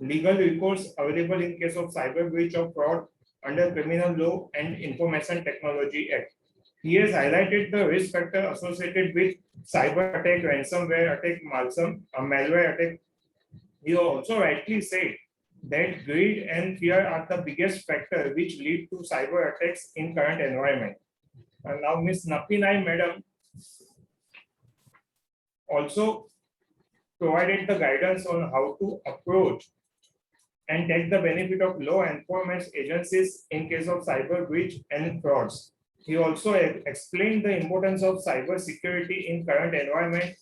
legal recourse available in case of cyber breach or fraud under Criminal Law and Information Technology Act. He has highlighted the risk factor associated with cyber attack, ransomware attack, malware attack. He also rightly said that greed and fear are the biggest factor which lead to cyber attacks in current environment. And now Ms. Nappinai madam also provided the guidance on how to approach and take the benefit of law enforcement agencies in case of cyber breach and frauds. He also explained the importance of cyber security in current environment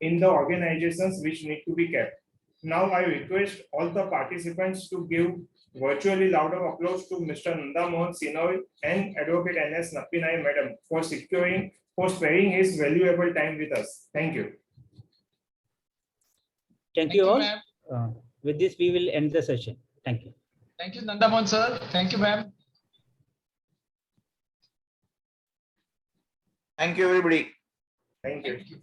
in the organizations which need to be kept. Now I request all the participants to give virtually louder applause to Mr. Nandmohan Shenoy and Advocate N S Nappinai Madam for sparing his valuable time with us. Thank you. Thank you all. ma'am. With this, we will end the session. Thank you. Thank you, Nandmohan sir. Thank you, ma'am. Thank you, everybody. Thank you. Thank you.